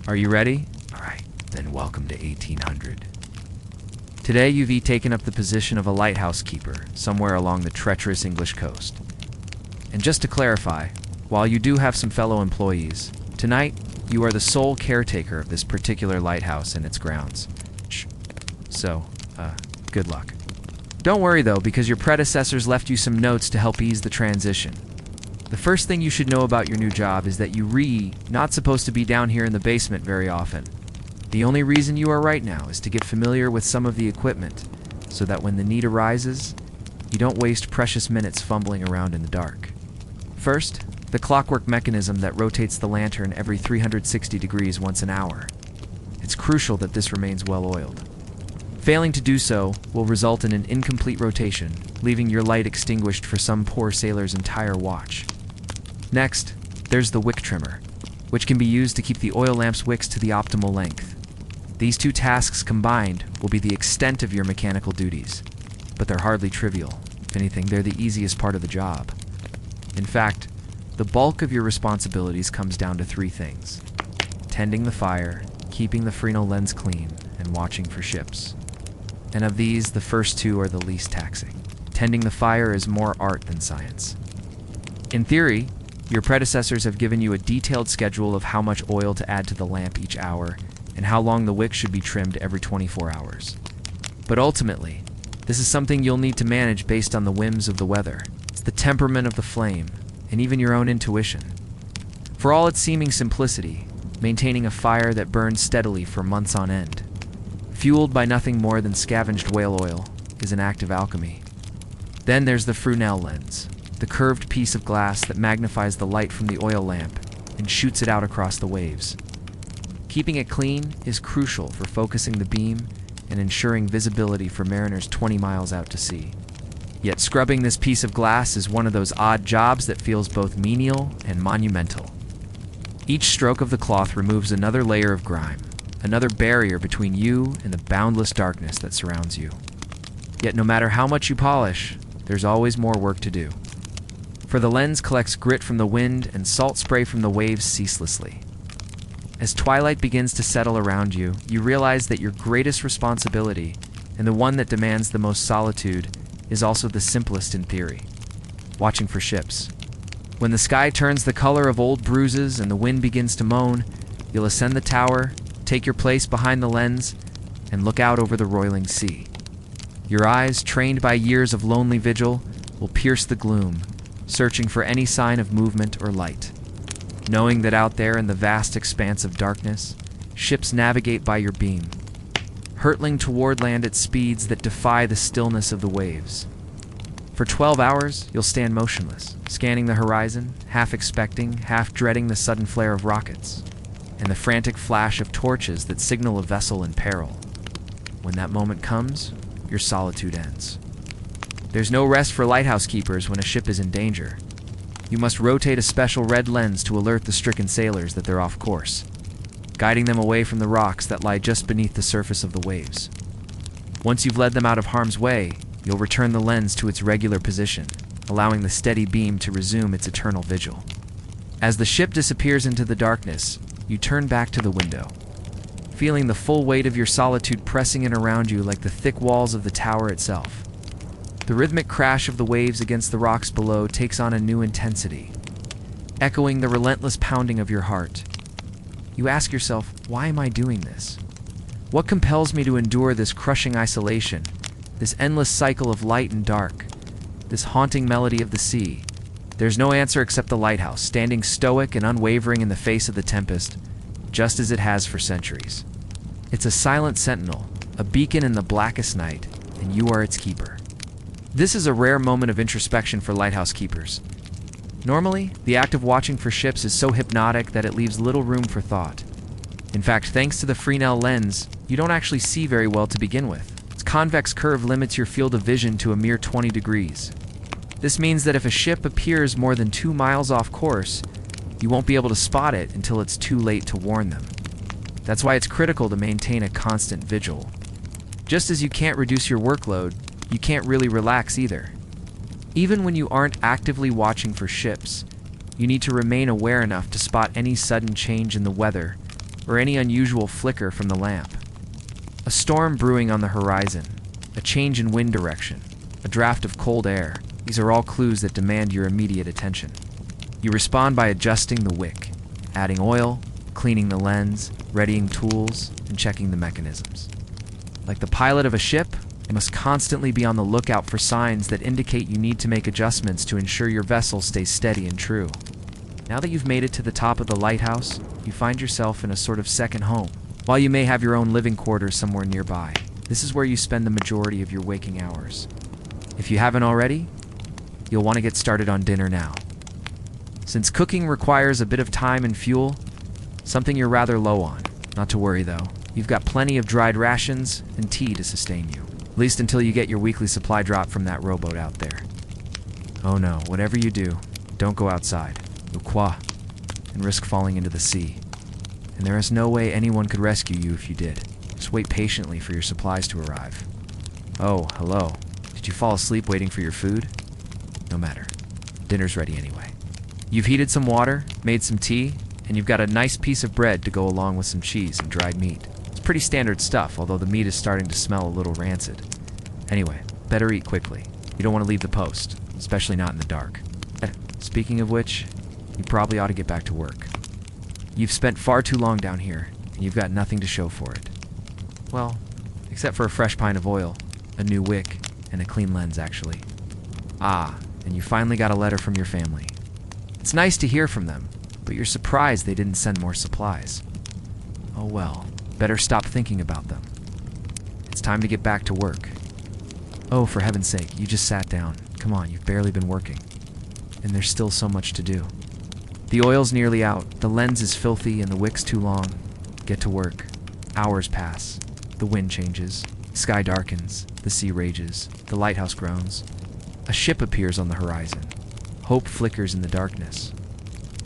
Are you ready? Alright, then welcome to 1800. Today you've taken up the position of a lighthouse keeper somewhere along the treacherous English coast. And just to clarify, while you do have some fellow employees, tonight you are the sole caretaker of this particular lighthouse and its grounds. So, good luck. Don't worry though, because your predecessors left you some notes to help ease the transition. The first thing you should know about your new job is that you're not supposed to be down here in the basement very often. The only reason you are right now is to get familiar with some of the equipment, so that when the need arises, you don't waste precious minutes fumbling around in the dark. First, the clockwork mechanism that rotates the lantern every 360 degrees once an hour. It's crucial that this remains well oiled. Failing to do so will result in an incomplete rotation, leaving your light extinguished for some poor sailor's entire watch. Next, there's the wick trimmer, which can be used to keep the oil lamp's wicks to the optimal length. These two tasks combined will be the extent of your mechanical duties, but they're hardly trivial. If anything, they're the easiest part of the job. In fact, the bulk of your responsibilities comes down to three things: tending the fire, keeping the Fresnel lens clean, and watching for ships. And of these, the first two are the least taxing. Tending the fire is more art than science. In theory, your predecessors have given you a detailed schedule of how much oil to add to the lamp each hour and how long the wick should be trimmed every 24 hours. But ultimately, this is something you'll need to manage based on the whims of the weather. It's the temperament of the flame, and even your own intuition. For all its seeming simplicity, maintaining a fire that burns steadily for months on end, fueled by nothing more than scavenged whale oil, is an act of alchemy. Then there's the Fresnel lens, the curved piece of glass that magnifies the light from the oil lamp and shoots it out across the waves. Keeping it clean is crucial for focusing the beam and ensuring visibility for mariners 20 miles out to sea. Yet scrubbing this piece of glass is one of those odd jobs that feels both menial and monumental. Each stroke of the cloth removes another layer of grime, another barrier between you and the boundless darkness that surrounds you. Yet no matter how much you polish, there's always more work to do. For the lens collects grit from the wind and salt spray from the waves ceaselessly. As twilight begins to settle around you, you realize that your greatest responsibility, and the one that demands the most solitude, is also the simplest in theory: watching for ships. When the sky turns the color of old bruises and the wind begins to moan, you'll ascend the tower, take your place behind the lens, and look out over the roiling sea. Your eyes, trained by years of lonely vigil, will pierce the gloom, searching for any sign of movement or light. Knowing that out there in the vast expanse of darkness, ships navigate by your beam, hurtling toward land at speeds that defy the stillness of the waves. For 12 hours, you'll stand motionless, scanning the horizon, half expecting, half dreading the sudden flare of rockets, and the frantic flash of torches that signal a vessel in peril. When that moment comes, your solitude ends. There's no rest for lighthouse keepers when a ship is in danger. You must rotate a special red lens to alert the stricken sailors that they're off course, guiding them away from the rocks that lie just beneath the surface of the waves. Once you've led them out of harm's way, you'll return the lens to its regular position, allowing the steady beam to resume its eternal vigil. As the ship disappears into the darkness, you turn back to the window, feeling the full weight of your solitude pressing in around you like the thick walls of the tower itself. The rhythmic crash of the waves against the rocks below takes on a new intensity, echoing the relentless pounding of your heart. You ask yourself, why am I doing this? What compels me to endure this crushing isolation, this endless cycle of light and dark, this haunting melody of the sea? There's no answer except the lighthouse, standing stoic and unwavering in the face of the tempest, just as it has for centuries. It's a silent sentinel, a beacon in the blackest night, and you are its keeper. This is a rare moment of introspection for lighthouse keepers. Normally, the act of watching for ships is so hypnotic that it leaves little room for thought. In fact, thanks to the Fresnel lens, you don't actually see very well to begin with. Its convex curve limits your field of vision to a mere 20 degrees. This means that if a ship appears more than 2 miles off course, you won't be able to spot it until it's too late to warn them. That's why it's critical to maintain a constant vigil. Just as you can't reduce your workload, you can't really relax either. Even when you aren't actively watching for ships, you need to remain aware enough to spot any sudden change in the weather or any unusual flicker from the lamp. A storm brewing on the horizon, a change in wind direction, a draft of cold air, these are all clues that demand your immediate attention. You respond by adjusting the wick, adding oil, cleaning the lens, readying tools, and checking the mechanisms. Like the pilot of a ship, you must constantly be on the lookout for signs that indicate you need to make adjustments to ensure your vessel stays steady and true. Now that you've made it to the top of the lighthouse, you find yourself in a sort of second home. While you may have your own living quarters somewhere nearby, this is where you spend the majority of your waking hours. If you haven't already, you'll want to get started on dinner now. Since cooking requires a bit of time and fuel, something you're rather low on. Not to worry though, you've got plenty of dried rations and tea to sustain you. At least until you get your weekly supply drop from that rowboat out there. Oh no, whatever you do, don't go outside, and risk falling into the sea. And there is no way anyone could rescue you if you did. Just wait patiently for your supplies to arrive. Oh, hello. Did you fall asleep waiting for your food? No matter. Dinner's ready anyway. You've heated some water, made some tea, and you've got a nice piece of bread to go along with some cheese and dried meat. It's pretty standard stuff, although the meat is starting to smell a little rancid. Anyway, better eat quickly. You don't want to leave the post, especially not in the dark. Speaking of which, you probably ought to get back to work. You've spent far too long down here, and you've got nothing to show for it. Well, except for a fresh pint of oil, a new wick, and a clean lens, actually. Ah, and you finally got a letter from your family. It's nice to hear from them, but you're surprised they didn't send more supplies. Oh well, better stop thinking about them. It's time to get back to work. Oh, for heaven's sake, you just sat down. Come on, you've barely been working. And there's still so much to do. The oil's nearly out, the lens is filthy, and the wick's too long. Get to work. Hours pass. The wind changes. Sky darkens. The sea rages. The lighthouse groans. A ship appears on the horizon. Hope flickers in the darkness.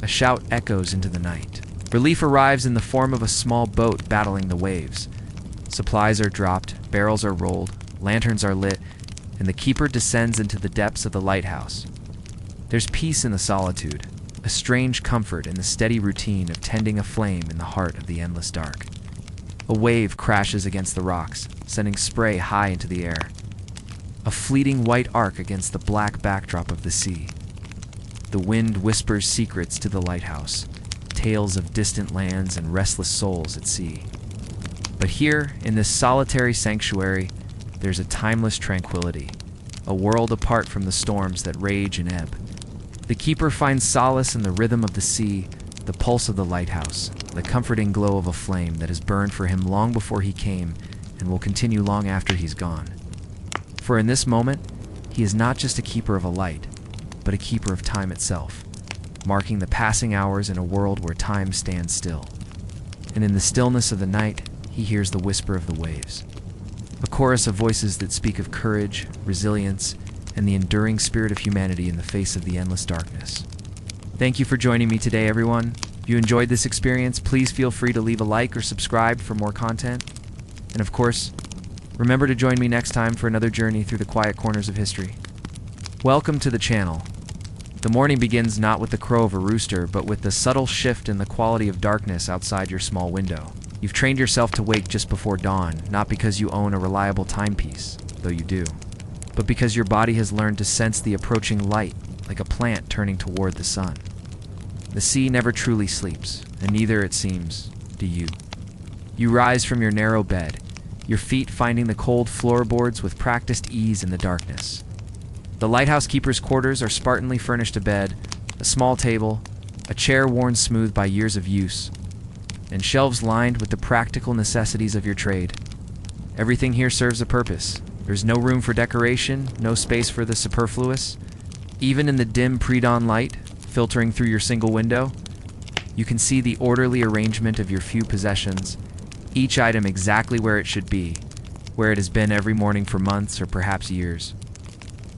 A shout echoes into the night. Relief arrives in the form of a small boat battling the waves. Supplies are dropped, barrels are rolled, lanterns are lit, and the keeper descends into the depths of the lighthouse. There's peace in the solitude, a strange comfort in the steady routine of tending a flame in the heart of the endless dark. A wave crashes against the rocks, sending spray high into the air. A fleeting white arc against the black backdrop of the sea. The wind whispers secrets to the lighthouse, tales of distant lands and restless souls at sea. But here, in this solitary sanctuary, there's a timeless tranquility, a world apart from the storms that rage and ebb. The keeper finds solace in the rhythm of the sea, the pulse of the lighthouse, the comforting glow of a flame that has burned for him long before he came and will continue long after he's gone. For in this moment, he is not just a keeper of a light, but a keeper of time itself, marking the passing hours in a world where time stands still. And in the stillness of the night, he hears the whisper of the waves, a chorus of voices that speak of courage, resilience, and the enduring spirit of humanity in the face of the endless darkness. Thank you for joining me today, everyone. If you enjoyed this experience, please feel free to leave a like or subscribe for more content. And of course, remember to join me next time for another journey through the quiet corners of history. Welcome to the channel. The morning begins not with the crow of a rooster, but with the subtle shift in the quality of darkness outside your small window. You've trained yourself to wake just before dawn, not because you own a reliable timepiece, though you do, but because your body has learned to sense the approaching light like a plant turning toward the sun. The sea never truly sleeps, and neither, it seems, do you. You rise from your narrow bed, your feet finding the cold floorboards with practiced ease in the darkness. The lighthouse keeper's quarters are spartanly furnished a bed, a small table, a chair worn smooth by years of use, and shelves lined with the practical necessities of your trade. Everything here serves a purpose. There's no room for decoration, no space for the superfluous. Even in the dim pre-dawn light, filtering through your single window, you can see the orderly arrangement of your few possessions, each item exactly where it should be, where it has been every morning for months or perhaps years.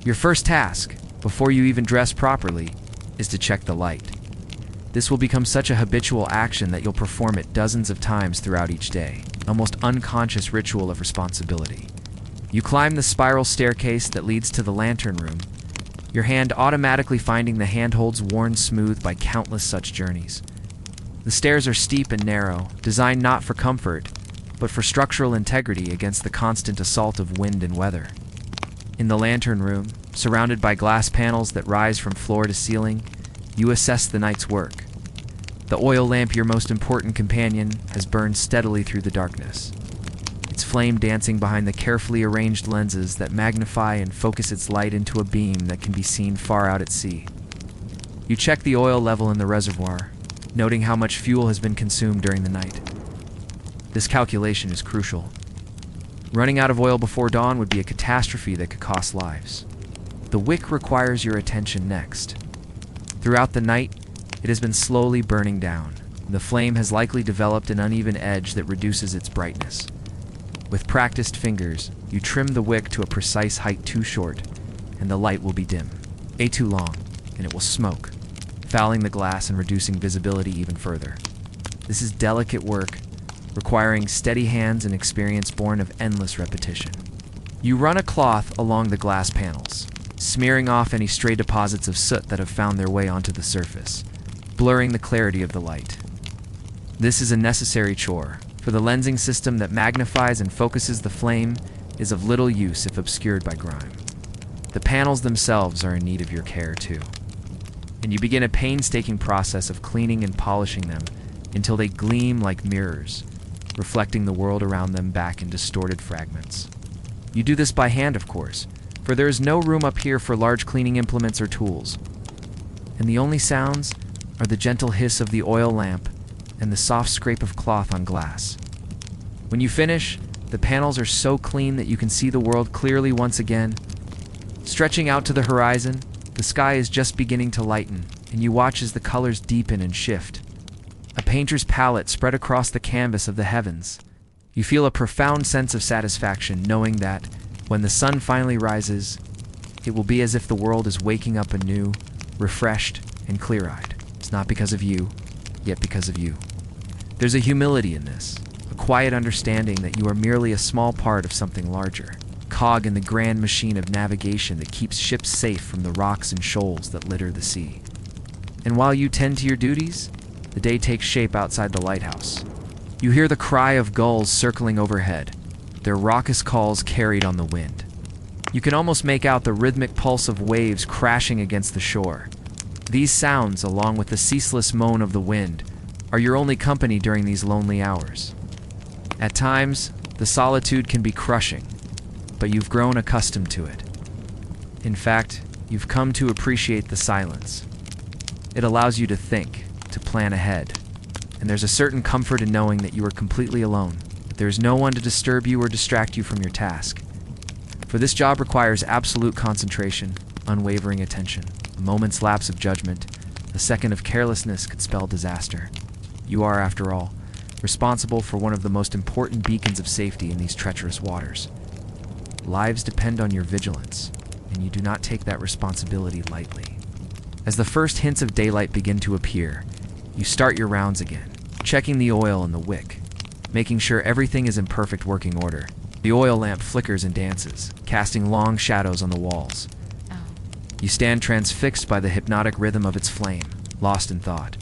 Your first task, before you even dress properly, is to check the light. This will become such a habitual action that you'll perform it dozens of times throughout each day, an almost unconscious ritual of responsibility. You climb the spiral staircase that leads to the lantern room, your hand automatically finding the handholds worn smooth by countless such journeys. The stairs are steep and narrow, designed not for comfort, but for structural integrity against the constant assault of wind and weather. In the lantern room, surrounded by glass panels that rise from floor to ceiling, you assess the night's work. The oil lamp, your most important companion, has burned steadily through the darkness, its flame dancing behind the carefully arranged lenses that magnify and focus its light into a beam that can be seen far out at sea. You check the oil level in the reservoir, noting how much fuel has been consumed during the night. This calculation is crucial. Running out of oil before dawn would be a catastrophe that could cost lives. The wick requires your attention next. Throughout the night, it has been slowly burning down. The flame has likely developed an uneven edge that reduces its brightness. With practiced fingers, you trim the wick to a precise height too short, and the light will be dim. Too long, and it will smoke, fouling the glass and reducing visibility even further. This is delicate work, requiring steady hands and experience born of endless repetition. You run a cloth along the glass panels, smearing off any stray deposits of soot that have found their way onto the surface, blurring the clarity of the light. This is a necessary chore, for the lensing system that magnifies and focuses the flame is of little use if obscured by grime. The panels themselves are in need of your care too, and you begin a painstaking process of cleaning and polishing them until they gleam like mirrors, reflecting the world around them back in distorted fragments. You do this by hand, of course, for there is no room up here for large cleaning implements or tools, and the only sounds are the gentle hiss of the oil lamp and the soft scrape of cloth on glass. When you finish, the panels are so clean that you can see the world clearly once again. Stretching out to the horizon, the sky is just beginning to lighten, and you watch as the colors deepen and shift. A painter's palette spread across the canvas of the heavens. You feel a profound sense of satisfaction knowing that, when the sun finally rises, it will be as if the world is waking up anew, refreshed, and clear-eyed. It's not because of you, yet because of you. There's a humility in this, a quiet understanding that you are merely a small part of something larger, cog in the grand machine of navigation that keeps ships safe from the rocks and shoals that litter the sea. And while you tend to your duties, the day takes shape outside the lighthouse. You hear the cry of gulls circling overhead, their raucous calls carried on the wind. You can almost make out the rhythmic pulse of waves crashing against the shore. These sounds, along with the ceaseless moan of the wind, are your only company during these lonely hours. At times, the solitude can be crushing, but you've grown accustomed to it. In fact, you've come to appreciate the silence. It allows you to think, to plan ahead, and there's a certain comfort in knowing that you are completely alone, that there's no one to disturb you or distract you from your task. For this job requires absolute concentration, unwavering attention. A moment's lapse of judgment, a second of carelessness could spell disaster. You are, after all, responsible for one of the most important beacons of safety in these treacherous waters. Lives depend on your vigilance, and you do not take that responsibility lightly. As the first hints of daylight begin to appear, you start your rounds again, checking the oil in the wick, making sure everything is in perfect working order. The oil lamp flickers and dances, casting long shadows on the walls. You stand transfixed by the hypnotic rhythm of its flame, lost in thought.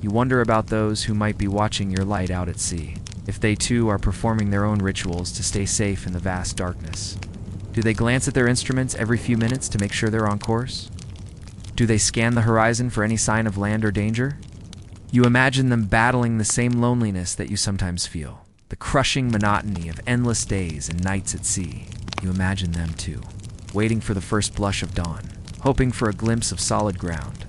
You wonder about those who might be watching your light out at sea, if they too are performing their own rituals to stay safe in the vast darkness. Do they glance at their instruments every few minutes to make sure they're on course? Do they scan the horizon for any sign of land or danger? You imagine them battling the same loneliness that you sometimes feel, the crushing monotony of endless days and nights at sea. You imagine them too, waiting for the first blush of dawn, hoping for a glimpse of solid ground.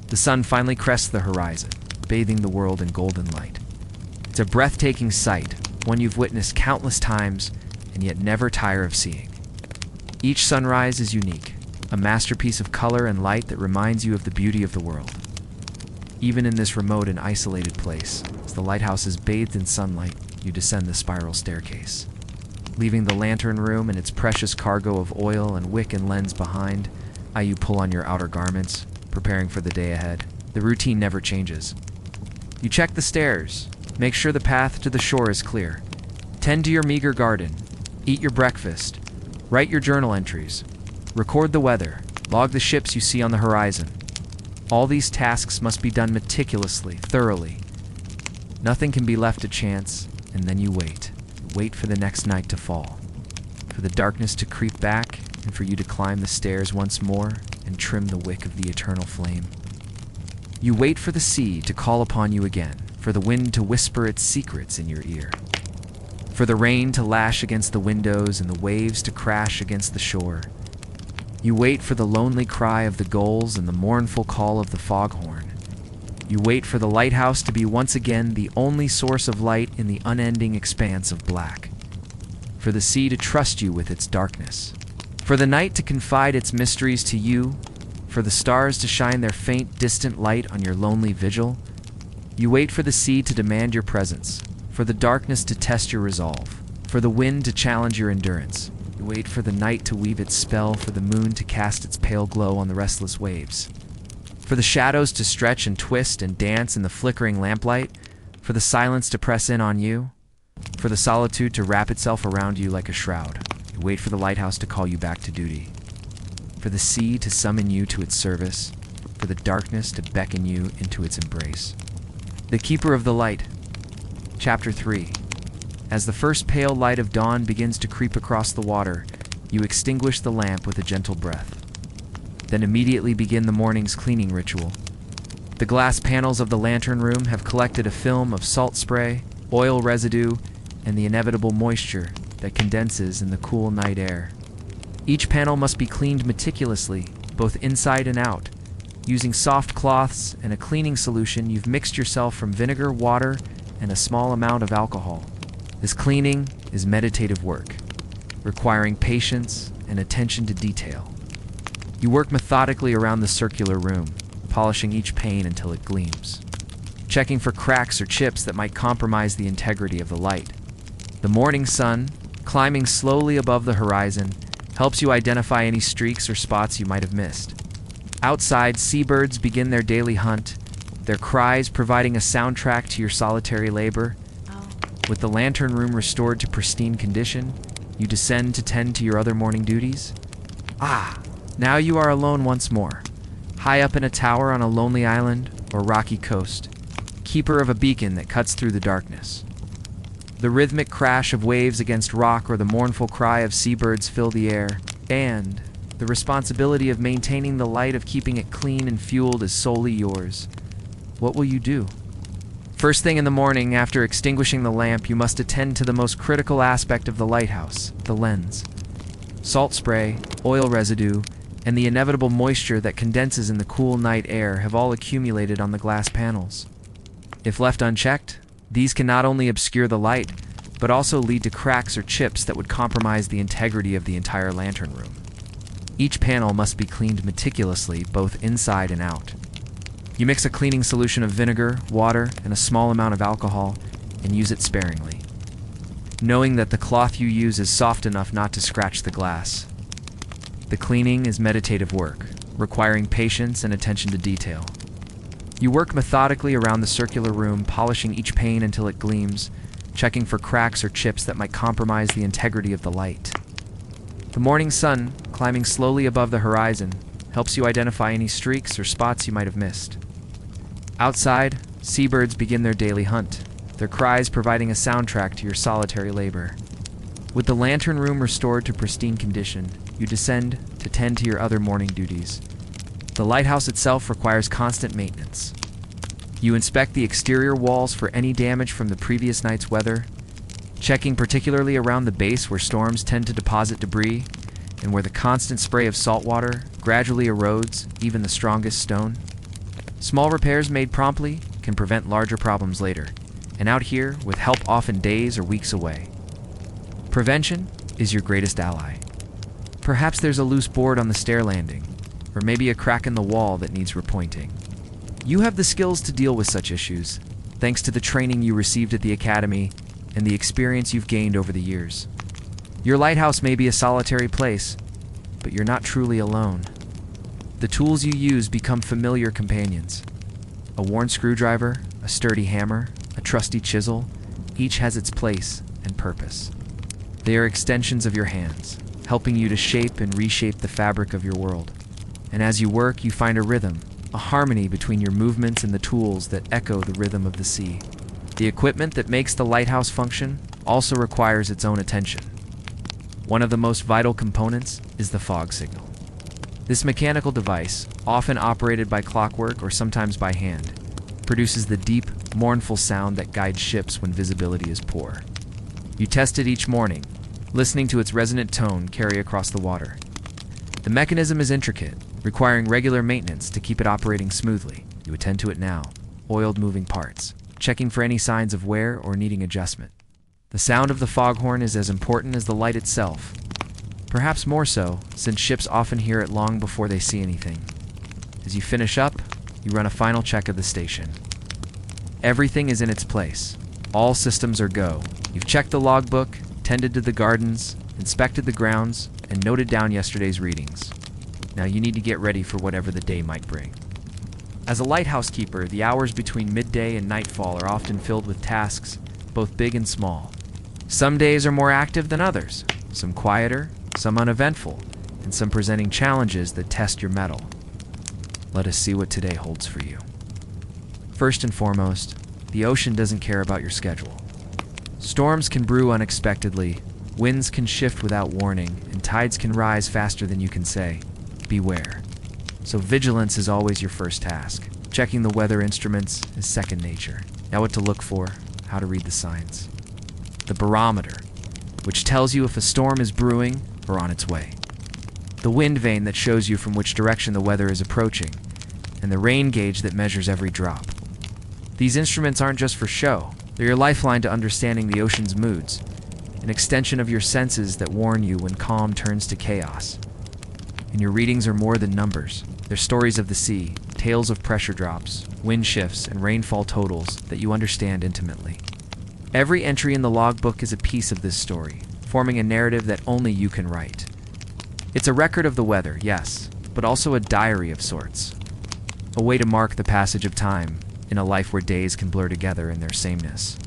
The sun finally crests the horizon, bathing the world in golden light. It's a breathtaking sight, one you've witnessed countless times and yet never tire of seeing. Each sunrise is unique, a masterpiece of color and light that reminds you of the beauty of the world. Even in this remote and isolated place, as the lighthouse is bathed in sunlight, you descend the spiral staircase. Leaving the lantern room and its precious cargo of oil and wick and lens behind, you pull on your outer garments, preparing for the day ahead. The routine never changes. You check the stairs, make sure the path to the shore is clear, tend to your meager garden, eat your breakfast, write your journal entries, record the weather, log the ships you see on the horizon. All these tasks must be done meticulously, thoroughly. Nothing can be left to chance, and then you wait. Wait for the next night to fall, for the darkness to creep back, and for you to climb the stairs once more and trim the wick of the eternal flame. You wait for the sea to call upon you again, for the wind to whisper its secrets in your ear, for the rain to lash against the windows and the waves to crash against the shore. You wait for the lonely cry of the gulls and the mournful call of the foghorn. You wait for the lighthouse to be once again the only source of light in the unending expanse of black, for the sea to trust you with its darkness, for the night to confide its mysteries to you, for the stars to shine their faint, distant light on your lonely vigil. You wait for the sea to demand your presence, for the darkness to test your resolve, for the wind to challenge your endurance. You wait for the night to weave its spell, for the moon to cast its pale glow on the restless waves, for the shadows to stretch and twist and dance in the flickering lamplight, for the silence to press in on you, for the solitude to wrap itself around you like a shroud. You wait for the lighthouse to call you back to duty, for the sea to summon you to its service, for the darkness to beckon you into its embrace. The Keeper of the Light. Chapter 3. As the first pale light of dawn begins to creep across the water, you extinguish the lamp with a gentle breath. Then immediately begin the morning's cleaning ritual. The glass panels of the lantern room have collected a film of salt spray, oil residue, and the inevitable moisture that condenses in the cool night air. Each panel must be cleaned meticulously, both inside and out. Using soft cloths and a cleaning solution, you've mixed yourself from vinegar, water, and a small amount of alcohol. This cleaning is meditative work, requiring patience and attention to detail. You work methodically around the circular room, polishing each pane until it gleams, checking for cracks or chips that might compromise the integrity of the light. The morning sun, climbing slowly above the horizon, helps you identify any streaks or spots you might have missed. Outside, seabirds begin their daily hunt, their cries providing a soundtrack to your solitary labor. With the lantern room restored to pristine condition, you descend to tend to your other morning duties. Now you are alone once more, high up in a tower on a lonely island or rocky coast, keeper of a beacon that cuts through the darkness. The rhythmic crash of waves against rock or the mournful cry of seabirds fill the air, and the responsibility of maintaining the light, of keeping it clean and fueled, is solely yours. What will you do? First thing in the morning, after extinguishing the lamp, you must attend to the most critical aspect of the lighthouse, the lens. Salt spray, oil residue, and the inevitable moisture that condenses in the cool night air have all accumulated on the glass panels. If left unchecked, these can not only obscure the light, but also lead to cracks or chips that would compromise the integrity of the entire lantern room. Each panel must be cleaned meticulously, both inside and out. You mix a cleaning solution of vinegar, water, and a small amount of alcohol, and use it sparingly, knowing that the cloth you use is soft enough not to scratch the glass. The cleaning is meditative work, requiring patience and attention to detail. You work methodically around the circular room, polishing each pane until it gleams, checking for cracks or chips that might compromise the integrity of the light. The morning sun, climbing slowly above the horizon, helps you identify any streaks or spots you might have missed. Outside, seabirds begin their daily hunt, their cries providing a soundtrack to your solitary labor. With the lantern room restored to pristine condition, you descend to tend to your other morning duties. The lighthouse itself requires constant maintenance. You inspect the exterior walls for any damage from the previous night's weather, checking particularly around the base where storms tend to deposit debris and where the constant spray of salt water gradually erodes even the strongest stone. Small repairs made promptly can prevent larger problems later, and out here, with help often days or weeks away. Prevention is your greatest ally. Perhaps there's a loose board on the stair landing, or maybe a crack in the wall that needs repointing. You have the skills to deal with such issues, thanks to the training you received at the academy and the experience you've gained over the years. Your lighthouse may be a solitary place, but you're not truly alone. The tools you use become familiar companions. A worn screwdriver, a sturdy hammer, a trusty chisel, each has its place and purpose. They are extensions of your hands, helping you to shape and reshape the fabric of your world. And as you work, you find a rhythm, a harmony between your movements and the tools that echo the rhythm of the sea. The equipment that makes the lighthouse function also requires its own attention. One of the most vital components is the fog signal. This mechanical device, often operated by clockwork or sometimes by hand, produces the deep, mournful sound that guides ships when visibility is poor. You test it each morning, listening to its resonant tone carry across the water. The mechanism is intricate, requiring regular maintenance to keep it operating smoothly. You attend to it now, oiled moving parts, checking for any signs of wear or needing adjustment. The sound of the foghorn is as important as the light itself, perhaps more so, since ships often hear it long before they see anything. As you finish up, you run a final check of the station. Everything is in its place. All systems are go. You've checked the logbook, tended to the gardens, inspected the grounds, and noted down yesterday's readings. Now you need to get ready for whatever the day might bring. As a lighthouse keeper, the hours between midday and nightfall are often filled with tasks, both big and small. Some days are more active than others, some quieter, some uneventful, and some presenting challenges that test your mettle. Let us see what today holds for you. First and foremost, the ocean doesn't care about your schedule. Storms can brew unexpectedly, winds can shift without warning, and tides can rise faster than you can say. Beware. So vigilance is always your first task. Checking the weather instruments is second nature. Now what to look for, how to read the signs. The barometer, which tells you if a storm is brewing or on its way. The wind vane that shows you from which direction the weather is approaching, and the rain gauge that measures every drop. These instruments aren't just for show. They're your lifeline to understanding the ocean's moods, an extension of your senses that warn you when calm turns to chaos. And your readings are more than numbers. They're stories of the sea, tales of pressure drops, wind shifts, and rainfall totals that you understand intimately. Every entry in the logbook is a piece of this story, forming a narrative that only you can write. It's a record of the weather, yes, but also a diary of sorts. A way to mark the passage of time in a life where days can blur together in their sameness.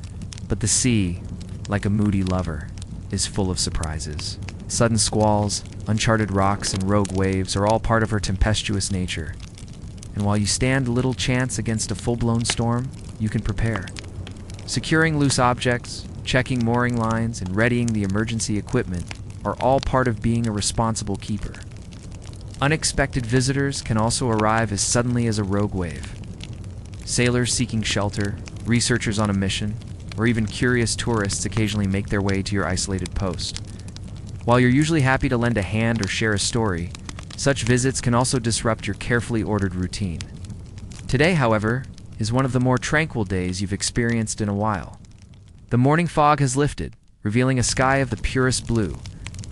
But the sea, like a moody lover, is full of surprises. Sudden squalls, uncharted rocks, and rogue waves are all part of her tempestuous nature. And while you stand little chance against a full-blown storm, you can prepare. Securing loose objects, checking mooring lines, and readying the emergency equipment are all part of being a responsible keeper. Unexpected visitors can also arrive as suddenly as a rogue wave. Sailors seeking shelter, researchers on a mission, or even curious tourists occasionally make their way to your isolated post. While you're usually happy to lend a hand or share a story, such visits can also disrupt your carefully ordered routine. Today, however, is one of the more tranquil days you've experienced in a while. The morning fog has lifted, revealing a sky of the purest blue,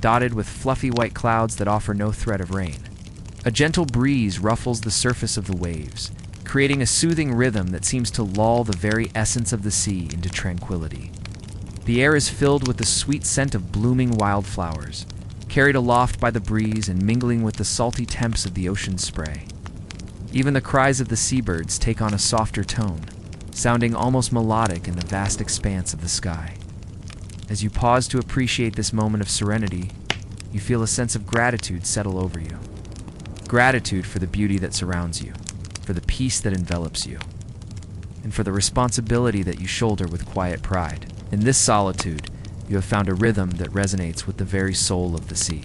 dotted with fluffy white clouds that offer no threat of rain. A gentle breeze ruffles the surface of the waves, creating a soothing rhythm that seems to lull the very essence of the sea into tranquility. The air is filled with the sweet scent of blooming wildflowers, carried aloft by the breeze and mingling with the salty temps of the ocean's spray. Even the cries of the seabirds take on a softer tone, sounding almost melodic in the vast expanse of the sky. As you pause to appreciate this moment of serenity, you feel a sense of gratitude settle over you. Gratitude for the beauty that surrounds you, for the peace that envelops you, and for the responsibility that you shoulder with quiet pride. In this solitude, you have found a rhythm that resonates with the very soul of the sea.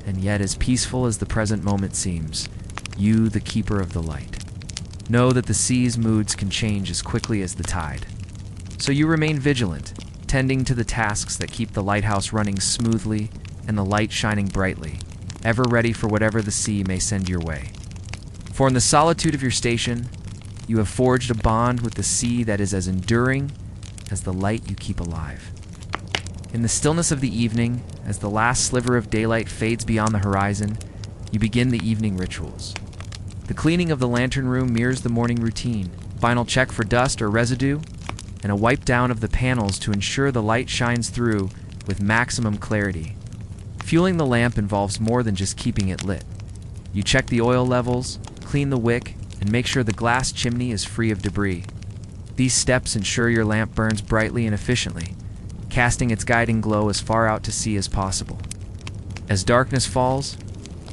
And yet, as peaceful as the present moment seems, you, the keeper of the light, know that the sea's moods can change as quickly as the tide. So you remain vigilant, tending to the tasks that keep the lighthouse running smoothly and the light shining brightly, ever ready for whatever the sea may send your way. For in the solitude of your station, you have forged a bond with the sea that is as enduring as the light you keep alive. In the stillness of the evening, as the last sliver of daylight fades beyond the horizon, you begin the evening rituals. The cleaning of the lantern room mirrors the morning routine, final check for dust or residue, and a wipe down of the panels to ensure the light shines through with maximum clarity. Fueling the lamp involves more than just keeping it lit. You check the oil levels, clean the wick, and make sure the glass chimney is free of debris. These steps ensure your lamp burns brightly and efficiently, casting its guiding glow as far out to sea as possible. As darkness falls,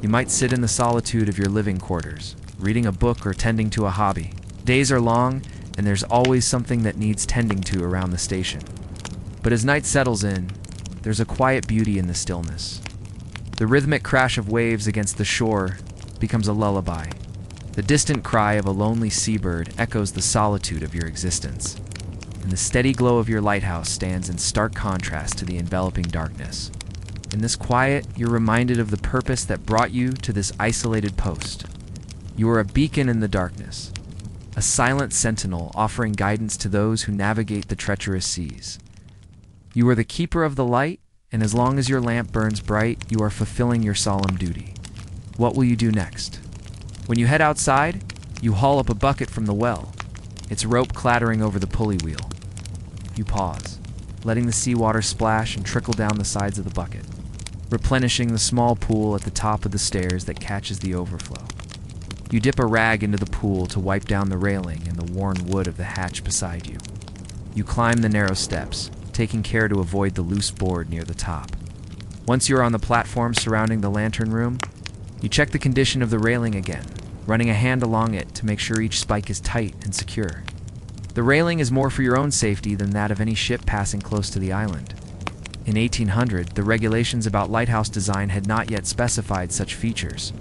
you might sit in the solitude of your living quarters, reading a book, or tending to a hobby. Days are long, and there's always something that needs tending to around the station. But as night settles in, there's a quiet beauty in the stillness. The rhythmic crash of waves against the shore becomes a lullaby. The distant cry of a lonely seabird echoes the solitude of your existence. And the steady glow of your lighthouse stands in stark contrast to the enveloping darkness. In this quiet, you're reminded of the purpose that brought you to this isolated post. You are a beacon in the darkness, a silent sentinel offering guidance to those who navigate the treacherous seas. You are the keeper of the light, and as long as your lamp burns bright, you are fulfilling your solemn duty. What will you do next? When you head outside, you haul up a bucket from the well, its rope clattering over the pulley wheel. You pause, letting the seawater splash and trickle down the sides of the bucket, replenishing the small pool at the top of the stairs that catches the overflow. You dip a rag into the pool to wipe down the railing and the worn wood of the hatch beside you. You climb the narrow steps, taking care to avoid the loose board near the top. Once you're on the platform surrounding the lantern room, you check the condition of the railing again, running a hand along it to make sure each spike is tight and secure. The railing is more for your own safety than that of any ship passing close to the island. In 1800, the regulations about lighthouse design had not yet specified such features.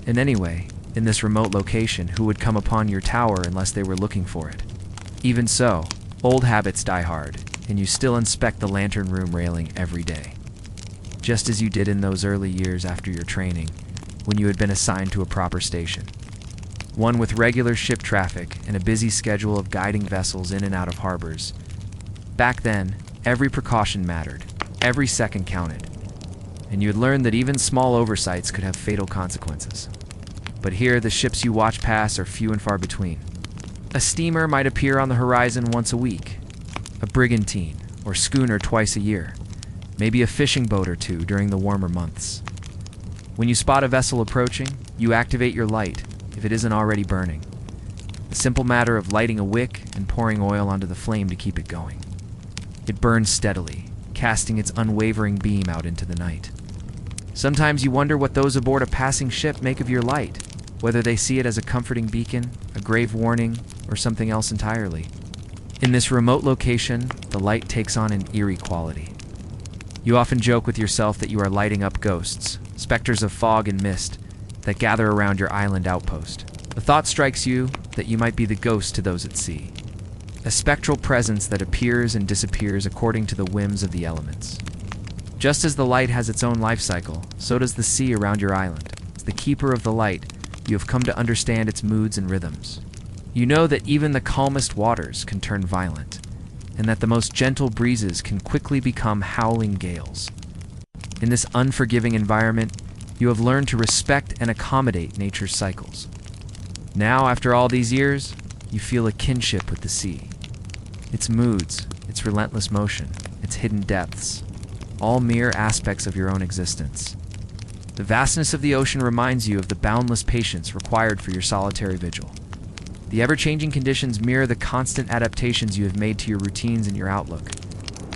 And anyway, in this remote location, who would come upon your tower unless they were looking for it? Even so, old habits die hard, and you still inspect the lantern room railing every day. Just as you did in those early years after your training, when you had been assigned to a proper station. One with regular ship traffic and a busy schedule of guiding vessels in and out of harbors. Back then, every precaution mattered, every second counted, and you had learned that even small oversights could have fatal consequences. But here, the ships you watch pass are few and far between. A steamer might appear on the horizon once a week, a brigantine or schooner twice a year, maybe a fishing boat or two during the warmer months. When you spot a vessel approaching, you activate your light, if it isn't already burning. The simple matter of lighting a wick and pouring oil onto the flame to keep it going. It burns steadily, casting its unwavering beam out into the night. Sometimes you wonder what those aboard a passing ship make of your light, whether they see it as a comforting beacon, a grave warning, or something else entirely. In this remote location, the light takes on an eerie quality. You often joke with yourself that you are lighting up ghosts, specters of fog and mist, that gather around your island outpost. The thought strikes you that you might be the ghost to those at sea, a spectral presence that appears and disappears according to the whims of the elements. Just as the light has its own life cycle, so does the sea around your island. As the keeper of the light, you have come to understand its moods and rhythms. You know that even the calmest waters can turn violent, and that the most gentle breezes can quickly become howling gales. In this unforgiving environment, you have learned to respect and accommodate nature's cycles. Now, after all these years, you feel a kinship with the sea. Its moods, its relentless motion, its hidden depths, all mere aspects of your own existence. The vastness of the ocean reminds you of the boundless patience required for your solitary vigil. The ever-changing conditions mirror the constant adaptations you have made to your routines and your outlook.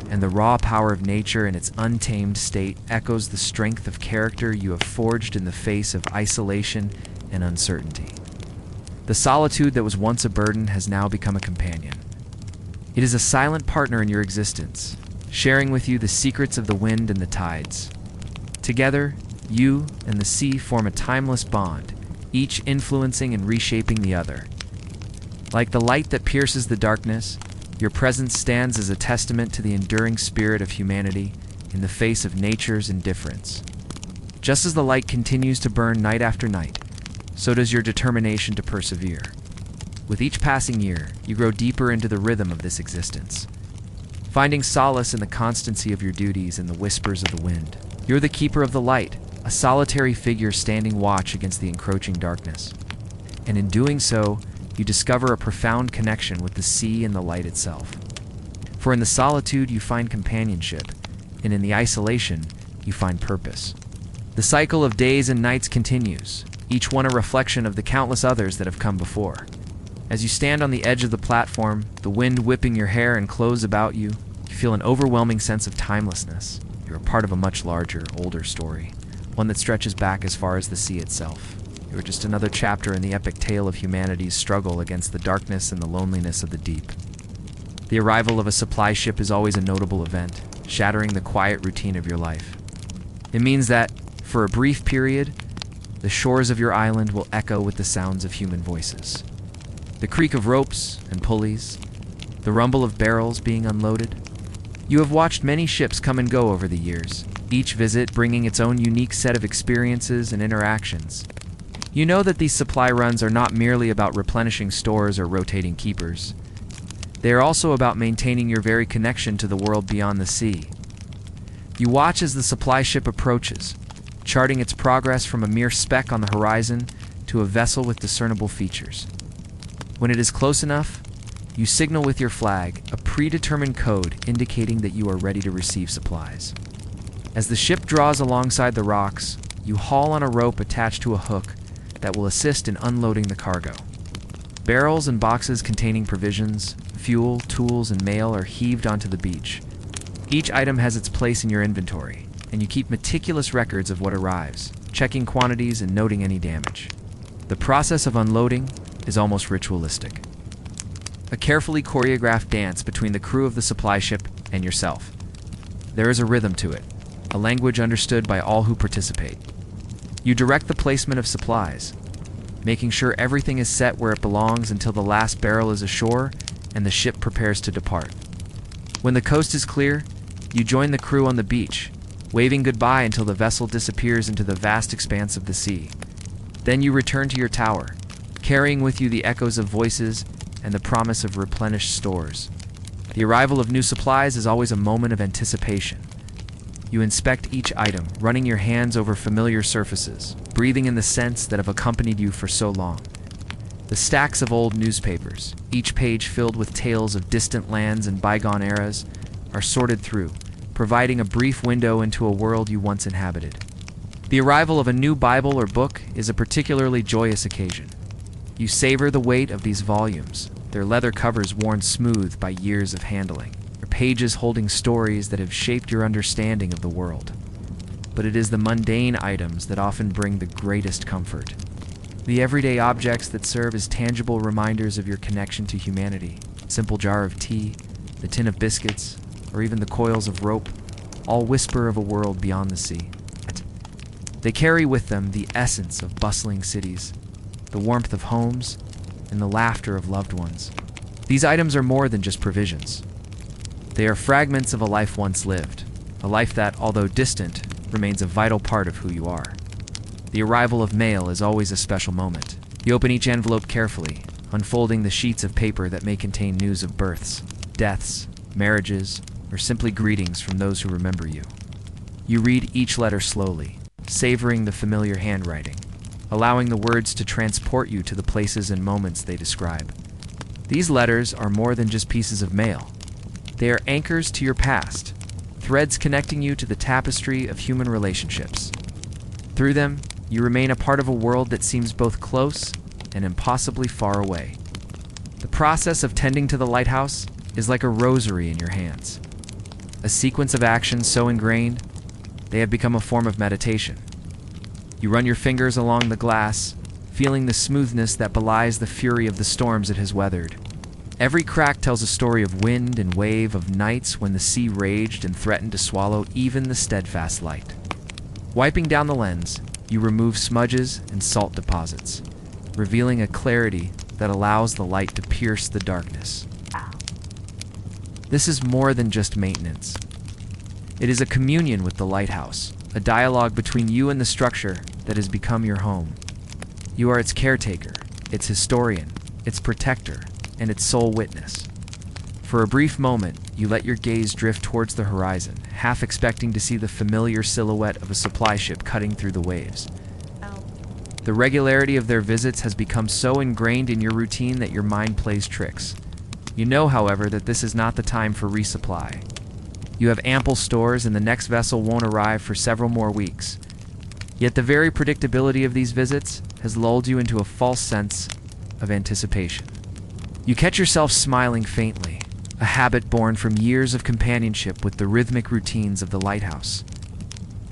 And the raw power of nature in its untamed state echoes the strength of character you have forged in the face of isolation and uncertainty. The solitude that was once a burden has now become a companion. It is a silent partner in your existence, sharing with you the secrets of the wind and the tides. Together, you and the sea form a timeless bond, each influencing and reshaping the other. Like the light that pierces the darkness, your presence stands as a testament to the enduring spirit of humanity in the face of nature's indifference. Just as the light continues to burn night after night, so does your determination to persevere. With each passing year, you grow deeper into the rhythm of this existence, finding solace in the constancy of your duties and the whispers of the wind. You're the keeper of the light, a solitary figure standing watch against the encroaching darkness. And in doing so, you discover a profound connection with the sea and the light itself. For in the solitude you find companionship, and in the isolation you find purpose. The cycle of days and nights continues, each one a reflection of the countless others that have come before. As you stand on the edge of the platform, the wind whipping your hair and clothes about you, you feel an overwhelming sense of timelessness. You're a part of a much larger, older story, one that stretches back as far as the sea itself. You are just another chapter in the epic tale of humanity's struggle against the darkness and the loneliness of the deep. The arrival of a supply ship is always a notable event, shattering the quiet routine of your life. It means that, for a brief period, the shores of your island will echo with the sounds of human voices. The creak of ropes and pulleys, the rumble of barrels being unloaded. You have watched many ships come and go over the years, each visit bringing its own unique set of experiences and interactions. You know that these supply runs are not merely about replenishing stores or rotating keepers. They are also about maintaining your very connection to the world beyond the sea. You watch as the supply ship approaches, charting its progress from a mere speck on the horizon to a vessel with discernible features. When it is close enough, you signal with your flag, a predetermined code indicating that you are ready to receive supplies. As the ship draws alongside the rocks, you haul on a rope attached to a hook that will assist in unloading the cargo. Barrels and boxes containing provisions, fuel, tools, and mail are heaved onto the beach. Each item has its place in your inventory, and you keep meticulous records of what arrives, checking quantities and noting any damage. The process of unloading is almost ritualistic. A carefully choreographed dance between the crew of the supply ship and yourself. There is a rhythm to it, a language understood by all who participate. You direct the placement of supplies, making sure everything is set where it belongs until the last barrel is ashore and the ship prepares to depart. When the coast is clear, you join the crew on the beach, waving goodbye until the vessel disappears into the vast expanse of the sea. Then you return to your tower, carrying with you the echoes of voices and the promise of replenished stores. The arrival of new supplies is always a moment of anticipation. You inspect each item, running your hands over familiar surfaces, breathing in the scents that have accompanied you for so long. The stacks of old newspapers, each page filled with tales of distant lands and bygone eras, are sorted through, providing a brief window into a world you once inhabited. The arrival of a new Bible or book is a particularly joyous occasion. You savor the weight of these volumes, their leather covers worn smooth by years of handling, their pages holding stories that have shaped your understanding of the world. But it is the mundane items that often bring the greatest comfort. The everyday objects that serve as tangible reminders of your connection to humanity. A simple jar of tea, the tin of biscuits, or even the coils of rope, all whisper of a world beyond the sea. They carry with them the essence of bustling cities, the warmth of homes, and the laughter of loved ones. These items are more than just provisions. They are fragments of a life once lived, a life that, although distant, remains a vital part of who you are. The arrival of mail is always a special moment. You open each envelope carefully, unfolding the sheets of paper that may contain news of births, deaths, marriages, or simply greetings from those who remember you. You read each letter slowly, savoring the familiar handwriting, allowing the words to transport you to the places and moments they describe. These letters are more than just pieces of mail. They are anchors to your past, threads connecting you to the tapestry of human relationships. Through them, you remain a part of a world that seems both close and impossibly far away. The process of tending to the lighthouse is like a rosary in your hands, a sequence of actions so ingrained, they have become a form of meditation. You run your fingers along the glass, feeling the smoothness that belies the fury of the storms it has weathered. Every crack tells a story of wind and wave, of nights when the sea raged and threatened to swallow even the steadfast light. Wiping down the lens, you remove smudges and salt deposits, revealing a clarity that allows the light to pierce the darkness. This is more than just maintenance. It is a communion with the lighthouse, a dialogue between you and the structure that has become your home. You are its caretaker, its historian, its protector, and its sole witness. For a brief moment, you let your gaze drift towards the horizon, half expecting to see the familiar silhouette of a supply ship cutting through the waves. The regularity of their visits has become so ingrained in your routine that your mind plays tricks. You know, however, that this is not the time for resupply. You have ample stores and the next vessel won't arrive for several more weeks. Yet the very predictability of these visits has lulled you into a false sense of anticipation. You catch yourself smiling faintly, a habit born from years of companionship with the rhythmic routines of the lighthouse.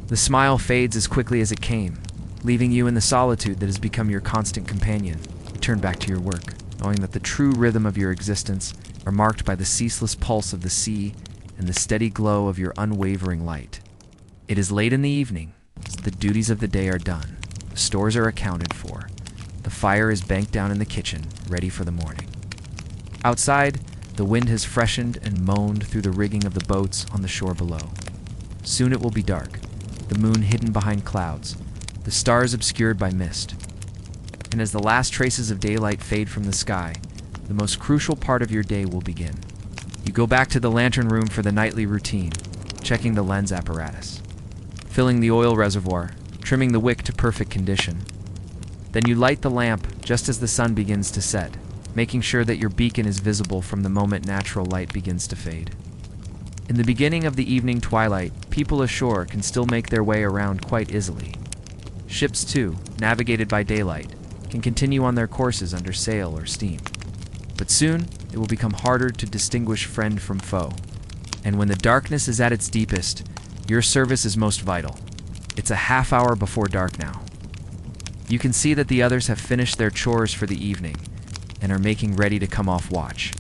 The smile fades as quickly as it came, leaving you in the solitude that has become your constant companion. You turn back to your work, knowing that the true rhythm of your existence are marked by the ceaseless pulse of the sea and the steady glow of your unwavering light. It is late in the evening. The duties of the day are done. The stores are accounted for. The fire is banked down in the kitchen, ready for the morning. Outside, the wind has freshened and moaned through the rigging of the boats on the shore below. Soon it will be dark, the moon hidden behind clouds, the stars obscured by mist. And as the last traces of daylight fade from the sky, the most crucial part of your day will begin. You go back to the lantern room for the nightly routine, checking the lens apparatus, filling the oil reservoir, trimming the wick to perfect condition. Then you light the lamp just as the sun begins to set, making sure that your beacon is visible from the moment natural light begins to fade. In the beginning of the evening twilight, people ashore can still make their way around quite easily. Ships, too, navigated by daylight, can continue on their courses under sail or steam. But soon, it will become harder to distinguish friend from foe. And when the darkness is at its deepest, your service is most vital. It's a half hour before dark now. You can see that the others have finished their chores for the evening and are making ready to come off watch.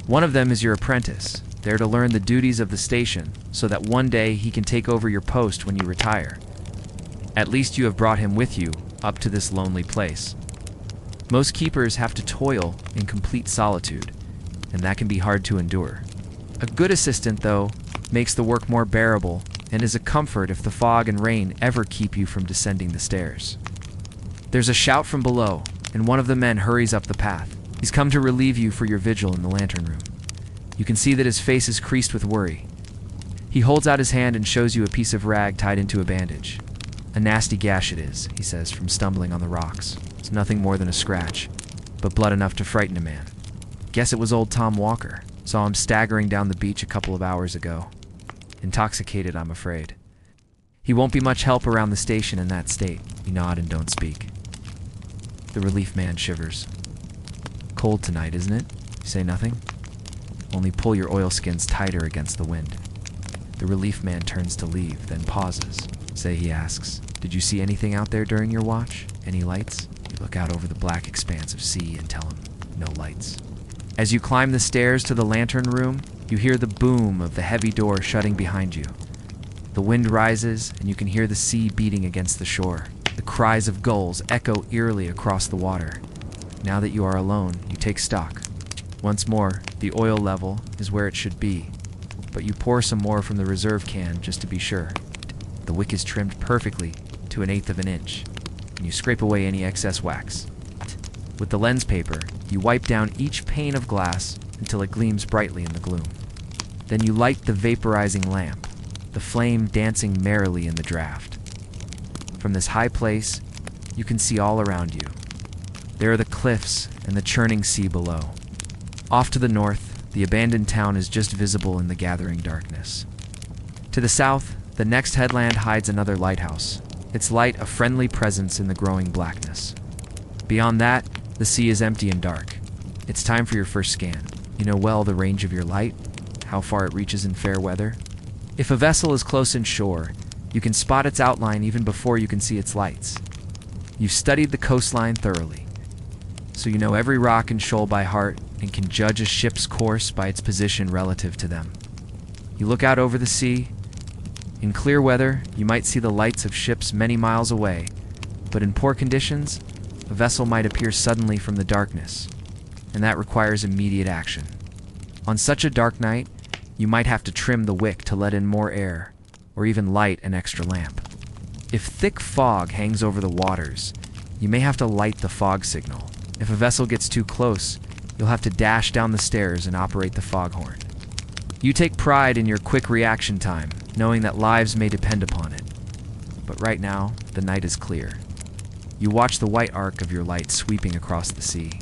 One of them is your apprentice, there to learn the duties of the station so that one day he can take over your post when you retire. At least you have brought him with you up to this lonely place. Most keepers have to toil in complete solitude, and that can be hard to endure. A good assistant, though, makes the work more bearable and is a comfort if the fog and rain ever keep you from descending the stairs. There's a shout from below, and one of the men hurries up the path. He's come to relieve you for your vigil in the lantern room. You can see that his face is creased with worry. He holds out his hand and shows you a piece of rag tied into a bandage. A nasty gash it is, he says, from stumbling on the rocks. It's nothing more than a scratch, but blood enough to frighten a man. Guess it was old Tom Walker. Saw him staggering down the beach a couple of hours ago. Intoxicated, I'm afraid. He won't be much help around the station in that state. You nod and don't speak. The relief man shivers. Cold tonight, isn't it? You say nothing? Only pull your oilskins tighter against the wind. The relief man turns to leave, then pauses. Say, he asks, did you see anything out there during your watch? Any lights? You look out over the black expanse of sea and tell him, no lights. As you climb the stairs to the lantern room, you hear the boom of the heavy door shutting behind you. The wind rises, and you can hear the sea beating against the shore. The cries of gulls echo eerily across the water. Now that you are alone, you take stock. Once more, the oil level is where it should be, but you pour some more from the reserve can just to be sure. The wick is trimmed perfectly to 1/8 of an inch, and you scrape away any excess wax. With the lens paper, you wipe down each pane of glass until it gleams brightly in the gloom. Then you light the vaporizing lamp, the flame dancing merrily in the draft. From this high place, you can see all around you. There are the cliffs and the churning sea below. Off to the north, the abandoned town is just visible in the gathering darkness. To the south, the next headland hides another lighthouse, its light a friendly presence in the growing blackness. Beyond that, the sea is empty and dark. It's time for your first scan. You know well the range of your light, how far it reaches in fair weather. If a vessel is close inshore, you can spot its outline even before you can see its lights. You've studied the coastline thoroughly, so you know every rock and shoal by heart and can judge a ship's course by its position relative to them. You look out over the sea. In clear weather, you might see the lights of ships many miles away, but in poor conditions, a vessel might appear suddenly from the darkness, and that requires immediate action. On such a dark night, you might have to trim the wick to let in more air, or even light an extra lamp. If thick fog hangs over the waters, you may have to light the fog signal. If a vessel gets too close, you'll have to dash down the stairs and operate the foghorn. You take pride in your quick reaction time, knowing that lives may depend upon it. But right now, the night is clear. You watch the white arc of your light sweeping across the sea.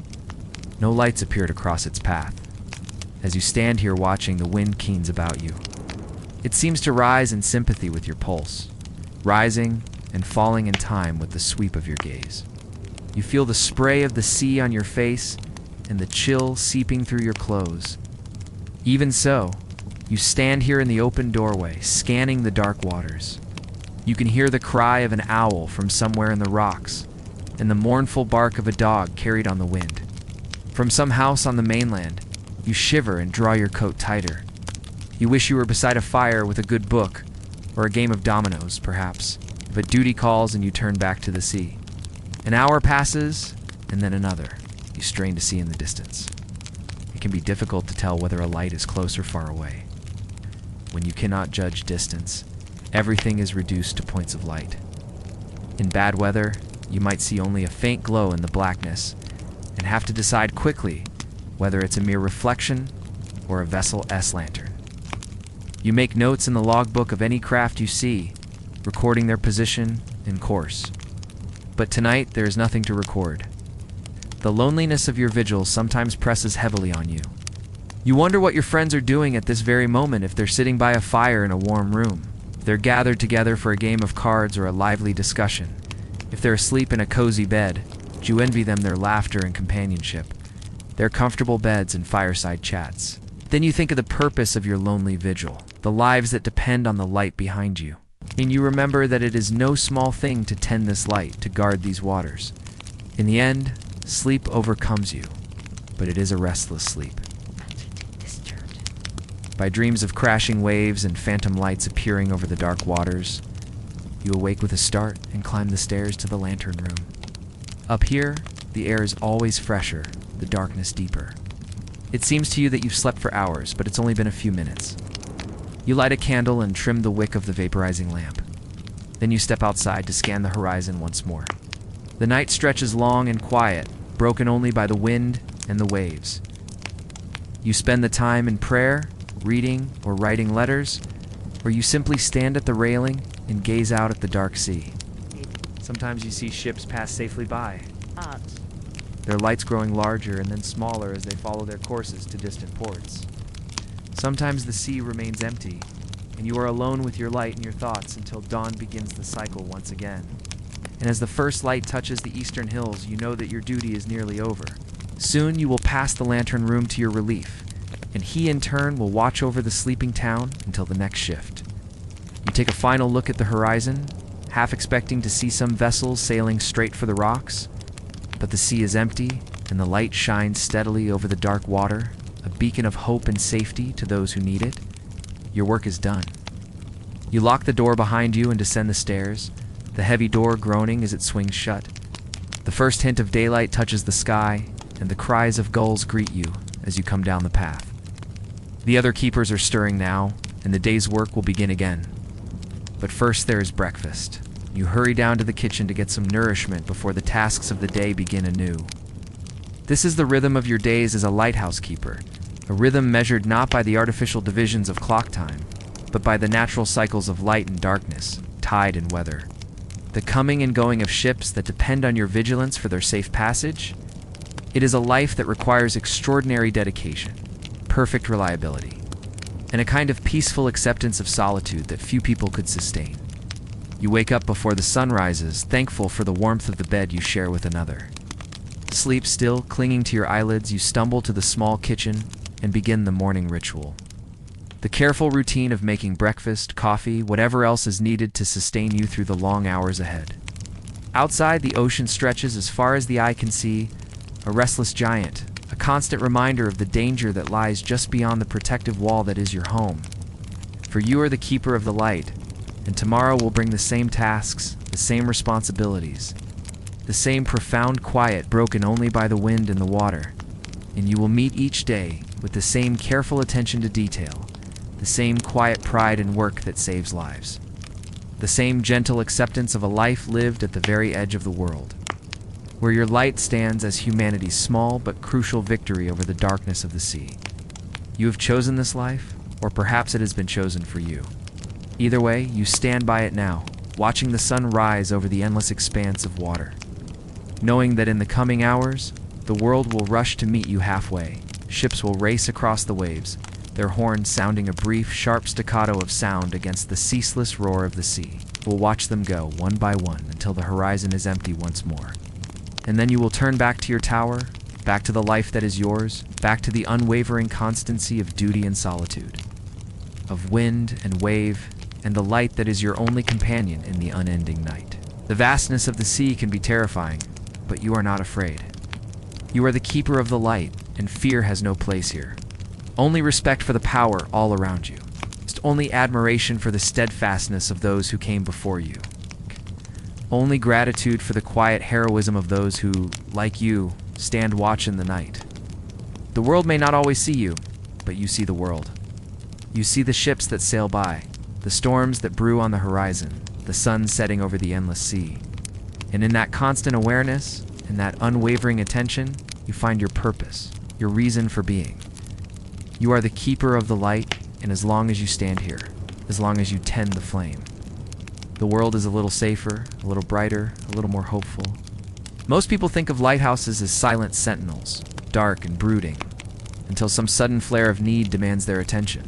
No lights appear to cross its path. As you stand here watching, the wind keens about you. It seems to rise in sympathy with your pulse, rising and falling in time with the sweep of your gaze. You feel the spray of the sea on your face and the chill seeping through your clothes. Even so, you stand here in the open doorway, scanning the dark waters. You can hear the cry of an owl from somewhere in the rocks, and the mournful bark of a dog carried on the wind. From some house on the mainland, you shiver and draw your coat tighter. You wish you were beside a fire with a good book, or a game of dominoes, perhaps. But duty calls and you turn back to the sea. An hour passes, and then another. You strain to see in the distance. It can be difficult to tell whether a light is close or far away. When you cannot judge distance, everything is reduced to points of light. In bad weather, you might see only a faint glow in the blackness, and have to decide quickly whether it's a mere reflection or a vessel S lantern. You make notes in the logbook of any craft you see, recording their position and course. But tonight, there is nothing to record. The loneliness of your vigil sometimes presses heavily on you. You wonder what your friends are doing at this very moment, if they're sitting by a fire in a warm room, if they're gathered together for a game of cards or a lively discussion, if they're asleep in a cozy bed. You envy them their laughter and companionship, their comfortable beds and fireside chats. Then you think of the purpose of your lonely vigil, the lives that depend on the light behind you. And you remember that it is no small thing to tend this light, to guard these waters. In the end, sleep overcomes you, but it is a restless sleep. By dreams of crashing waves and phantom lights appearing over the dark waters, you awake with a start and climb the stairs to the lantern room. Up here, the air is always fresher, the darkness deeper. It seems to you that you've slept for hours, but it's only been a few minutes. You light a candle and trim the wick of the vaporizing lamp. Then you step outside to scan the horizon once more. The night stretches long and quiet, broken only by the wind and the waves. You spend the time in prayer, reading, or writing letters, or you simply stand at the railing and gaze out at the dark sea. Sometimes you see ships pass safely by, their lights growing larger and then smaller as they follow their courses to distant ports. Sometimes the sea remains empty, and you are alone with your light and your thoughts until dawn begins the cycle once again. And as the first light touches the eastern hills, you know that your duty is nearly over. Soon you will pass the lantern room to your relief, and he in turn will watch over the sleeping town until the next shift. You take a final look at the horizon, half expecting to see some vessels sailing straight for the rocks, but the sea is empty, and the light shines steadily over the dark water, a beacon of hope and safety to those who need it. Your work is done. You lock the door behind you and descend the stairs, the heavy door groaning as it swings shut. The first hint of daylight touches the sky, and the cries of gulls greet you as you come down the path. The other keepers are stirring now, and the day's work will begin again. But first there is breakfast. You hurry down to the kitchen to get some nourishment before the tasks of the day begin anew. This is the rhythm of your days as a lighthouse keeper, a rhythm measured not by the artificial divisions of clock time, but by the natural cycles of light and darkness, tide and weather. The coming and going of ships that depend on your vigilance for their safe passage. It is a life that requires extraordinary dedication, perfect reliability, and a kind of peaceful acceptance of solitude that few people could sustain. You wake up before the sun rises, thankful for the warmth of the bed you share with another. Sleep still, clinging to your eyelids, you stumble to the small kitchen and begin the morning ritual. The careful routine of making breakfast, coffee, whatever else is needed to sustain you through the long hours ahead. Outside, the ocean stretches as far as the eye can see, a restless giant, a constant reminder of the danger that lies just beyond the protective wall that is your home. For you are the keeper of the light, and tomorrow will bring the same tasks, the same responsibilities, the same profound quiet broken only by the wind and the water, and you will meet each day with the same careful attention to detail, the same quiet pride in work that saves lives, the same gentle acceptance of a life lived at the very edge of the world, where your light stands as humanity's small but crucial victory over the darkness of the sea. You have chosen this life, or perhaps it has been chosen for you. Either way, you stand by it now, watching the sun rise over the endless expanse of water, knowing that in the coming hours, the world will rush to meet you halfway. Ships will race across the waves, their horns sounding a brief, sharp staccato of sound against the ceaseless roar of the sea. We'll watch them go, one by one, until the horizon is empty once more. And then you will turn back to your tower, back to the life that is yours, back to the unwavering constancy of duty and solitude, of wind and wave and the light that is your only companion in the unending night. The vastness of the sea can be terrifying, but you are not afraid. You are the keeper of the light, and fear has no place here. Only respect for the power all around you. Just only admiration for the steadfastness of those who came before you. Only gratitude for the quiet heroism of those who, like you, stand watch in the night. The world may not always see you, but you see the world. You see the ships that sail by, the storms that brew on the horizon, the sun setting over the endless sea. And in that constant awareness, in that unwavering attention, you find your purpose, your reason for being. You are the keeper of the light, and as long as you stand here, as long as you tend the flame, the world is a little safer, a little brighter, a little more hopeful. Most people think of lighthouses as silent sentinels, dark and brooding, until some sudden flare of need demands their attention.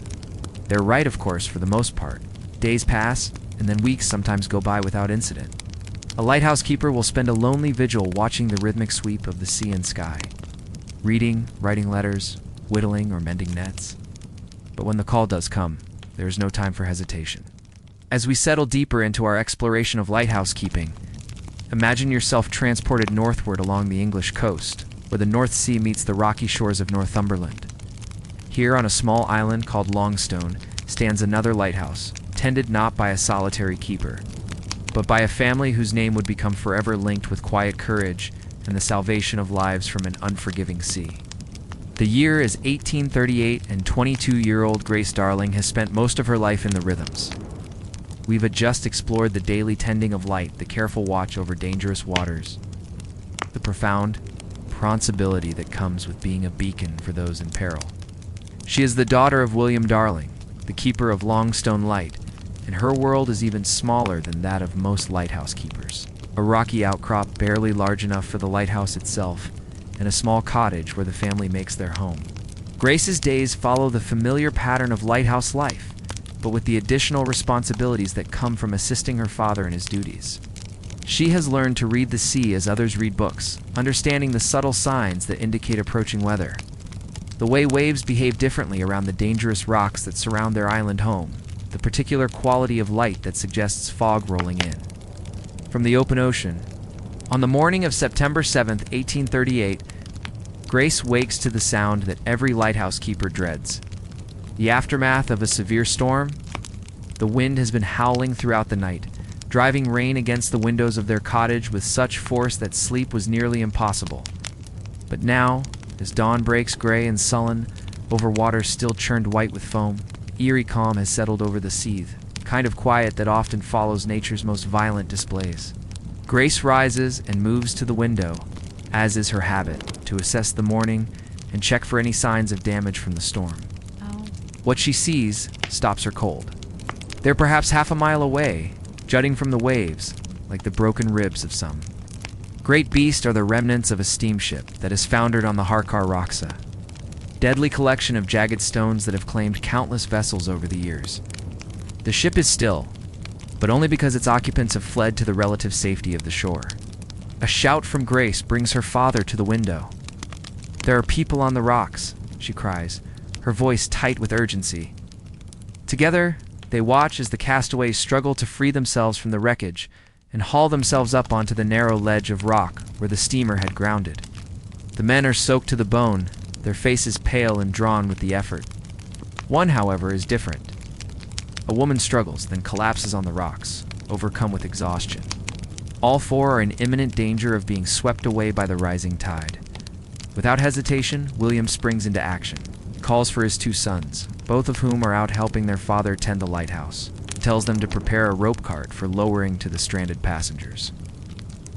They're right, of course, for the most part. Days pass, and then weeks sometimes go by without incident. A lighthouse keeper will spend a lonely vigil watching the rhythmic sweep of the sea and sky, reading, writing letters, whittling, or mending nets. But when the call does come, there is no time for hesitation. As we settle deeper into our exploration of lighthouse keeping, imagine yourself transported northward along the English coast, where the North Sea meets the rocky shores of Northumberland. Here on a small island called Longstone stands another lighthouse, tended not by a solitary keeper, but by a family whose name would become forever linked with quiet courage and the salvation of lives from an unforgiving sea. The year is 1838, and 22-year-old Grace Darling has spent most of her life in the rhythms. We've just explored the daily tending of light, the careful watch over dangerous waters, the profound responsibility that comes with being a beacon for those in peril. She is the daughter of William Darling, the keeper of Longstone Light, and her world is even smaller than that of most lighthouse keepers. A rocky outcrop barely large enough for the lighthouse itself, and a small cottage where the family makes their home. Grace's days follow the familiar pattern of lighthouse life, but with the additional responsibilities that come from assisting her father in his duties. She has learned to read the sea as others read books, understanding the subtle signs that indicate approaching weather. The way waves behave differently around the dangerous rocks that surround their island home, the particular quality of light that suggests fog rolling in. From the open ocean, on the morning of September 7th, 1838, Grace wakes to the sound that every lighthouse keeper dreads. The aftermath of a severe storm, the wind has been howling throughout the night, driving rain against the windows of their cottage with such force that sleep was nearly impossible. But now, as dawn breaks gray and sullen over waters still churned white with foam, eerie calm has settled over the sea, the kind of quiet that often follows nature's most violent displays. Grace rises and moves to the window, as is her habit, to assess the morning and check for any signs of damage from the storm. What she sees stops her cold. They're perhaps half a mile away, jutting from the waves, like the broken ribs of some great beast are the remnants of a steamship that has foundered on the Harkar Roxa, deadly collection of jagged stones that have claimed countless vessels over the years. The ship is still, but only because its occupants have fled to the relative safety of the shore. A shout from Grace brings her father to the window. "There are people on the rocks," she cries, her voice tight with urgency. Together, they watch as the castaways struggle to free themselves from the wreckage and haul themselves up onto the narrow ledge of rock where the steamer had grounded. The men are soaked to the bone, their faces pale and drawn with the effort. One, however, is different. A woman struggles, then collapses on the rocks, overcome with exhaustion. All four are in imminent danger of being swept away by the rising tide. Without hesitation, William springs into action. He calls for his two sons, both of whom are out helping their father tend the lighthouse, and tells them to prepare a rope cart for lowering to the stranded passengers.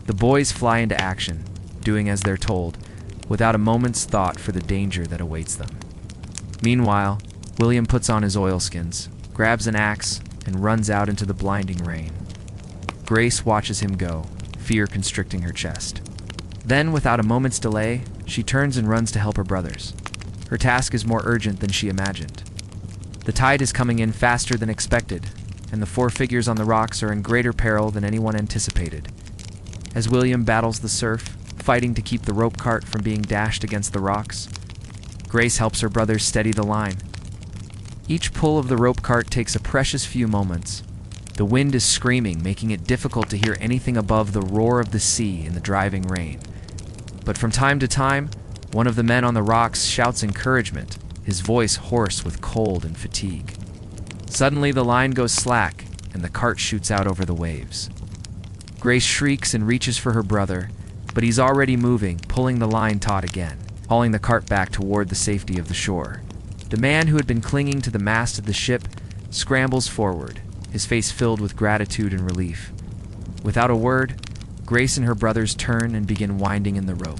The boys fly into action, doing as they're told, without a moment's thought for the danger that awaits them. Meanwhile, William puts on his oilskins, grabs an axe, and runs out into the blinding rain. Grace watches him go, fear constricting her chest. Then, without a moment's delay, she turns and runs to help her brothers. Her task is more urgent than she imagined. The tide is coming in faster than expected, and the four figures on the rocks are in greater peril than anyone anticipated. As William battles the surf, fighting to keep the rope cart from being dashed against the rocks, Grace helps her brothers steady the line. Each pull of the rope cart takes a precious few moments, The wind is screaming, making it difficult to hear anything above the roar of the sea in the driving rain. But from time to time, one of the men on the rocks shouts encouragement, his voice hoarse with cold and fatigue. Suddenly, the line goes slack, and the cart shoots out over the waves. Grace shrieks and reaches for her brother, but he's already moving, pulling the line taut again, hauling the cart back toward the safety of the shore. The man who had been clinging to the mast of the ship scrambles forward, his face filled with gratitude and relief. Without a word, Grace and her brothers turn and begin winding in the rope.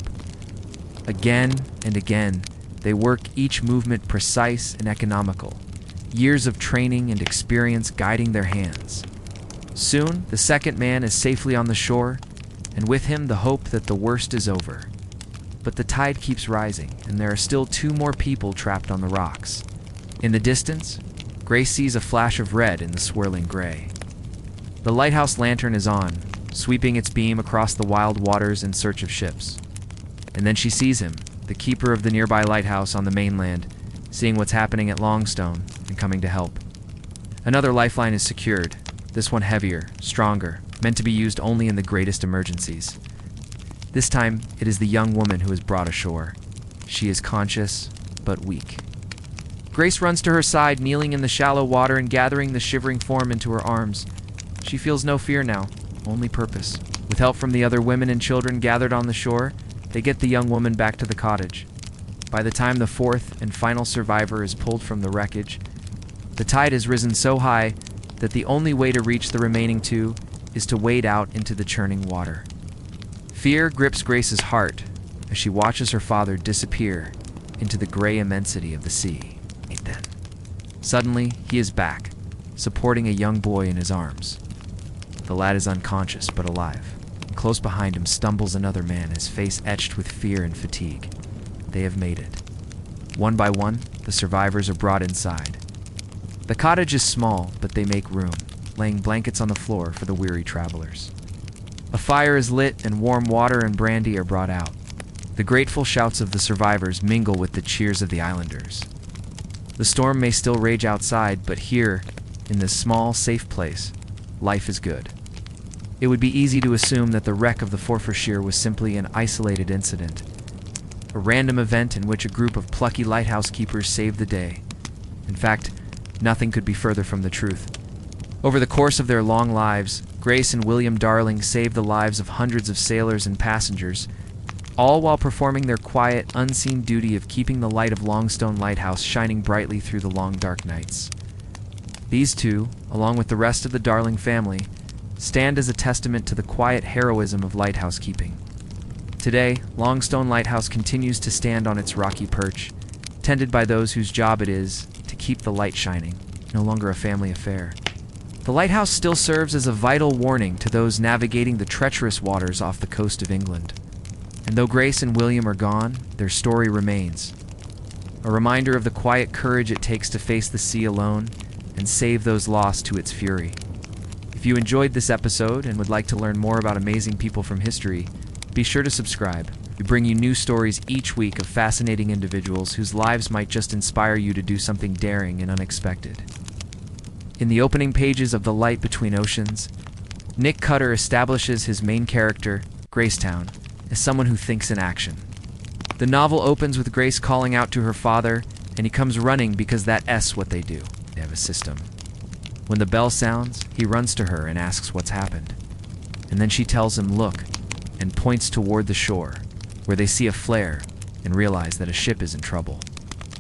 Again and again, they work, each movement precise and economical, years of training and experience guiding their hands. Soon, the second man is safely on the shore, and with him the hope that the worst is over. But the tide keeps rising, and there are still 2 more people trapped on the rocks. In the distance, Grace sees a flash of red in the swirling gray. The lighthouse lantern is on, sweeping its beam across the wild waters in search of ships. And then she sees him, the keeper of the nearby lighthouse on the mainland, seeing what's happening at Longstone and coming to help. Another lifeline is secured, this one heavier, stronger, meant to be used only in the greatest emergencies. This time, it is the young woman who is brought ashore. She is conscious, but weak. Grace runs to her side, kneeling in the shallow water and gathering the shivering form into her arms. She feels no fear now, only purpose. With help from the other women and children gathered on the shore, they get the young woman back to the cottage. By the time the 4th and final survivor is pulled from the wreckage, the tide has risen so high that the only way to reach the remaining 2 is to wade out into the churning water. Fear grips Grace's heart as she watches her father disappear into the gray immensity of the sea. Then, suddenly, he is back, supporting a young boy in his arms. The lad is unconscious but alive. Close behind him stumbles another man, his face etched with fear and fatigue. They have made it. One by one, the survivors are brought inside. The cottage is small, but they make room, laying blankets on the floor for the weary travelers. A fire is lit and warm water and brandy are brought out. The grateful shouts of the survivors mingle with the cheers of the islanders. The storm may still rage outside, but here, in this small, safe place, life is good. It would be easy to assume that the wreck of the Forfarshire was simply an isolated incident, a random event in which a group of plucky lighthouse keepers saved the day. In fact, nothing could be further from the truth. Over the course of their long lives, Grace and William Darling saved the lives of hundreds of sailors and passengers, all while performing their quiet, unseen duty of keeping the light of Longstone Lighthouse shining brightly through the long, dark nights. These 2, along with the rest of the Darling family, stand as a testament to the quiet heroism of lighthouse keeping. Today, Longstone Lighthouse continues to stand on its rocky perch, tended by those whose job it is to keep the light shining, no longer a family affair. The lighthouse still serves as a vital warning to those navigating the treacherous waters off the coast of England. And though Grace and William are gone, their story remains. A reminder of the quiet courage it takes to face the sea alone and save those lost to its fury. If you enjoyed this episode and would like to learn more about amazing people from history, be sure to subscribe. We bring you new stories each week of fascinating individuals whose lives might just inspire you to do something daring and unexpected. In the opening pages of The Light Between Oceans, Nick Cutter establishes his main character, Gracetown, as someone who thinks in action. The novel opens with Grace calling out to her father, and he comes running because that's what they do. They have a system. When the bell sounds, he runs to her and asks what's happened. And then she tells him, "Look," and points toward the shore, where they see a flare and realize that a ship is in trouble.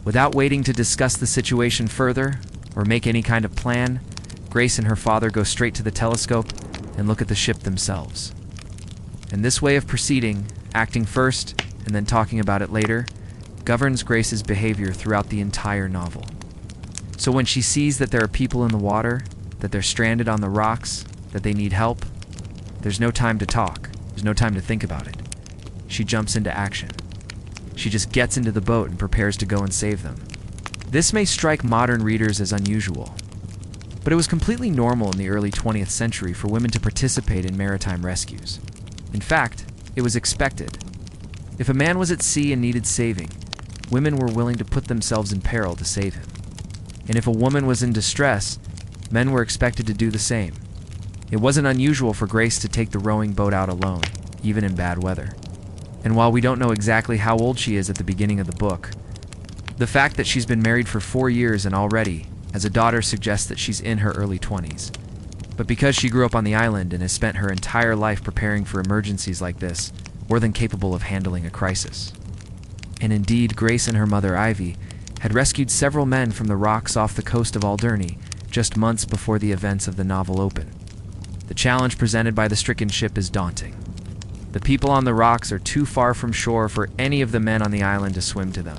Without waiting to discuss the situation further or make any kind of plan, Grace and her father go straight to the telescope and look at the ship themselves. And this way of proceeding, acting first and then talking about it later, governs Grace's behavior throughout the entire novel. So when she sees that there are people in the water, that they're stranded on the rocks, that they need help, there's no time to talk. There's no time to think about it. She jumps into action. She just gets into the boat and prepares to go and save them. This may strike modern readers as unusual, but it was completely normal in the early 20th century for women to participate in maritime rescues. In fact, it was expected. If a man was at sea and needed saving, women were willing to put themselves in peril to save him. And if a woman was in distress, men were expected to do the same. It wasn't unusual for Grace to take the rowing boat out alone, even in bad weather. And while we don't know exactly how old she is at the beginning of the book, the fact that she's been married for 4 years and already has a daughter suggests that she's in her early 20s. But because she grew up on the island and has spent her entire life preparing for emergencies like this, more than capable of handling a crisis. And indeed, Grace and her mother Ivy had rescued several men from the rocks off the coast of Alderney just months before the events of the novel open. The challenge presented by the stricken ship is daunting. The people on the rocks are too far from shore for any of the men on the island to swim to them.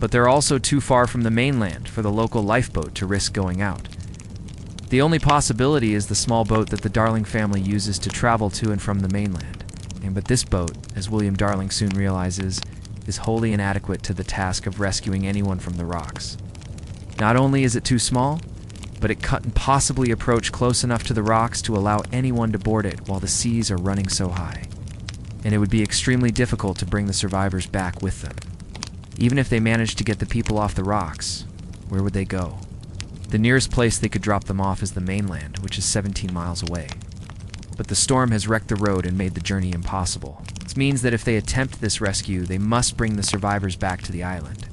But they're also too far from the mainland for the local lifeboat to risk going out. The only possibility is the small boat that the Darling family uses to travel to and from the mainland. But this boat, as William Darling soon realizes, is wholly inadequate to the task of rescuing anyone from the rocks. Not only is it too small, but it couldn't possibly approach close enough to the rocks to allow anyone to board it while the seas are running so high. And it would be extremely difficult to bring the survivors back with them. Even if they managed to get the people off the rocks, where would they go? The nearest place they could drop them off is the mainland, which is 17 miles away. But the storm has wrecked the road and made the journey impossible. This means that if they attempt this rescue, they must bring the survivors back to the island.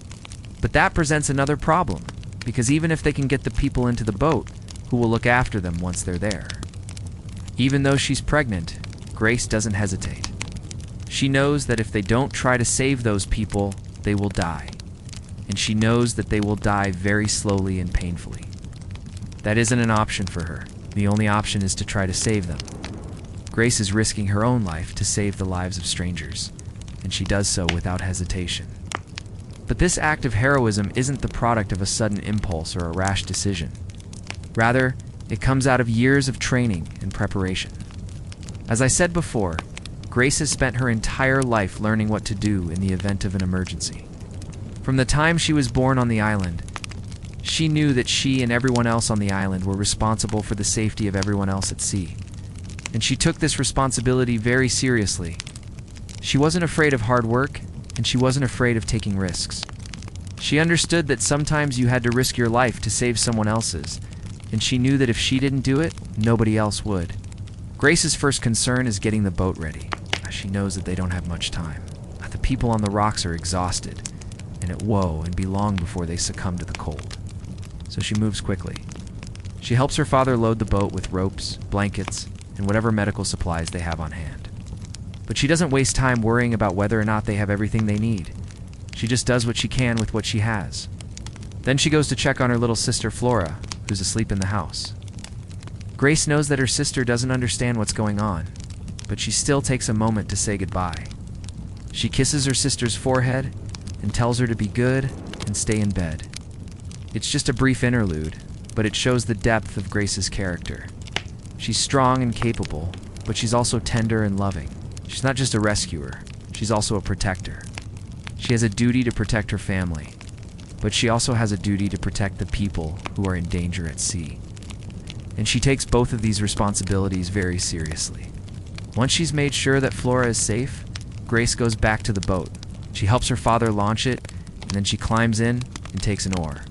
But that presents another problem, because even if they can get the people into the boat, who will look after them once they're there? Even though she's pregnant, Grace doesn't hesitate. She knows that if they don't try to save those people, they will die. And she knows that they will die very slowly and painfully. That isn't an option for her. The only option is to try to save them. Grace is risking her own life to save the lives of strangers, and she does so without hesitation. But this act of heroism isn't the product of a sudden impulse or a rash decision. Rather, it comes out of years of training and preparation. As I said before, Grace has spent her entire life learning what to do in the event of an emergency. From the time she was born on the island, she knew that she and everyone else on the island were responsible for the safety of everyone else at sea. And she took this responsibility very seriously. She wasn't afraid of hard work, and she wasn't afraid of taking risks. She understood that sometimes you had to risk your life to save someone else's, and she knew that if she didn't do it, nobody else would. Grace's first concern is getting the boat ready, as she knows that they don't have much time. The people on the rocks are exhausted, and it woe and be long before they succumb to the cold. So she moves quickly. She helps her father load the boat with ropes, blankets, and whatever medical supplies they have on hand. But she doesn't waste time worrying about whether or not they have everything they need. She just does what she can with what she has. Then she goes to check on her little sister Flora, who's asleep in the house. Grace knows that her sister doesn't understand what's going on, but she still takes a moment to say goodbye. She kisses her sister's forehead and tells her to be good and stay in bed. It's just a brief interlude, but it shows the depth of Grace's character. She's strong and capable, but she's also tender and loving. She's not just a rescuer, she's also a protector. She has a duty to protect her family, but she also has a duty to protect the people who are in danger at sea. And she takes both of these responsibilities very seriously. Once she's made sure that Flora is safe, Grace goes back to the boat. She helps her father launch it, and then she climbs in and takes an oar.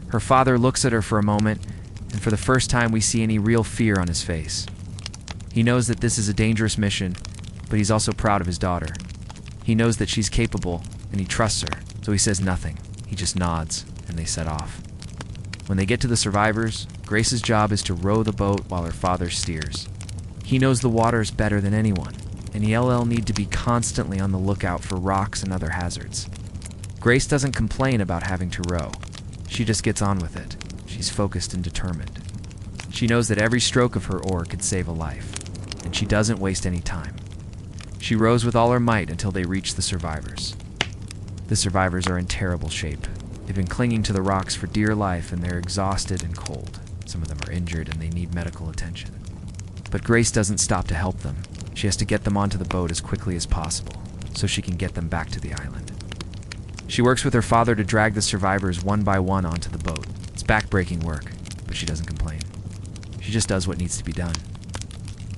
Her father looks at her for a moment, and for the first time we see any real fear on his face. He knows that this is a dangerous mission, but he's also proud of his daughter. He knows that she's capable, and he trusts her, so he says nothing. He just nods, and they set off. When they get to the survivors, Grace's job is to row the boat while her father steers. He knows the waters better than anyone, and he'll need to be constantly on the lookout for rocks and other hazards. Grace doesn't complain about having to row. She just gets on with it. She's focused and determined. She knows that every stroke of her oar could save a life, and she doesn't waste any time. She rows with all her might until they reach the survivors. The survivors are in terrible shape. They've been clinging to the rocks for dear life, and they're exhausted and cold. Some of them are injured, and they need medical attention. But Grace doesn't stop to help them. She has to get them onto the boat as quickly as possible, so she can get them back to the island. She works with her father to drag the survivors one by one onto the boat. It's back-breaking work, but she doesn't complain. She just does what needs to be done.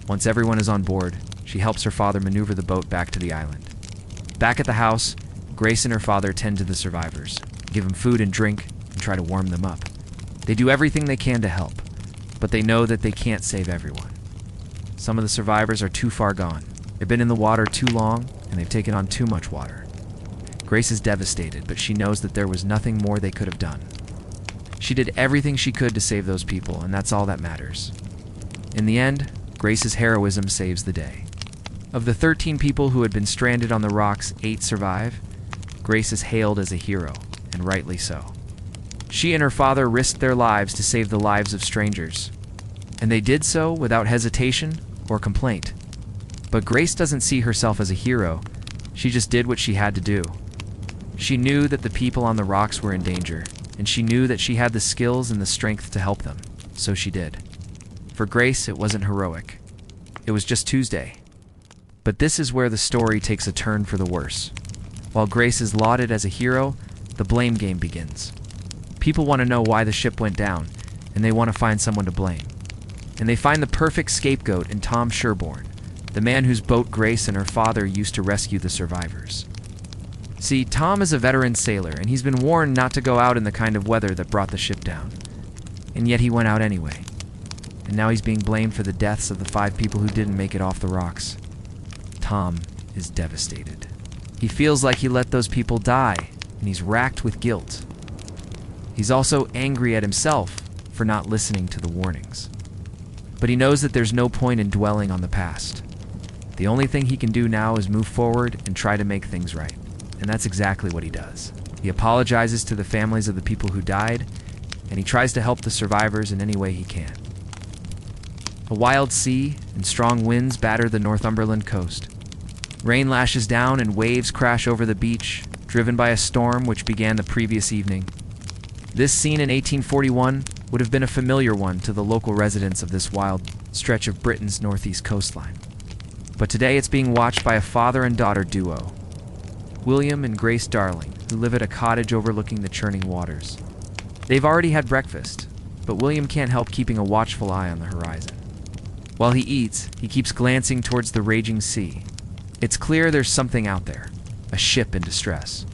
Once everyone is on board, she helps her father maneuver the boat back to the island. Back at the house, Grace and her father tend to the survivors, give them food and drink, and try to warm them up. They do everything they can to help. but they know that they can't save everyone. Some of the survivors are too far gone. They've been in the water too long, and they've taken on too much water. Grace is devastated, but she knows that there was nothing more they could have done. She did everything she could to save those people, and that's all that matters. In the end, Grace's heroism saves the day. Of the 13 people who had been stranded on the rocks, 8 survive. Grace is hailed as a hero, and rightly so. She and her father risked their lives to save the lives of strangers, and they did so without hesitation or complaint. But Grace doesn't see herself as a hero. She just did what she had to do. She knew that the people on the rocks were in danger, and she knew that she had the skills and the strength to help them, so she did. For Grace, it wasn't heroic. It was just Tuesday. But this is where the story takes a turn for the worse. While Grace is lauded as a hero, the blame game begins. People want to know why the ship went down, and they want to find someone to blame. And they find the perfect scapegoat in Tom Sherborne, the man whose boat Grace and her father used to rescue the survivors. See, Tom is a veteran sailor, and he's been warned not to go out in the kind of weather that brought the ship down. And yet he went out anyway. And now he's being blamed for the deaths of the 5 people who didn't make it off the rocks. Tom is devastated. He feels like he let those people die, and he's racked with guilt. He's also angry at himself for not listening to the warnings. But he knows that there's no point in dwelling on the past. The only thing he can do now is move forward and try to make things right. And that's exactly what he does. He apologizes to the families of the people who died, and he tries to help the survivors in any way he can. A wild sea and strong winds batter the Northumberland coast. Rain lashes down and waves crash over the beach, driven by a storm which began the previous evening. This scene in 1841 would have been a familiar one to the local residents of this wild stretch of Britain's northeast coastline. But today it's being watched by a father and daughter duo, William and Grace Darling, who live at a cottage overlooking the churning waters. They've already had breakfast, but William can't help keeping a watchful eye on the horizon. While he eats, he keeps glancing towards the raging sea. It's clear there's something out there, a ship in distress.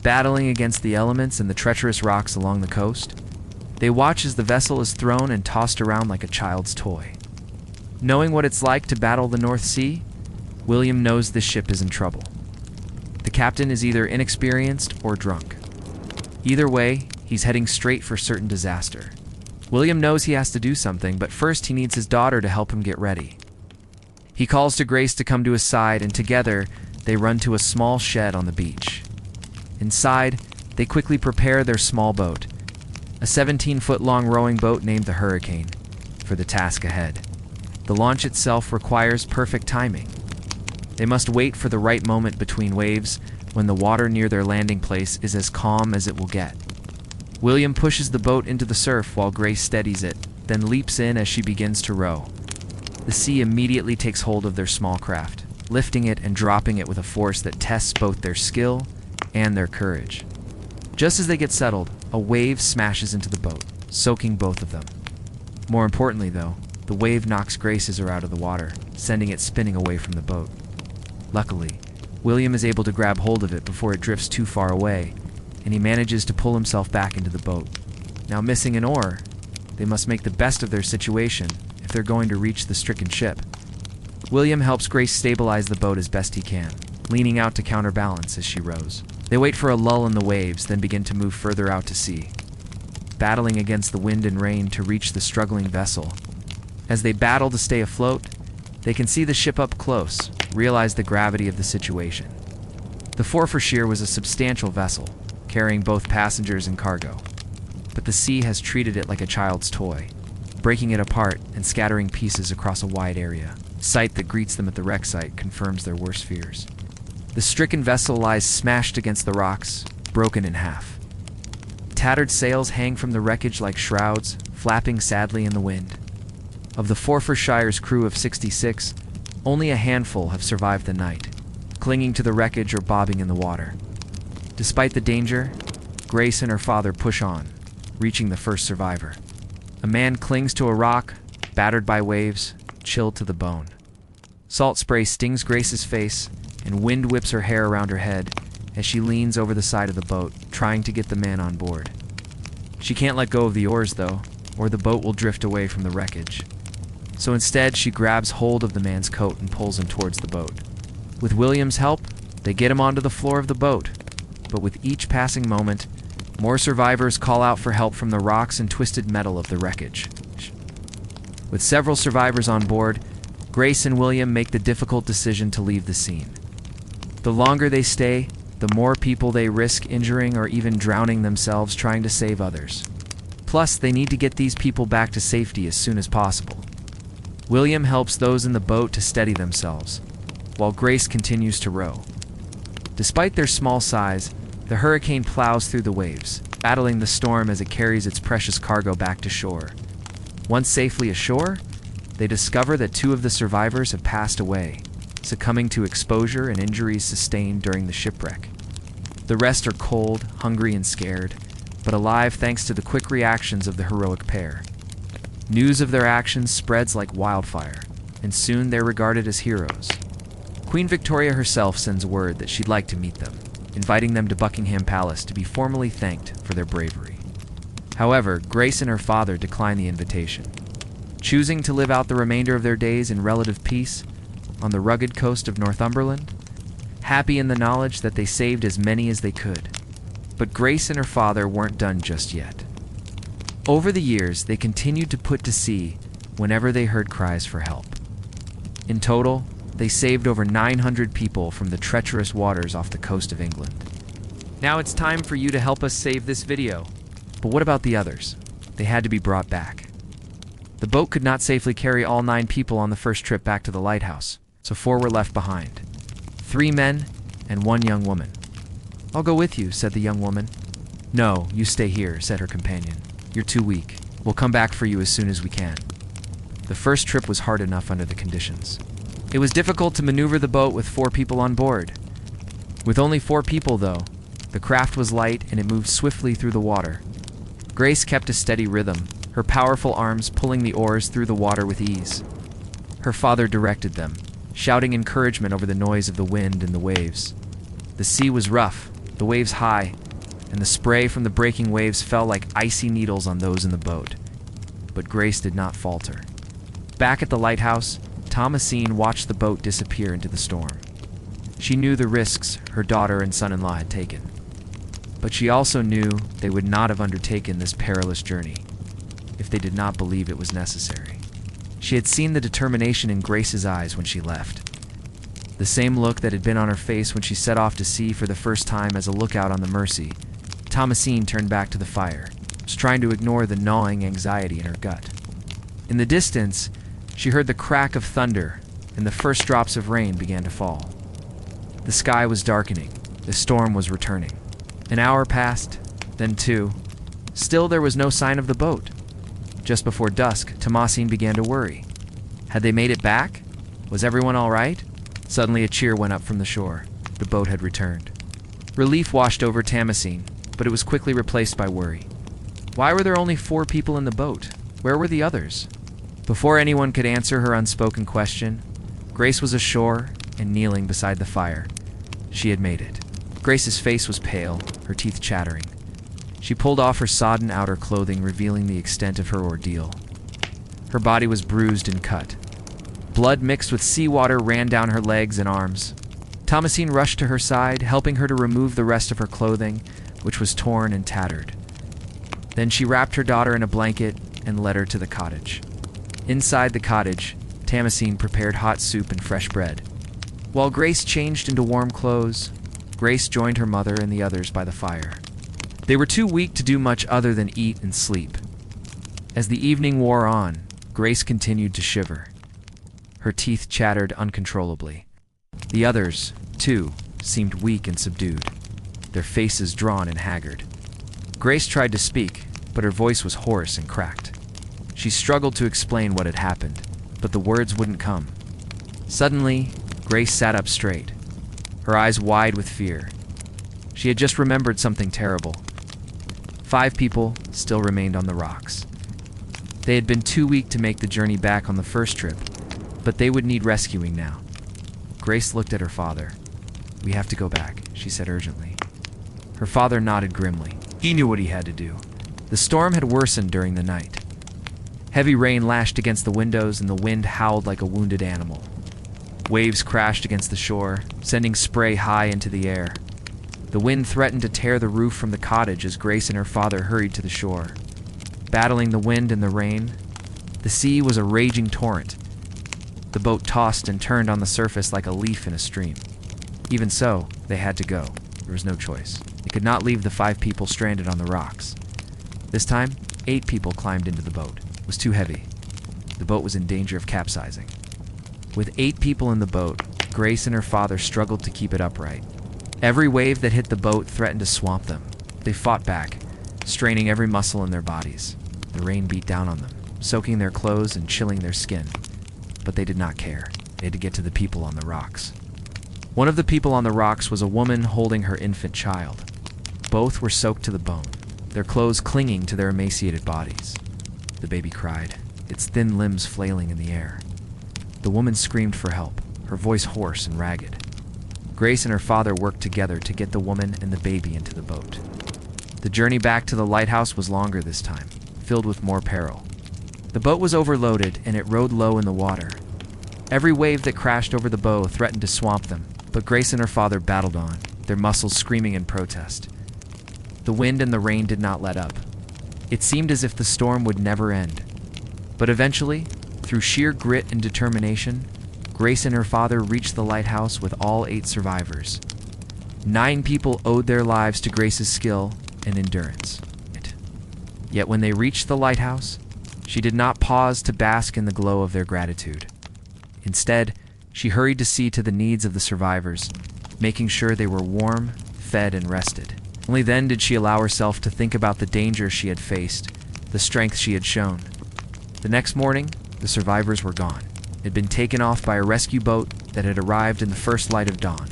Battling against the elements and the treacherous rocks along the coast, they watch as the vessel is thrown and tossed around like a child's toy. Knowing what it's like to battle the North Sea, William knows this ship is in trouble. The captain is either inexperienced or drunk. Either way, he's heading straight for certain disaster. William knows he has to do something, but first he needs his daughter to help him get ready. He calls to Grace to come to his side, and together they run to a small shed on the beach. Inside, they quickly prepare their small boat, a 17-foot-long rowing boat named the Hurricane, for the task ahead. The launch itself requires perfect timing. They must wait for the right moment between waves when the water near their landing place is as calm as it will get. William pushes the boat into the surf while Grace steadies it, then leaps in as she begins to row. The sea immediately takes hold of their small craft, lifting it and dropping it with a force that tests both their skill and their courage. Just as they get settled, a wave smashes into the boat, soaking both of them. More importantly, though, the wave knocks Grace's out of the water, sending it spinning away from the boat. Luckily, William is able to grab hold of it before it drifts too far away, and he manages to pull himself back into the boat. Now missing an oar, they must make the best of their situation if they're going to reach the stricken ship. William helps Grace stabilize the boat as best he can, leaning out to counterbalance as she rows. They wait for a lull in the waves, then begin to move further out to sea, battling against the wind and rain to reach the struggling vessel. As they battle to stay afloat, they can see the ship up close, realize the gravity of the situation. The Forfarshire was a substantial vessel, carrying both passengers and cargo, but the sea has treated it like a child's toy, breaking it apart and scattering pieces across a wide area. Sight that greets them at the wreck site confirms their worst fears. The stricken vessel lies smashed against the rocks, broken in half. Tattered sails hang from the wreckage like shrouds, flapping sadly in the wind. Of the Forfarshire's crew of 66, only a handful have survived the night, clinging to the wreckage or bobbing in the water. Despite the danger, Grace and her father push on, reaching the first survivor. A man clings to a rock, battered by waves, chilled to the bone. Salt spray stings Grace's face, and wind whips her hair around her head as she leans over the side of the boat, trying to get the man on board. She can't let go of the oars, though, or the boat will drift away from the wreckage. So instead, she grabs hold of the man's coat and pulls him towards the boat. With William's help, they get him onto the floor of the boat. But with each passing moment, more survivors call out for help from the rocks and twisted metal of the wreckage. With several survivors on board, Grace and William make the difficult decision to leave the scene. The longer they stay, the more people they risk injuring or even drowning themselves trying to save others. Plus, they need to get these people back to safety as soon as possible. William helps those in the boat to steady themselves, while Grace continues to row. Despite their small size, the hurricane plows through the waves, battling the storm as it carries its precious cargo back to shore. Once safely ashore, they discover that 2 of the survivors have passed away, succumbing to exposure and injuries sustained during the shipwreck. The rest are cold, hungry, and scared, but alive thanks to the quick reactions of the heroic pair. News of their actions spreads like wildfire, and soon they're regarded as heroes. Queen Victoria herself sends word that she'd like to meet them, inviting them to Buckingham Palace to be formally thanked for their bravery. However, Grace and her father decline the invitation, choosing to live out the remainder of their days in relative peace on the rugged coast of Northumberland, happy in the knowledge that they saved as many as they could. But Grace and her father weren't done just yet. Over the years, they continued to put to sea whenever they heard cries for help. In total, they saved over 900 people from the treacherous waters off the coast of England. Now it's time for you to help us save this video. But what about the others? They had to be brought back. The boat could not safely carry all 9 people on the first trip back to the lighthouse, so 4 were left behind. 3 men and 1 young woman. "I'll go with you," said the young woman. "No, you stay here," said her companion. "You're too weak. We'll come back for you as soon as we can." The first trip was hard enough under the conditions. It was difficult to maneuver the boat with 4 people on board. With only 4 people, though, the craft was light and it moved swiftly through the water. Grace kept a steady rhythm, her powerful arms pulling the oars through the water with ease. Her father directed them, shouting encouragement over the noise of the wind and the waves. The sea was rough, the waves high, and the spray from the breaking waves fell like icy needles on those in the boat. But Grace did not falter. Back at the lighthouse, Thomasine watched the boat disappear into the storm. She knew the risks her daughter and son-in-law had taken. But she also knew they would not have undertaken this perilous journey if they did not believe it was necessary. She had seen the determination in Grace's eyes when she left. The same look that had been on her face when she set off to sea for the first time as a lookout on the Mercy. Thomasine turned back to the fire, just trying to ignore the gnawing anxiety in her gut. In the distance, she heard the crack of thunder, and the first drops of rain began to fall. The sky was darkening. The storm was returning. An hour passed, then 2. Still there was no sign of the boat. Just before dusk, Thomasine began to worry. Had they made it back? Was everyone all right? Suddenly a cheer went up from the shore. The boat had returned. Relief washed over Thomasine, but it was quickly replaced by worry. Why were there only 4 people in the boat? Where were the others? Before anyone could answer her unspoken question, Grace was ashore and kneeling beside the fire. She had made it. Grace's face was pale, her teeth chattering. She pulled off her sodden outer clothing, revealing the extent of her ordeal. Her body was bruised and cut. Blood mixed with seawater ran down her legs and arms. Thomasine rushed to her side, helping her to remove the rest of her clothing, which was torn and tattered. Then she wrapped her daughter in a blanket and led her to the cottage. Inside the cottage, Thomasine prepared hot soup and fresh bread. While Grace changed into warm clothes, Grace joined her mother and the others by the fire. They were too weak to do much other than eat and sleep. As the evening wore on, Grace continued to shiver. Her teeth chattered uncontrollably. The others, too, seemed weak and subdued, their faces drawn and haggard. Grace tried to speak, but her voice was hoarse and cracked. She struggled to explain what had happened, but the words wouldn't come. Suddenly, Grace sat up straight, her eyes wide with fear. She had just remembered something terrible. 5 people still remained on the rocks. They had been too weak to make the journey back on the first trip, but they would need rescuing now. Grace looked at her father. "We have to go back," she said urgently. Her father nodded grimly. He knew what he had to do. The storm had worsened during the night. Heavy rain lashed against the windows and the wind howled like a wounded animal. Waves crashed against the shore, sending spray high into the air. The wind threatened to tear the roof from the cottage as Grace and her father hurried to the shore. Battling the wind and the rain, the sea was a raging torrent. The boat tossed and turned on the surface like a leaf in a stream. Even so, they had to go. There was no choice. They could not leave the 5 people stranded on the rocks. This time, 8 people climbed into the boat. It was too heavy. The boat was in danger of capsizing. With 8 people in the boat, Grace and her father struggled to keep it upright. Every wave that hit the boat threatened to swamp them. They fought back, straining every muscle in their bodies. The rain beat down on them, soaking their clothes and chilling their skin. But they did not care. They had to get to the people on the rocks. One of the people on the rocks was a woman holding her infant child. Both were soaked to the bone, their clothes clinging to their emaciated bodies. The baby cried, its thin limbs flailing in the air. The woman screamed for help, her voice hoarse and ragged. Grace and her father worked together to get the woman and the baby into the boat. The journey back to the lighthouse was longer this time, filled with more peril. The boat was overloaded and it rode low in the water. Every wave that crashed over the bow threatened to swamp them, but Grace and her father battled on, their muscles screaming in protest. The wind and the rain did not let up. It seemed as if the storm would never end. But eventually, through sheer grit and determination, Grace and her father reached the lighthouse with all 8 survivors. 9 people owed their lives to Grace's skill and endurance. Yet when they reached the lighthouse, she did not pause to bask in the glow of their gratitude. Instead, she hurried to see to the needs of the survivors, making sure they were warm, fed, and rested. Only then did she allow herself to think about the danger she had faced, the strength she had shown. The next morning, the survivors were gone. They had been taken off by a rescue boat that had arrived in the first light of dawn.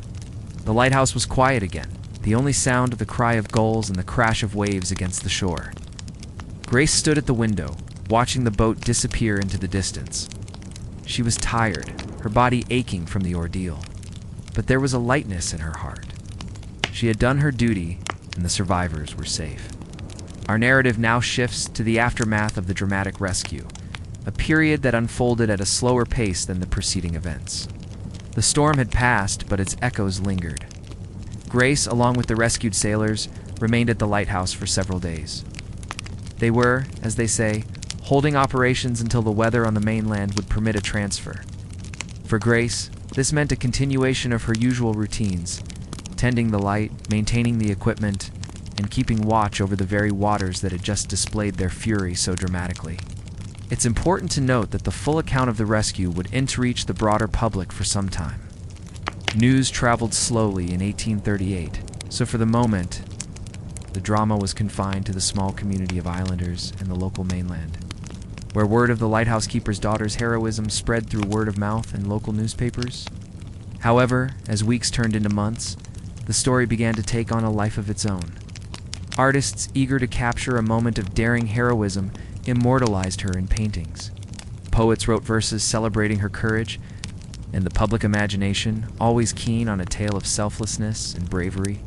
The lighthouse was quiet again, the only sound the cry of gulls and the crash of waves against the shore. Grace stood at the window, watching the boat disappear into the distance. She was tired, her body aching from the ordeal. But there was a lightness in her heart. She had done her duty, and the survivors were safe. Our narrative now shifts to the aftermath of the dramatic rescue, a period that unfolded at a slower pace than the preceding events. The storm had passed, but its echoes lingered. Grace, along with the rescued sailors, remained at the lighthouse for several days. They were, as they say, holding operations until the weather on the mainland would permit a transfer. For Grace, this meant a continuation of her usual routines, tending the light, maintaining the equipment, and keeping watch over the very waters that had just displayed their fury so dramatically. It's important to note that the full account of the rescue would interreach the broader public for some time. News traveled slowly in 1838, so for the moment, the drama was confined to the small community of islanders and the local mainland, where word of the lighthouse keeper's daughter's heroism spread through word of mouth and local newspapers. However, as weeks turned into months, the story began to take on a life of its own. Artists eager to capture a moment of daring heroism immortalized her in paintings. Poets wrote verses celebrating her courage, and the public imagination, always keen on a tale of selflessness and bravery,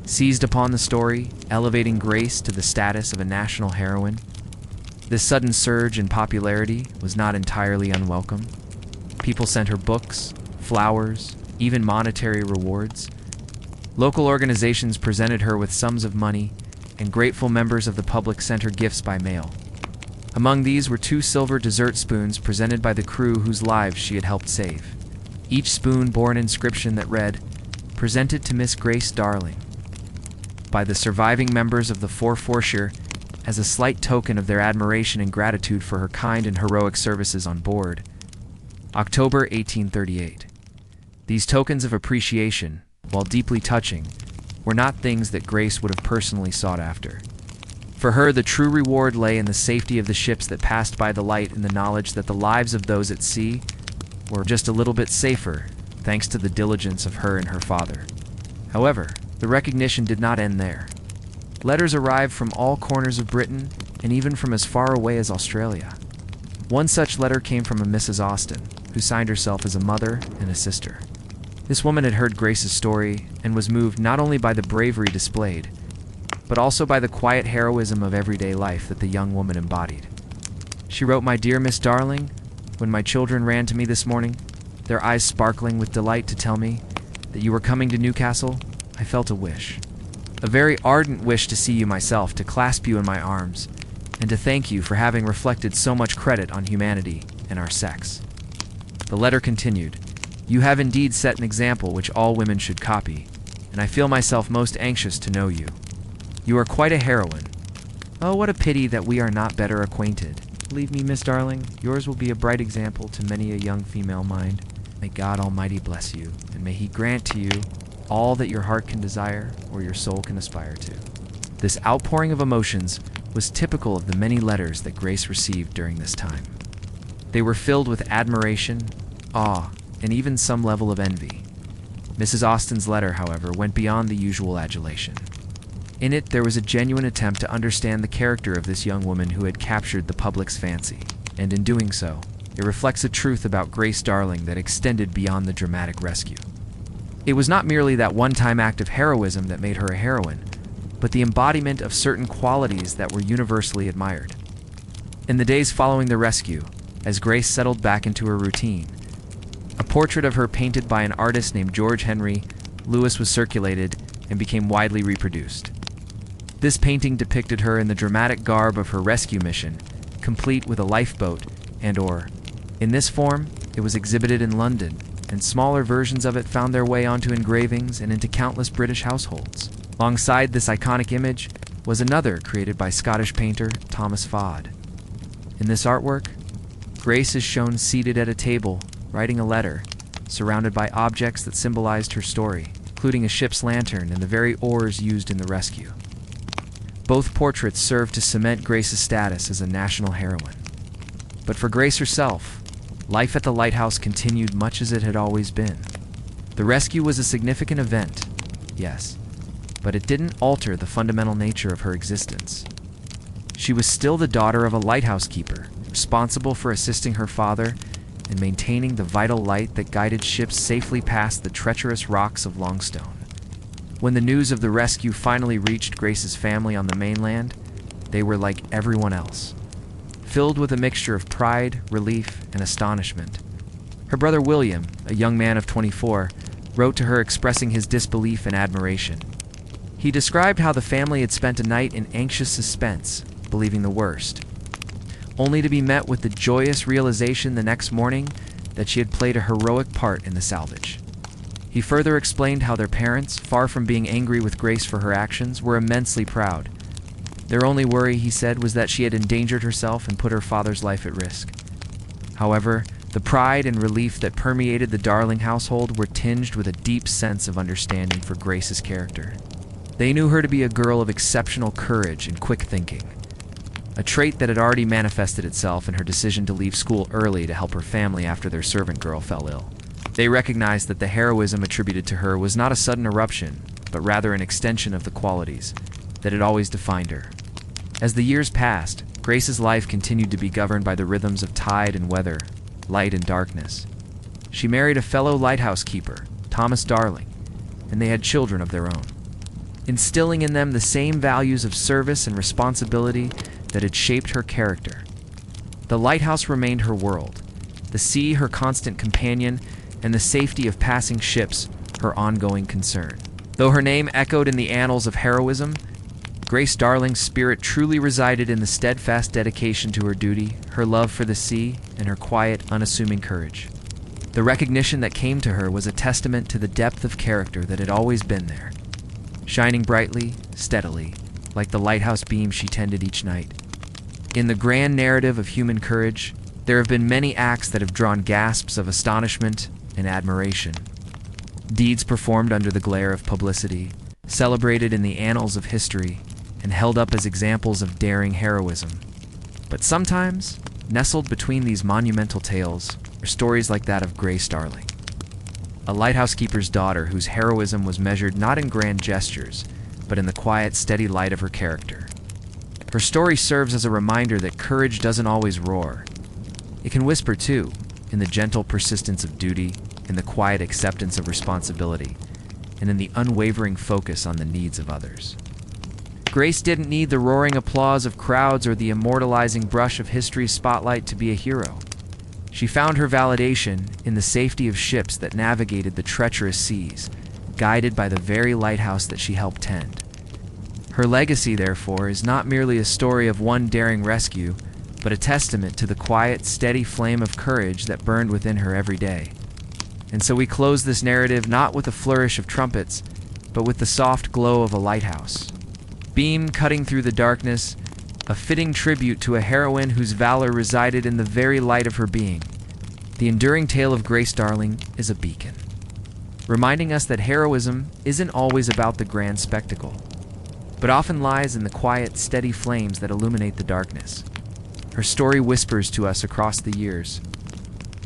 seized upon the story, elevating Grace to the status of a national heroine. This sudden surge in popularity was not entirely unwelcome. People sent her books, flowers, even monetary rewards. Local organizations presented her with sums of money, and grateful members of the public sent her gifts by mail. Among these were 2 silver dessert spoons presented by the crew whose lives she had helped save. Each spoon bore an inscription that read, "Presented to Miss Grace Darling," by the surviving members of the Foreshore as a slight token of their admiration and gratitude for her kind and heroic services on board. October 1838. These tokens of appreciation, while deeply touching, were not things that Grace would have personally sought after. For her, the true reward lay in the safety of the ships that passed by the light and the knowledge that the lives of those at sea were just a little bit safer, thanks to the diligence of her and her father. However, the recognition did not end there. Letters arrived from all corners of Britain, and even from as far away as Australia. One such letter came from a Mrs. Austen, who signed herself as a mother and a sister. This woman had heard Grace's story and was moved not only by the bravery displayed, but also by the quiet heroism of everyday life that the young woman embodied. She wrote, "My dear Miss Darling, when my children ran to me this morning, their eyes sparkling with delight to tell me that you were coming to Newcastle, I felt a wish. A very ardent wish to see you myself, to clasp you in my arms, and to thank you for having reflected so much credit on humanity and our sex." The letter continued, "You have indeed set an example which all women should copy, and I feel myself most anxious to know you. You are quite a heroine. Oh, what a pity that we are not better acquainted. Believe me, Miss Darling, yours will be a bright example to many a young female mind. May God Almighty bless you, and may He grant to you all that your heart can desire or your soul can aspire to." This outpouring of emotions was typical of the many letters that Grace received during this time. They were filled with admiration, awe, and even some level of envy. Mrs. Austen's letter, however, went beyond the usual adulation. In it, there was a genuine attempt to understand the character of this young woman who had captured the public's fancy, and in doing so, it reflects a truth about Grace Darling that extended beyond the dramatic rescue. It was not merely that one-time act of heroism that made her a heroine, but the embodiment of certain qualities that were universally admired. In the days following the rescue, as Grace settled back into her routine, a portrait of her painted by an artist named George Henry Lewis was circulated and became widely reproduced. This painting depicted her in the dramatic garb of her rescue mission, complete with a lifeboat and oar. In this form, it was exhibited in London, and smaller versions of it found their way onto engravings and into countless British households. Alongside this iconic image was another created by Scottish painter Thomas Fod. In this artwork, Grace is shown seated at a table, writing a letter, surrounded by objects that symbolized her story, including a ship's lantern and the very oars used in the rescue. Both portraits served to cement Grace's status as a national heroine. But for Grace herself, life at the lighthouse continued much as it had always been. The rescue was a significant event, yes, but it didn't alter the fundamental nature of her existence. She was still the daughter of a lighthouse keeper, responsible for assisting her father and maintaining the vital light that guided ships safely past the treacherous rocks of Longstone. When the news of the rescue finally reached Grace's family on the mainland, they were like everyone else, filled with a mixture of pride, relief, and astonishment. Her brother William, a young man of 24, wrote to her expressing his disbelief and admiration. He described how the family had spent a night in anxious suspense, believing the worst, only to be met with the joyous realization the next morning that she had played a heroic part in the salvage. He further explained how their parents, far from being angry with Grace for her actions, were immensely proud. Their only worry, he said, was that she had endangered herself and put her father's life at risk. However, the pride and relief that permeated the Darling household were tinged with a deep sense of understanding for Grace's character. They knew her to be a girl of exceptional courage and quick thinking, a trait that had already manifested itself in her decision to leave school early to help her family after their servant girl fell ill. They recognized that the heroism attributed to her was not a sudden eruption, but rather an extension of the qualities that had always defined her. As the years passed, Grace's life continued to be governed by the rhythms of tide and weather, light and darkness. She married a fellow lighthouse keeper, Thomas Darling, and they had children of their own, instilling in them the same values of service and responsibility that had shaped her character. The lighthouse remained her world, the sea her constant companion, and the safety of passing ships her ongoing concern. Though her name echoed in the annals of heroism, Grace Darling's spirit truly resided in the steadfast dedication to her duty, her love for the sea, and her quiet, unassuming courage. The recognition that came to her was a testament to the depth of character that had always been there, shining brightly, steadily, like the lighthouse beam she tended each night. In the grand narrative of human courage, there have been many acts that have drawn gasps of astonishment and admiration. Deeds performed under the glare of publicity, celebrated in the annals of history, and held up as examples of daring heroism. But sometimes, nestled between these monumental tales, are stories like that of Grace Darling, a lighthouse keeper's daughter whose heroism was measured not in grand gestures, but in the quiet, steady light of her character. Her story serves as a reminder that courage doesn't always roar. It can whisper too, in the gentle persistence of duty, in the quiet acceptance of responsibility, and in the unwavering focus on the needs of others. Grace didn't need the roaring applause of crowds or the immortalizing brush of history's spotlight to be a hero. She found her validation in the safety of ships that navigated the treacherous seas, guided by the very lighthouse that she helped tend. Her legacy, therefore, is not merely a story of one daring rescue, but a testament to the quiet, steady flame of courage that burned within her every day. And so we close this narrative not with a flourish of trumpets, but with the soft glow of a lighthouse. Beam cutting through the darkness, a fitting tribute to a heroine whose valor resided in the very light of her being. The enduring tale of Grace Darling is a beacon, reminding us that heroism isn't always about the grand spectacle, but often lies in the quiet, steady flames that illuminate the darkness. Her story whispers to us across the years,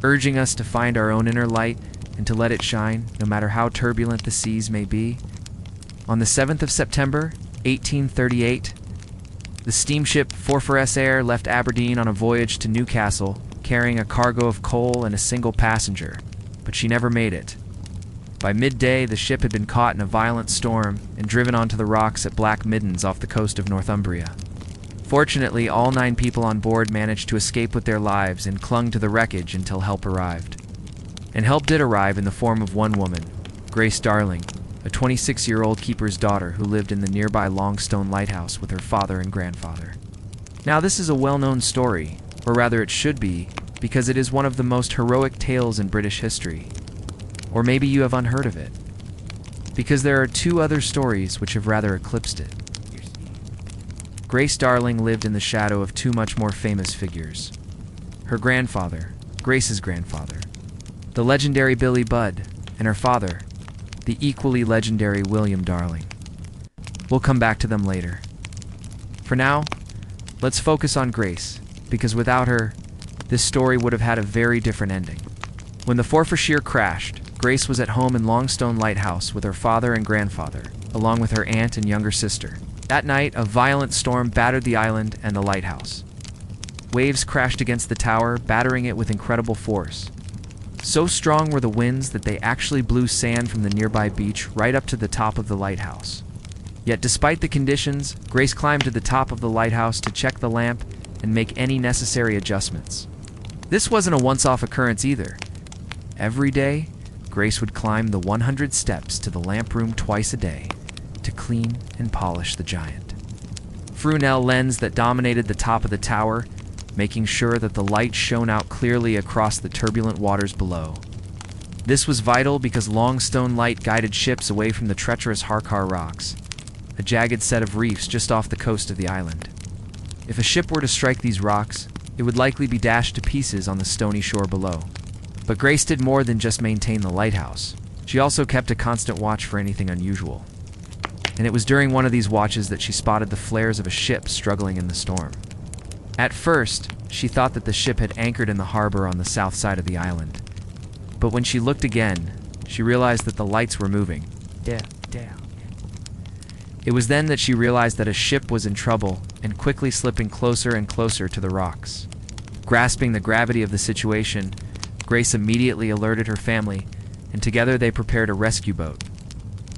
urging us to find our own inner light and to let it shine, no matter how turbulent the seas may be. On the 7th of September, 1838, the steamship Forfarès Air left Aberdeen on a voyage to Newcastle, carrying a cargo of coal and a single passenger, but she never made it. By midday, the ship had been caught in a violent storm and driven onto the rocks at Black Middens off the coast of Northumbria. Fortunately, all 9 people on board managed to escape with their lives and clung to the wreckage until help arrived. And help did arrive in the form of one woman, Grace Darling, a 26-year-old keeper's daughter who lived in the nearby Longstone Lighthouse with her father and grandfather. Now, this is a well-known story, or rather it should be, because it is one of the most heroic tales in British history. Or maybe you have unheard of it, because there are 2 other stories which have rather eclipsed it. Grace Darling lived in the shadow of 2 much more famous figures. Her grandfather, Grace's grandfather, the legendary Billy Budd, and her father, the equally legendary William Darling. We'll come back to them later. For now, let's focus on Grace, because without her, this story would have had a very different ending. When the Forfarshire crashed, Grace was at home in Longstone Lighthouse with her father and grandfather, along with her aunt and younger sister. That night, a violent storm battered the island and the lighthouse. Waves crashed against the tower, battering it with incredible force. So strong were the winds that they actually blew sand from the nearby beach right up to the top of the lighthouse. Yet despite the conditions, Grace climbed to the top of the lighthouse to check the lamp and make any necessary adjustments. This wasn't a once-off occurrence either. Every day, Grace would climb the 100 steps to the lamp room twice a day to clean and polish the giant Fresnel lens that dominated the top of the tower, making sure that the light shone out clearly across the turbulent waters below. This was vital because Longstone Light guided ships away from the treacherous Harcar Rocks, a jagged set of reefs just off the coast of the island. If a ship were to strike these rocks, it would likely be dashed to pieces on the stony shore below. But Grace did more than just maintain the lighthouse. She also kept a constant watch for anything unusual. And it was during one of these watches that she spotted the flares of a ship struggling in the storm. At first, she thought that the ship had anchored in the harbor on the south side of the island. But when she looked again, she realized that the lights were moving. Down. It was then that she realized that a ship was in trouble and quickly slipping closer and closer to the rocks. Grasping the gravity of the situation, Grace immediately alerted her family, and together they prepared a rescue boat.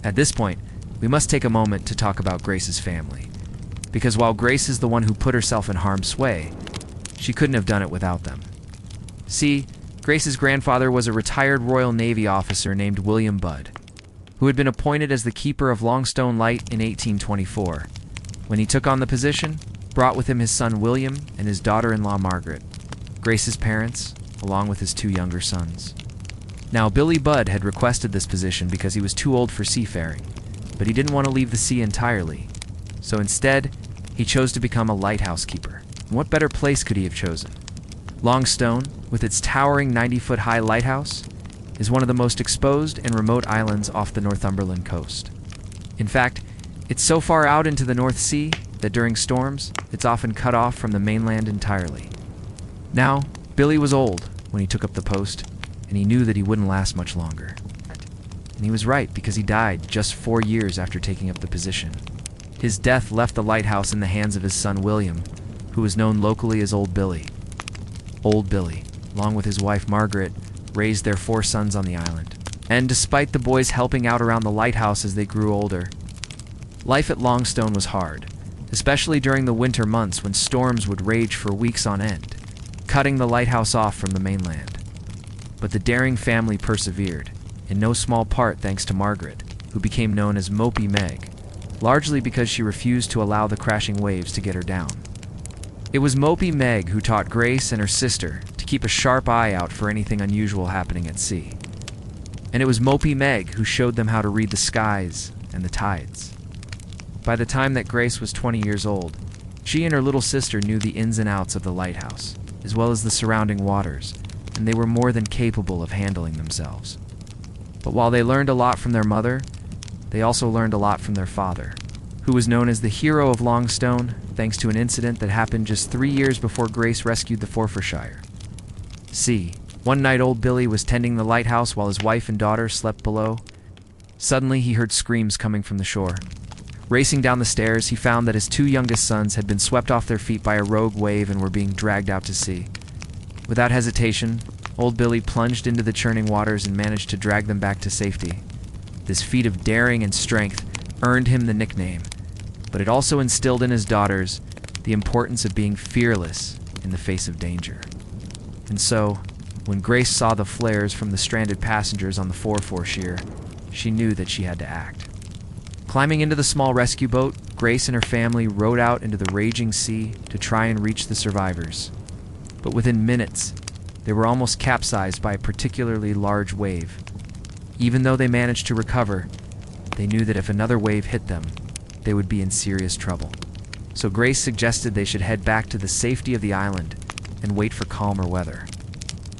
At this point, we must take a moment to talk about Grace's family, because while Grace is the one who put herself in harm's way, she couldn't have done it without them. See, Grace's grandfather was a retired Royal Navy officer named William Budd, who had been appointed as the keeper of Longstone Light in 1824. When he took on the position, brought with him his son William and his daughter-in-law Margaret, Grace's parents, along with his 2 younger sons. Now, Billy Budd had requested this position because he was too old for seafaring, but he didn't want to leave the sea entirely. So instead, he chose to become a lighthouse keeper. And what better place could he have chosen? Longstone, with its towering 90-foot-high lighthouse, is one of the most exposed and remote islands off the Northumberland coast. In fact, it's so far out into the North Sea that during storms, it's often cut off from the mainland entirely. Now, Billy was old when he took up the post, and he knew that he wouldn't last much longer. And he was right, because he died just 4 years after taking up the position. His death left the lighthouse in the hands of his son William, who was known locally as Old Billy. Old Billy, along with his wife Margaret, raised their 4 sons on the island. And despite the boys helping out around the lighthouse as they grew older, life at Longstone was hard, especially during the winter months when storms would rage for weeks on end, cutting the lighthouse off from the mainland. But the daring family persevered, in no small part thanks to Margaret, who became known as Mopey Meg, largely because she refused to allow the crashing waves to get her down. It was Mopey Meg who taught Grace and her sister to keep a sharp eye out for anything unusual happening at sea. And it was Mopey Meg who showed them how to read the skies and the tides. By the time that Grace was 20 years old, she and her little sister knew the ins and outs of the lighthouse, as well as the surrounding waters, and they were more than capable of handling themselves. But while they learned a lot from their mother, they also learned a lot from their father, who was known as the hero of Longstone thanks to an incident that happened just 3 years before Grace rescued the Forfarshire. See, one night old Billy was tending the lighthouse while his wife and daughter slept below. Suddenly he heard screams coming from the shore. Racing down the stairs, he found that his 2 youngest sons had been swept off their feet by a rogue wave and were being dragged out to sea. Without hesitation, old Billy plunged into the churning waters and managed to drag them back to safety. This feat of daring and strength earned him the nickname, but it also instilled in his daughters the importance of being fearless in the face of danger. And so, when Grace saw the flares from the stranded passengers on the Forfarshire, she knew that she had to act. Climbing into the small rescue boat, Grace and her family rowed out into the raging sea to try and reach the survivors. But within minutes, they were almost capsized by a particularly large wave. Even though they managed to recover, they knew that if another wave hit them, they would be in serious trouble. So Grace suggested they should head back to the safety of the island and wait for calmer weather.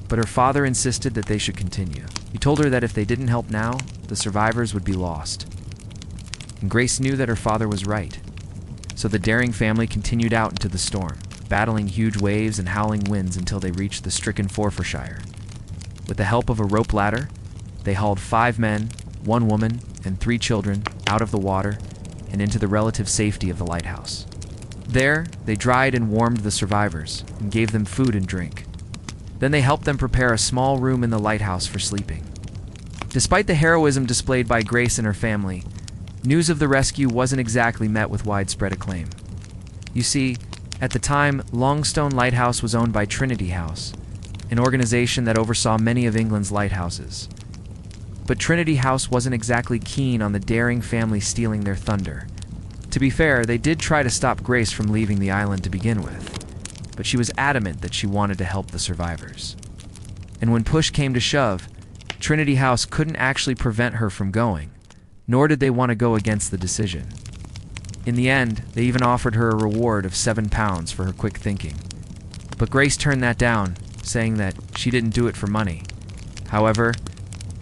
But her father insisted that they should continue. He told her that if they didn't help now, the survivors would be lost. And Grace knew that her father was right. So the daring family continued out into the storm, battling huge waves and howling winds until they reached the stricken Forfarshire. With the help of a rope ladder, they hauled 5 men, 1 woman, and 3 children out of the water and into the relative safety of the lighthouse. There, they dried and warmed the survivors and gave them food and drink. Then they helped them prepare a small room in the lighthouse for sleeping. Despite the heroism displayed by Grace and her family, news of the rescue wasn't exactly met with widespread acclaim. You see, at the time, Longstone Lighthouse was owned by Trinity House, an organization that oversaw many of England's lighthouses. But Trinity House wasn't exactly keen on the daring family stealing their thunder. To be fair, they did try to stop Grace from leaving the island to begin with, but she was adamant that she wanted to help the survivors. And when push came to shove, Trinity House couldn't actually prevent her from going, nor did they want to go against the decision. In the end, they even offered her a reward of £7 for her quick thinking. But Grace turned that down, saying that she didn't do it for money. However,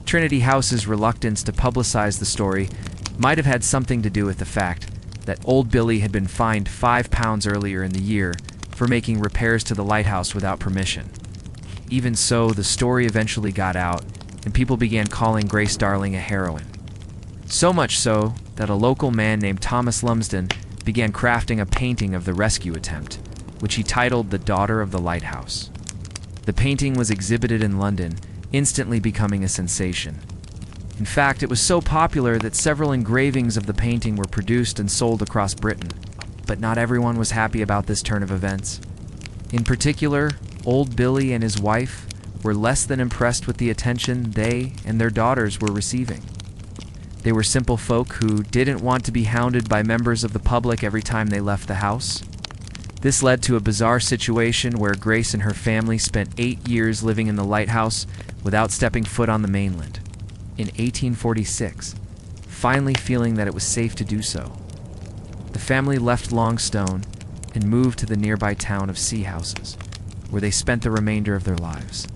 Trinity House's reluctance to publicize the story might have had something to do with the fact that old Billy had been fined £5 earlier in the year for making repairs to the lighthouse without permission. Even so, the story eventually got out, and people began calling Grace Darling a heroine. So much so that a local man named Thomas Lumsden began crafting a painting of the rescue attempt, which he titled The Daughter of the Lighthouse. The painting was exhibited in London, instantly becoming a sensation. In fact, it was so popular that several engravings of the painting were produced and sold across Britain. But not everyone was happy about this turn of events. In particular, old Billy and his wife were less than impressed with the attention they and their daughters were receiving. They were simple folk who didn't want to be hounded by members of the public every time they left the house. This led to a bizarre situation where Grace and her family spent 8 years living in the lighthouse without stepping foot on the mainland. In 1846, finally feeling that it was safe to do so, the family left Longstone and moved to the nearby town of Sea Houses, where they spent the remainder of their lives.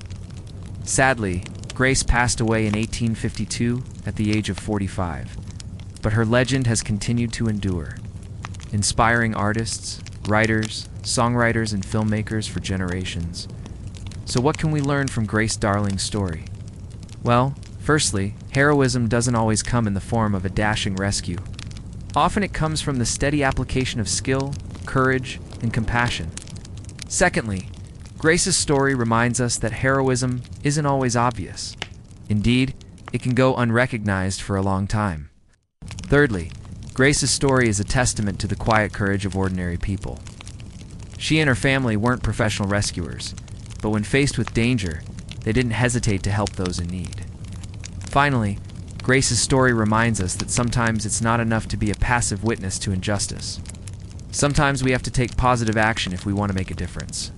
Sadly, Grace passed away in 1852 at the age of 45, but her legend has continued to endure, inspiring artists, writers, songwriters, and filmmakers for generations. So what can we learn from Grace Darling's story? Well, firstly, heroism doesn't always come in the form of a dashing rescue. Often it comes from the steady application of skill, courage, and compassion. Secondly, Grace's story reminds us that heroism isn't always obvious. Indeed, it can go unrecognized for a long time. Thirdly, Grace's story is a testament to the quiet courage of ordinary people. She and her family weren't professional rescuers, but when faced with danger, they didn't hesitate to help those in need. Finally, Grace's story reminds us that sometimes it's not enough to be a passive witness to injustice. Sometimes we have to take positive action if we want to make a difference.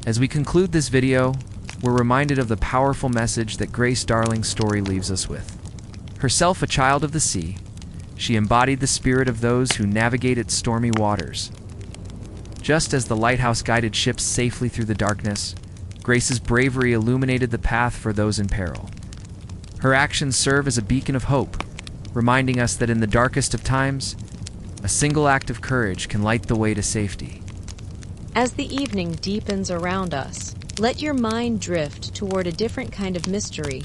As we conclude this video, we're reminded of the powerful message that Grace Darling's story leaves us with. Herself a child of the sea, she embodied the spirit of those who navigate its stormy waters. Just as the lighthouse guided ships safely through the darkness, Grace's bravery illuminated the path for those in peril. Her actions serve as a beacon of hope, reminding us that in the darkest of times, a single act of courage can light the way to safety. As the evening deepens around us, let your mind drift toward a different kind of mystery,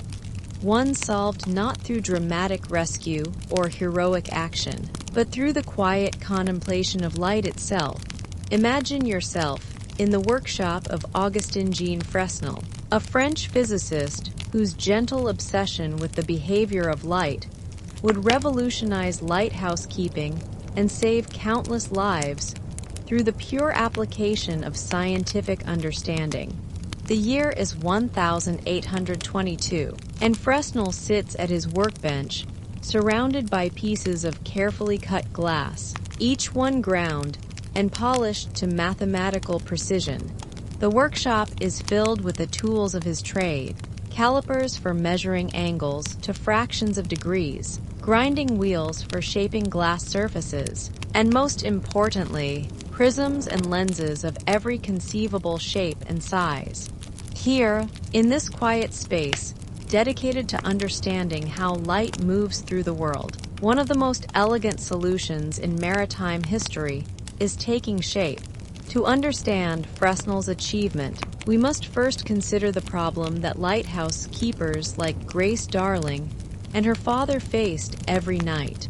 one solved not through dramatic rescue or heroic action, but through the quiet contemplation of light itself. Imagine yourself in the workshop of Augustin-Jean Fresnel, a French physicist whose gentle obsession with the behavior of light would revolutionize lighthouse keeping and save countless lives through the pure application of scientific understanding. The year is 1822, and Fresnel sits at his workbench, surrounded by pieces of carefully cut glass, each one ground and polished to mathematical precision. The workshop is filled with the tools of his trade, calipers for measuring angles to fractions of degrees, grinding wheels for shaping glass surfaces, and most importantly, prisms and lenses of every conceivable shape and size. Here, in this quiet space, dedicated to understanding how light moves through the world, one of the most elegant solutions in maritime history is taking shape. To understand Fresnel's achievement, we must first consider the problem that lighthouse keepers like Grace Darling and her father faced every night.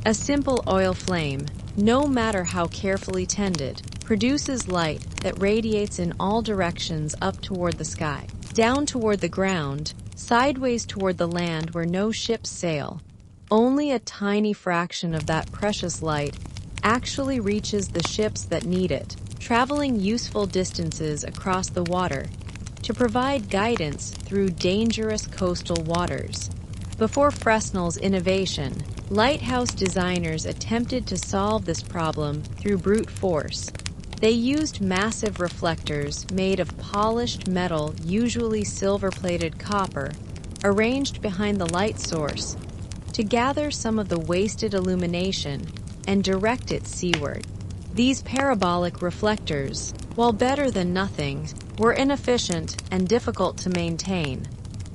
A simple oil flame, no matter how carefully tended, produces light that radiates in all directions up toward the sky, down toward the ground, sideways toward the land where no ships sail. Only a tiny fraction of that precious light actually reaches the ships that need it, traveling useful distances across the water to provide guidance through dangerous coastal waters. Before Fresnel's innovation, lighthouse designers attempted to solve this problem through brute force. They used massive reflectors made of polished metal, usually silver-plated copper, arranged behind the light source, to gather some of the wasted illumination and direct it seaward. These parabolic reflectors, while better than nothing, were inefficient and difficult to maintain.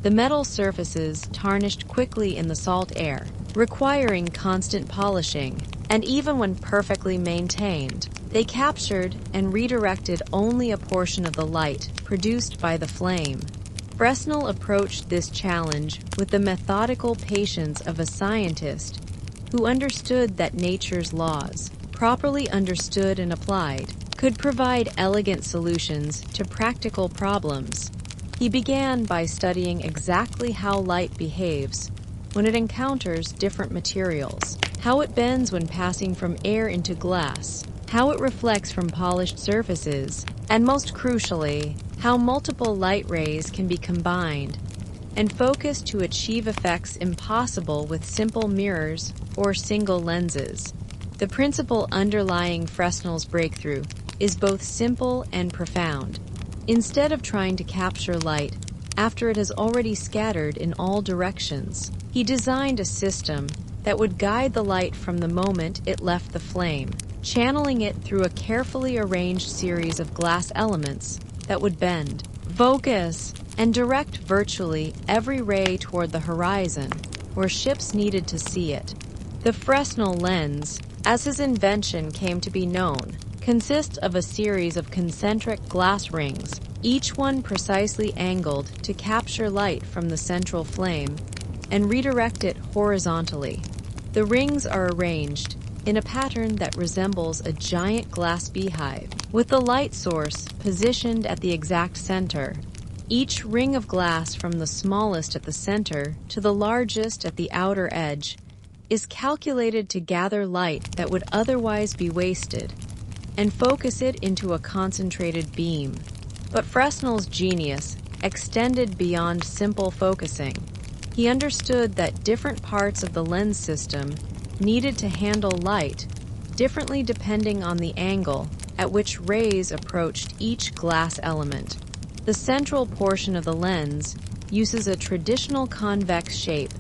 The metal surfaces tarnished quickly in the salt air, requiring constant polishing, and even when perfectly maintained, they captured and redirected only a portion of the light produced by the flame. Fresnel approached this challenge with the methodical patience of a scientist who understood that nature's laws, properly understood and applied, could provide elegant solutions to practical problems. He began by studying exactly how light behaves when it encounters different materials, how it bends when passing from air into glass, how it reflects from polished surfaces, and most crucially, how multiple light rays can be combined and focused to achieve effects impossible with simple mirrors or single lenses. The principle underlying Fresnel's breakthrough is both simple and profound. Instead of trying to capture light after it has already scattered in all directions, he designed a system that would guide the light from the moment it left the flame, channeling it through a carefully arranged series of glass elements that would bend, focus, and direct virtually every ray toward the horizon where ships needed to see it. The Fresnel lens, as his invention came to be known, consists of a series of concentric glass rings, each one precisely angled to capture light from the central flame and redirect it horizontally. The rings are arranged in a pattern that resembles a giant glass beehive, with the light source positioned at the exact center. Each ring of glass, from the smallest at the center to the largest at the outer edge, is calculated to gather light that would otherwise be wasted and focus it into a concentrated beam. But Fresnel's genius extended beyond simple focusing. He understood that different parts of the lens system needed to handle light differently depending on the angle at which rays approached each glass element. The central portion of the lens uses a traditional convex shape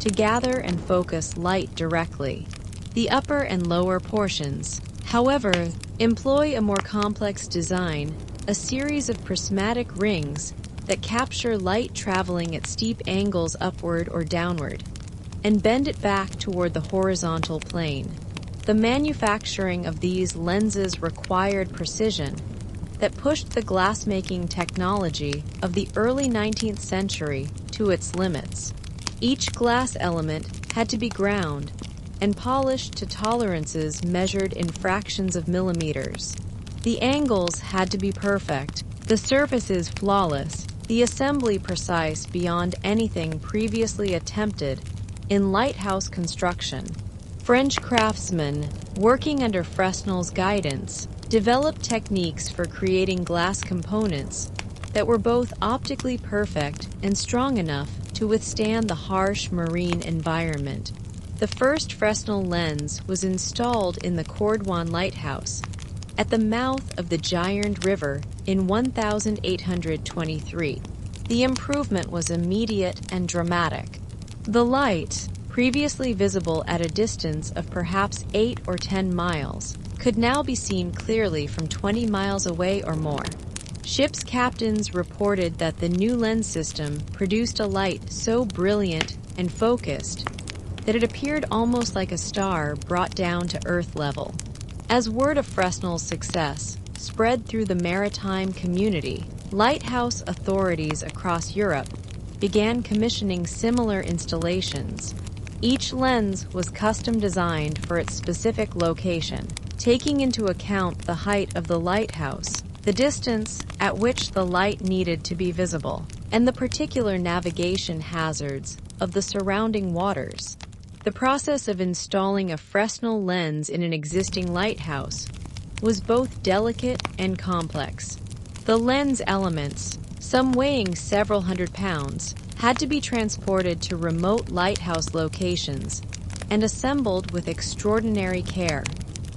to gather and focus light directly. The upper and lower portions, however, employ a more complex design, a series of prismatic rings that capture light traveling at steep angles upward or downward, and bend it back toward the horizontal plane. The manufacturing of these lenses required precision that pushed the glass-making technology of the early 19th century to its limits. Each glass element had to be ground and polished to tolerances measured in fractions of millimeters. The angles had to be perfect, the surfaces flawless, the assembly precise beyond anything previously attempted in lighthouse construction. French craftsmen, working under Fresnel's guidance, developed techniques for creating glass components that were both optically perfect and strong enough to withstand the harsh marine environment. The first Fresnel lens was installed in the Cordouan Lighthouse at the mouth of the Gironde River in 1823. The improvement was immediate and dramatic. The light, previously visible at a distance of perhaps 8 or 10 miles, could now be seen clearly from 20 miles away or more. Ships' captains reported that the new lens system produced a light so brilliant and focused that it appeared almost like a star brought down to Earth level. As word of Fresnel's success spread through the maritime community, lighthouse authorities across Europe began commissioning similar installations. Each lens was custom designed for its specific location, taking into account the height of the lighthouse, the distance at which the light needed to be visible, and the particular navigation hazards of the surrounding waters. The process of installing a Fresnel lens in an existing lighthouse was both delicate and complex. The lens elements, some weighing several hundred pounds, had to be transported to remote lighthouse locations and assembled with extraordinary care.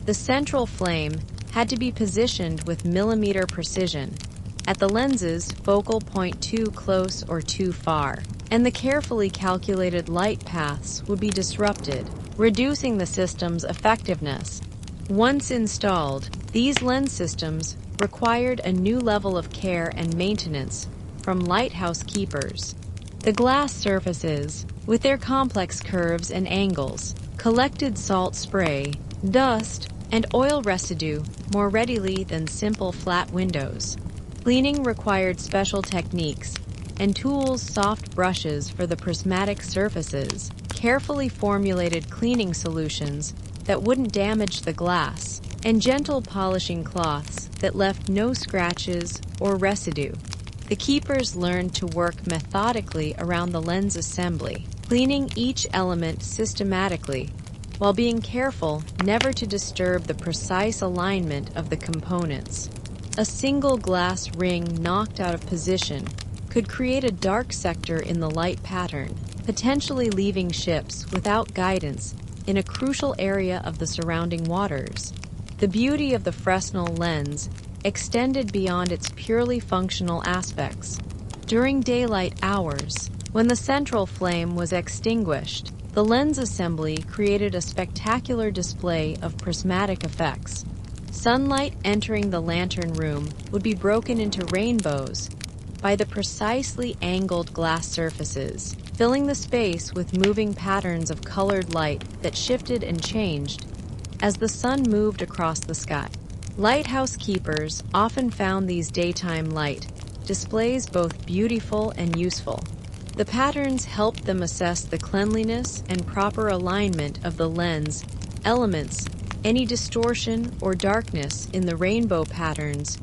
The central flame had to be positioned with millimeter precision at the lens's focal point too close or too far, and the carefully calculated light paths would be disrupted, reducing the system's effectiveness. Once installed, these lens systems required a new level of care and maintenance from lighthouse keepers. The glass surfaces, with their complex curves and angles, collected salt spray, dust, and oil residue more readily than simple flat windows. Cleaning required special techniques and tools, soft brushes for the prismatic surfaces, carefully formulated cleaning solutions that wouldn't damage the glass, and gentle polishing cloths that left no scratches or residue. The keepers learned to work methodically around the lens assembly, cleaning each element systematically, while being careful never to disturb the precise alignment of the components. A single glass ring knocked out of position could create a dark sector in the light pattern, potentially leaving ships without guidance in a crucial area of the surrounding waters. The beauty of the Fresnel lens extended beyond its purely functional aspects. During daylight hours, when the central flame was extinguished, the lens assembly created a spectacular display of prismatic effects. Sunlight entering the lantern room would be broken into rainbows by the precisely angled glass surfaces, filling the space with moving patterns of colored light that shifted and changed as the sun moved across the sky. Lighthouse keepers often found these daytime light displays both beautiful and useful. The patterns helped them assess the cleanliness and proper alignment of the lens elements. Any distortion or darkness in the rainbow patterns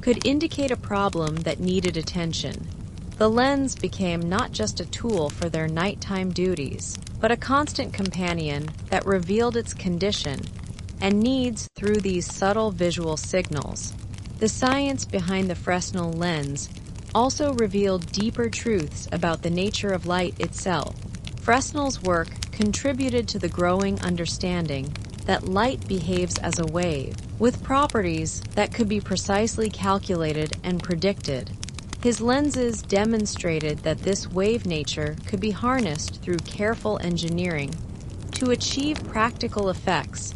could indicate a problem that needed attention. The lens became not just a tool for their nighttime duties, but a constant companion that revealed its condition and needs through these subtle visual signals. The science behind the Fresnel lens also revealed deeper truths about the nature of light itself. Fresnel's work contributed to the growing understanding that light behaves as a wave, with properties that could be precisely calculated and predicted. His lenses demonstrated that this wave nature could be harnessed through careful engineering to achieve practical effects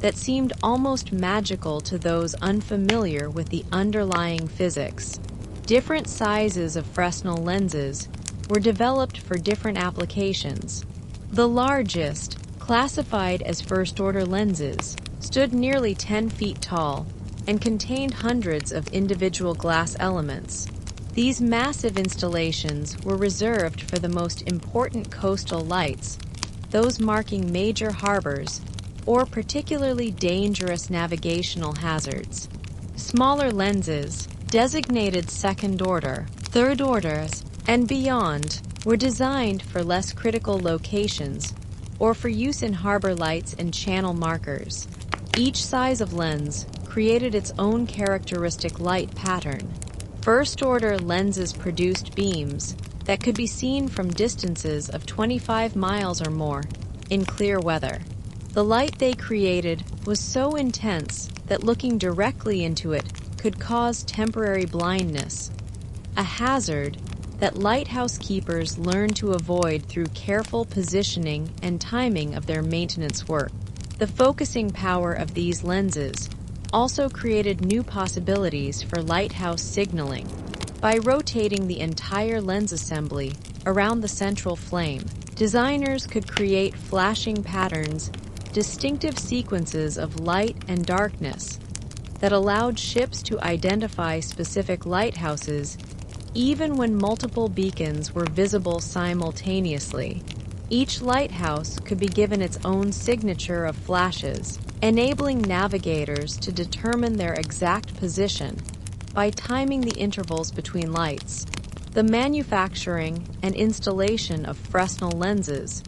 that seemed almost magical to those unfamiliar with the underlying physics. Different sizes of Fresnel lenses were developed for different applications. The largest, classified as first-order lenses, stood nearly 10 feet tall and contained hundreds of individual glass elements. These massive installations were reserved for the most important coastal lights, those marking major harbors or particularly dangerous navigational hazards. Smaller lenses, designated second order, third orders, and beyond, were designed for less critical locations or for use in harbor lights and channel markers. Each size of lens created its own characteristic light pattern. First-order lenses produced beams that could be seen from distances of 25 miles or more in clear weather. The light they created was so intense that looking directly into it could cause temporary blindness, a hazard that lighthouse keepers learned to avoid through careful positioning and timing of their maintenance work. The focusing power of these lenses also created new possibilities for lighthouse signaling. By rotating the entire lens assembly around the central flame, designers could create flashing patterns, distinctive sequences of light and darkness that allowed ships to identify specific lighthouses even when multiple beacons were visible simultaneously. Each lighthouse could be given its own signature of flashes, enabling navigators to determine their exact position by timing the intervals between lights. The manufacturing and installation of Fresnel lenses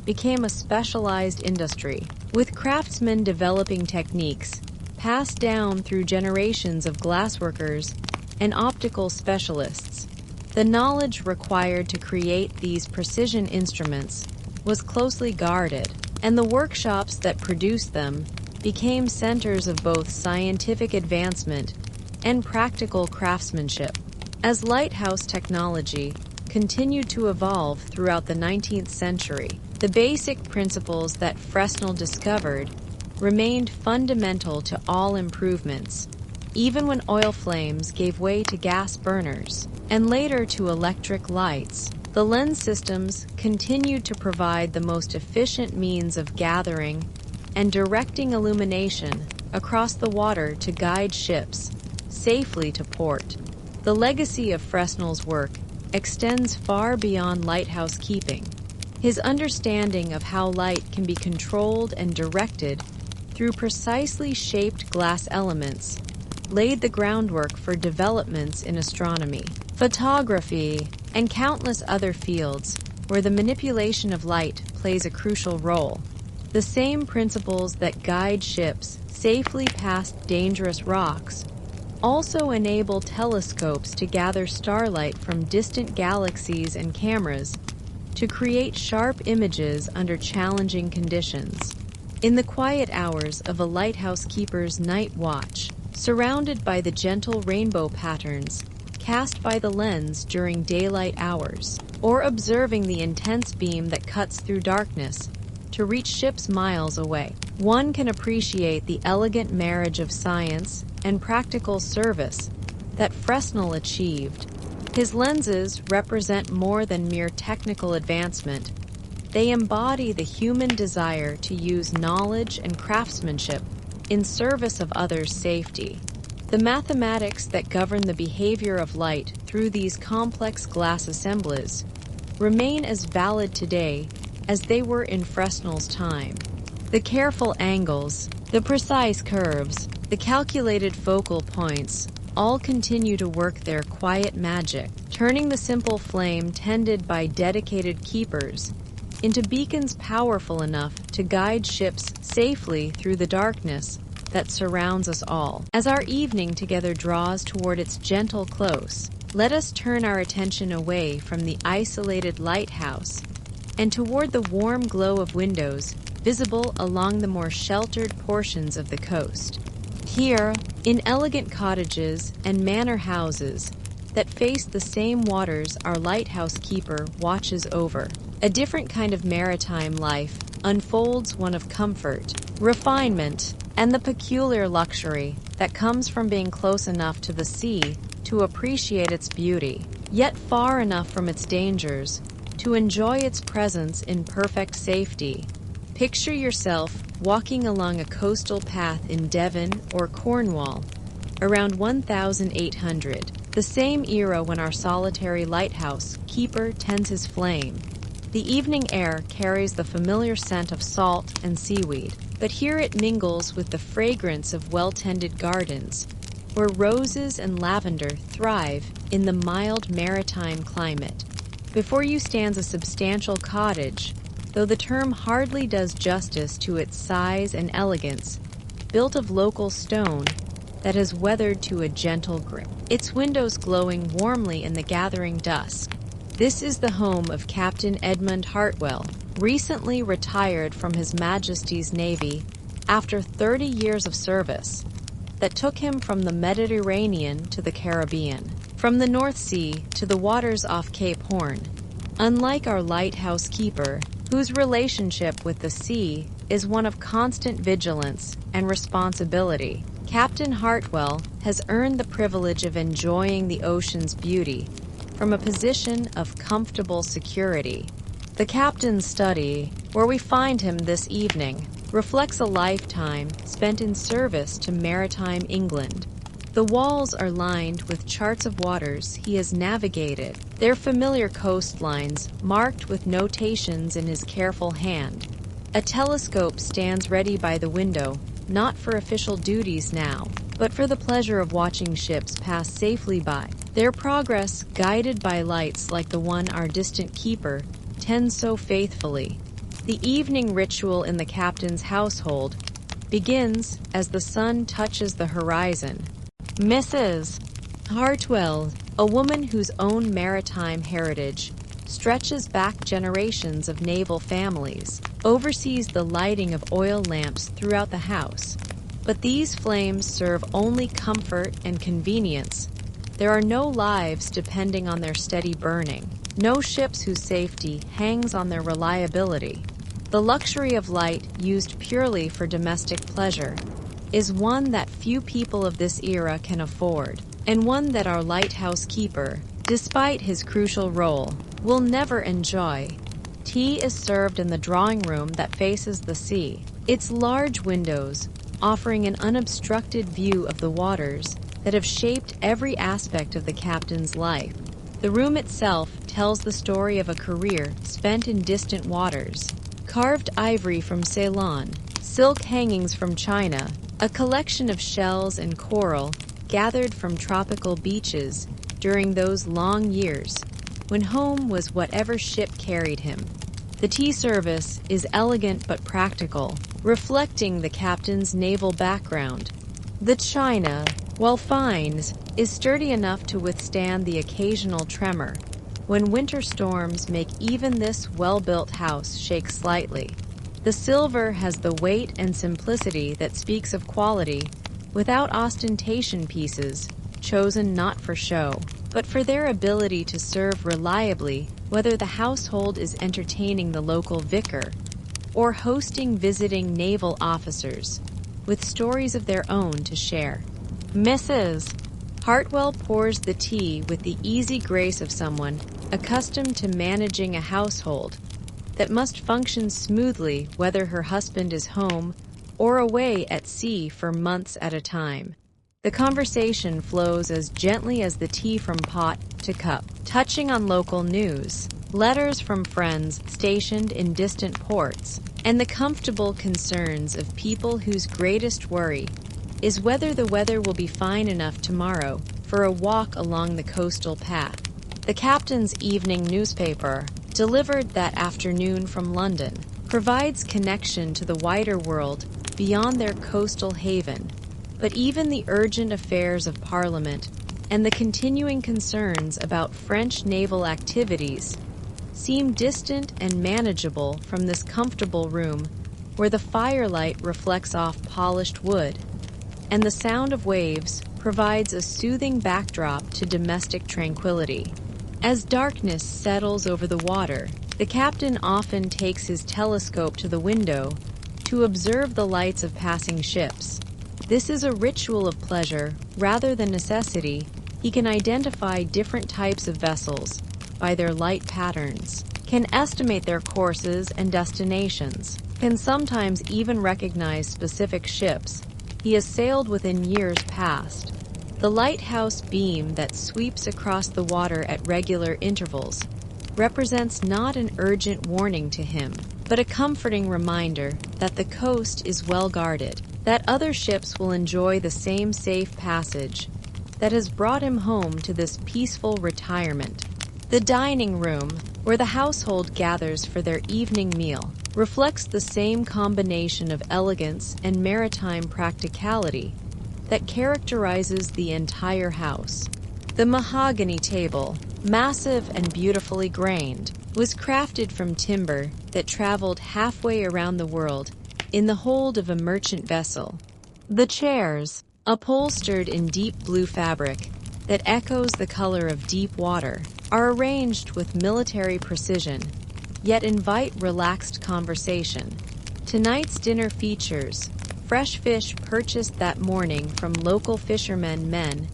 became a specialized industry, with craftsmen developing techniques passed down through generations of glassworkers and optical specialists. The knowledge required to create these precision instruments was closely guarded, and the workshops that produced them became centers of both scientific advancement and practical craftsmanship. As lighthouse technology continued to evolve throughout the 19th century, the basic principles that Fresnel discovered remained fundamental to all improvements, even when oil flames gave way to gas burners, and later to electric lights. The lens systems continued to provide the most efficient means of gathering and directing illumination across the water to guide ships safely to port. The legacy of Fresnel's work extends far beyond lighthouse keeping. His understanding of how light can be controlled and directed through precisely shaped glass elements laid the groundwork for developments in astronomy, photography, and countless other fields where the manipulation of light plays a crucial role. The same principles that guide ships safely past dangerous rocks also enable telescopes to gather starlight from distant galaxies and cameras to create sharp images under challenging conditions. In the quiet hours of a lighthouse keeper's night watch, surrounded by the gentle rainbow patterns cast by the lens during daylight hours, or observing the intense beam that cuts through darkness to reach ships miles away, one can appreciate the elegant marriage of science and practical service that Fresnel achieved. His lenses represent more than mere technical advancement. They embody the human desire to use knowledge and craftsmanship in service of others' safety. The mathematics that govern the behavior of light through these complex glass assemblies remain as valid today as they were in Fresnel's time. The careful angles, the precise curves, the calculated focal points all continue to work their quiet magic, turning the simple flame tended by dedicated keepers into beacons powerful enough to guide ships safely through the darkness that surrounds us all. As our evening together draws toward its gentle close, let us turn our attention away from the isolated lighthouse and toward the warm glow of windows visible along the more sheltered portions of the coast. Here, in elegant cottages and manor houses that face the same waters our lighthouse keeper watches over, a different kind of maritime life unfolds, one of comfort, refinement, and the peculiar luxury that comes from being close enough to the sea to appreciate its beauty, yet far enough from its dangers to enjoy its presence in perfect safety. Picture yourself walking along a coastal path in Devon or Cornwall around 1800, the same era when our solitary lighthouse keeper tends his flame. The evening air carries the familiar scent of salt and seaweed, but here it mingles with the fragrance of well-tended gardens, where roses and lavender thrive in the mild maritime climate. Before you stands a substantial cottage, though the term hardly does justice to its size and elegance, built of local stone that has weathered to a gentle grip, its windows glowing warmly in the gathering dusk. This is the home of Captain Edmund Hartwell, recently retired from His Majesty's Navy after 30 years of service that took him from the Mediterranean to the Caribbean, from the North Sea to the waters off Cape Horn. Unlike our lighthouse keeper, whose relationship with the sea is one of constant vigilance and responsibility, Captain Hartwell has earned the privilege of enjoying the ocean's beauty from a position of comfortable security. The captain's study, where we find him this evening, reflects a lifetime spent in service to maritime England. The walls are lined with charts of waters he has navigated, their familiar coastlines marked with notations in his careful hand. A telescope stands ready by the window, not for official duties now, but for the pleasure of watching ships pass safely by, their progress guided by lights like the one our distant keeper tends so faithfully. The evening ritual in the captain's household begins as the sun touches the horizon. Mrs. Hartwell, a woman whose own maritime heritage stretches back generations of naval families, oversees the lighting of oil lamps throughout the house. But these flames serve only comfort and convenience. There are no lives depending on their steady burning, no ships whose safety hangs on their reliability. The luxury of light, used purely for domestic pleasure, is one that few people of this era can afford, and one that our lighthouse keeper, despite his crucial role, will never enjoy. Tea is served in the drawing room that faces the sea, its large windows offering an unobstructed view of the waters that have shaped every aspect of the captain's life. The room itself tells the story of a career spent in distant waters. Carved ivory from Ceylon, silk hangings from China, a collection of shells and coral gathered from tropical beaches during those long years when home was whatever ship carried him. The tea service is elegant but practical, reflecting the captain's naval background. The china, while fine, is sturdy enough to withstand the occasional tremor when winter storms make even this well-built house shake slightly. The silver has the weight and simplicity that speaks of quality, without ostentation, pieces chosen not for show, but for their ability to serve reliably, whether the household is entertaining the local vicar or hosting visiting naval officers with stories of their own to share. Mrs. Hartwell pours the tea with the easy grace of someone accustomed to managing a household that must function smoothly whether her husband is home or away at sea for months at a time. The conversation flows as gently as the tea from pot to cup, touching on local news, letters from friends stationed in distant ports, and the comfortable concerns of people whose greatest worry is whether the weather will be fine enough tomorrow for a walk along the coastal path. The captain's evening newspaper, delivered that afternoon from London, provides connection to the wider world beyond their coastal haven. But even the urgent affairs of Parliament and the continuing concerns about French naval activities seem distant and manageable from this comfortable room where the firelight reflects off polished wood, and the sound of waves provides a soothing backdrop to domestic tranquility. As darkness settles over the water, the captain often takes his telescope to the window to observe the lights of passing ships. This is a ritual of pleasure rather than necessity. He can identify different types of vessels by their light patterns, can estimate their courses and destinations, can sometimes even recognize specific ships he has sailed within years past. The lighthouse beam that sweeps across the water at regular intervals represents not an urgent warning to him, but a comforting reminder that the coast is well guarded, that other ships will enjoy the same safe passage that has brought him home to this peaceful retirement. The dining room, where the household gathers for their evening meal, reflects the same combination of elegance and maritime practicality that characterizes the entire house. The mahogany table, massive and beautifully grained, was crafted from timber that traveled halfway around the world in the hold of a merchant vessel. The chairs, upholstered in deep blue fabric that echoes the color of deep water, are arranged with military precision, yet invite relaxed conversation. Tonight's dinner features fresh fish purchased that morning from local men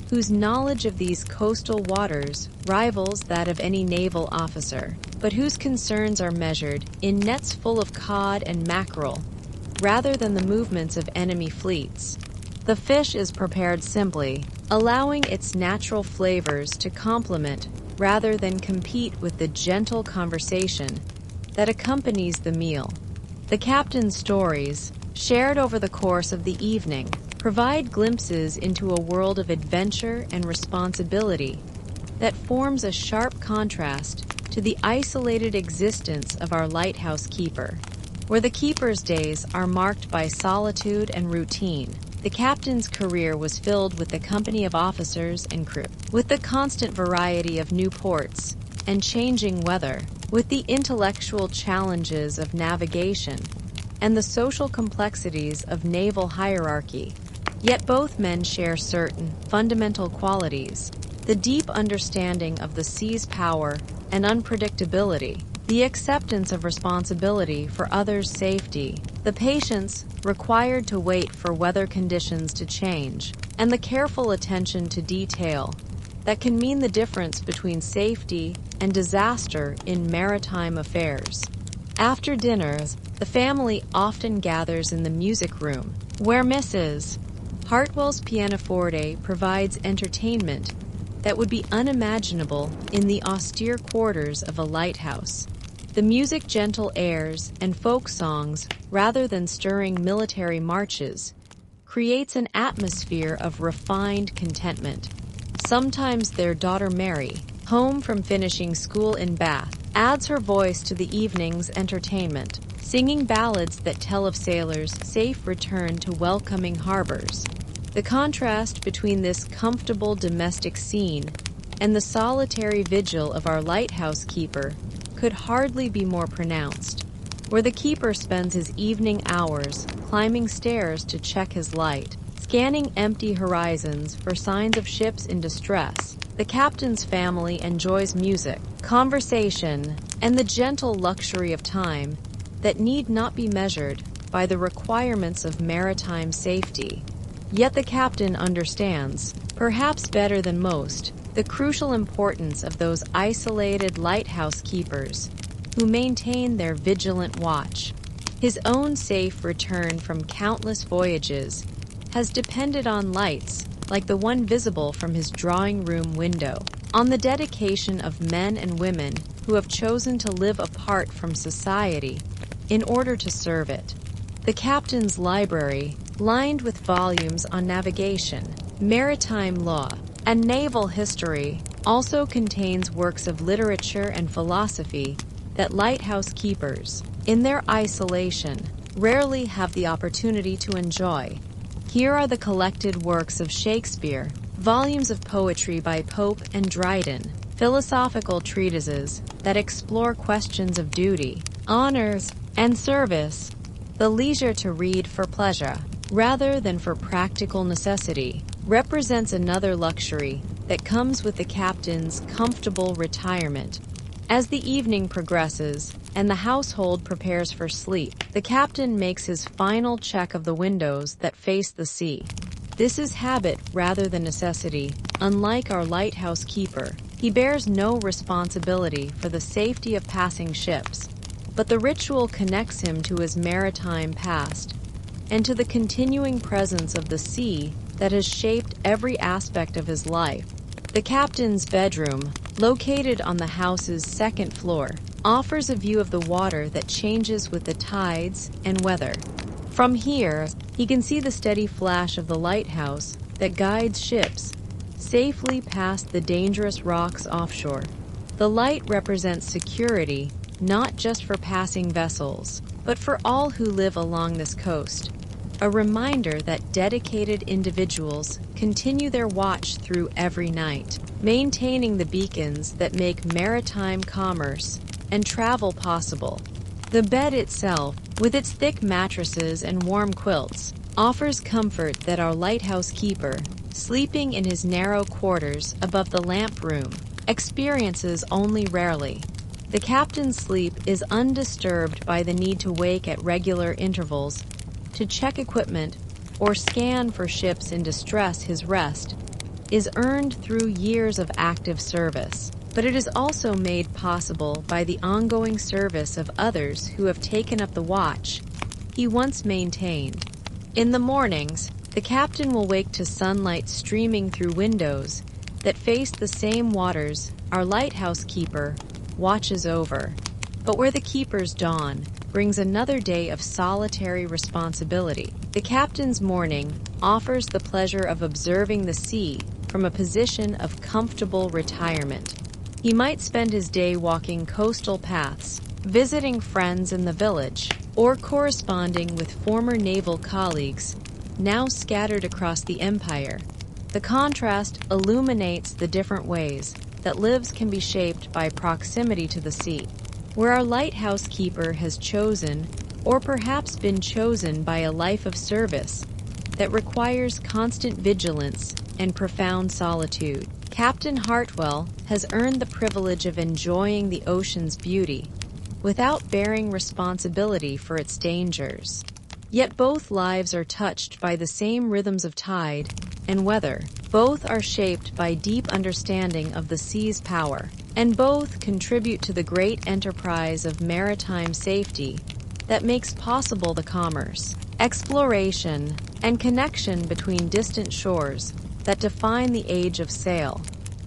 whose knowledge of these coastal waters rivals that of any naval officer, but whose concerns are measured in nets full of cod and mackerel, rather than the movements of enemy fleets. The fish is prepared simply, allowing its natural flavors to complement rather than compete with the gentle conversation that accompanies the meal. The captain's stories, shared over the course of the evening, provide glimpses into a world of adventure and responsibility that forms a sharp contrast to the isolated existence of our lighthouse keeper. Where the keeper's days are marked by solitude and routine, the captain's career was filled with the company of officers and crew, with the constant variety of new ports and changing weather, with the intellectual challenges of navigation and the social complexities of naval hierarchy. Yet both men share certain fundamental qualities: the deep understanding of the sea's power and unpredictability, the acceptance of responsibility for others' safety, the patience required to wait for weather conditions to change, and the careful attention to detail that can mean the difference between safety and disaster in maritime affairs. After dinners, the family often gathers in the music room, where Mrs. Hartwell's pianoforte provides entertainment that would be unimaginable in the austere quarters of a lighthouse. The music, gentle airs and folk songs, rather than stirring military marches, creates an atmosphere of refined contentment. Sometimes their daughter Mary, home from finishing school in Bath, adds her voice to the evening's entertainment, singing ballads that tell of sailors' safe return to welcoming harbors. The contrast between this comfortable domestic scene and the solitary vigil of our lighthouse keeper could hardly be more pronounced. Where the keeper spends his evening hours climbing stairs to check his light, scanning empty horizons for signs of ships in distress, the captain's family enjoys music, conversation, and the gentle luxury of time that need not be measured by the requirements of maritime safety. Yet the captain understands, perhaps better than most, the crucial importance of those isolated lighthouse keepers who maintain their vigilant watch. His own safe return from countless voyages has depended on lights like the one visible from his drawing room window, on the dedication of men and women who have chosen to live apart from society in order to serve it. The captain's library, lined with volumes on navigation, maritime law, and naval history, also contains works of literature and philosophy that lighthouse keepers, in their isolation, rarely have the opportunity to enjoy. Here are the collected works of Shakespeare, volumes of poetry by Pope and Dryden, philosophical treatises that explore questions of duty, honors, and service, the leisure to read for pleasure, rather than for practical necessity, represents another luxury that comes with the captain's comfortable retirement. As the evening progresses and the household prepares for sleep, the captain makes his final check of the windows that face the sea. This is habit rather than necessity. Unlike our lighthouse keeper, he bears no responsibility for the safety of passing ships, but the ritual connects him to his maritime past and to the continuing presence of the sea that has shaped every aspect of his life. The captain's bedroom, located on the house's second floor, offers a view of the water that changes with the tides and weather. From here, he can see the steady flash of the lighthouse that guides ships safely past the dangerous rocks offshore. The light represents security, not just for passing vessels, but for all who live along this coast. A reminder that dedicated individuals continue their watch through every night, maintaining the beacons that make maritime commerce and travel possible. The bed itself, with its thick mattresses and warm quilts, offers comfort that our lighthouse keeper, sleeping in his narrow quarters above the lamp room, experiences only rarely. The captain's sleep is undisturbed by the need to wake at regular intervals to check equipment or scan for ships in distress. His rest is earned through years of active service, but it is also made possible by the ongoing service of others who have taken up the watch he once maintained. In the mornings, the captain will wake to sunlight streaming through windows that face the same waters our lighthouse keeper watches over. But where the keeper's dawn brings another day of solitary responsibility, the captain's morning offers the pleasure of observing the sea from a position of comfortable retirement. He might spend his day walking coastal paths, visiting friends in the village, or corresponding with former naval colleagues now scattered across the empire. The contrast illuminates the different ways that lives can be shaped by proximity to the sea. Where our lighthouse keeper has chosen, or perhaps been chosen by a life of service that requires constant vigilance and profound solitude, Captain Hartwell has earned the privilege of enjoying the ocean's beauty without bearing responsibility for its dangers. Yet both lives are touched by the same rhythms of tide and weather. Both are shaped by deep understanding of the sea's power, and both contribute to the great enterprise of maritime safety that makes possible the commerce, exploration, and connection between distant shores that define the age of sail.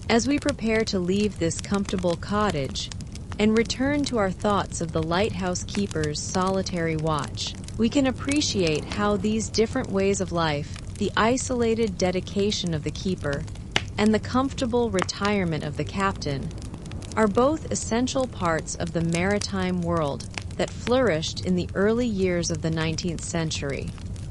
As we prepare to leave this comfortable cottage and return to our thoughts of the lighthouse keeper's solitary watch, we can appreciate how these different ways of life, the isolated dedication of the keeper and the comfortable retirement of the captain, are both essential parts of the maritime world that flourished in the early years of the 19th century.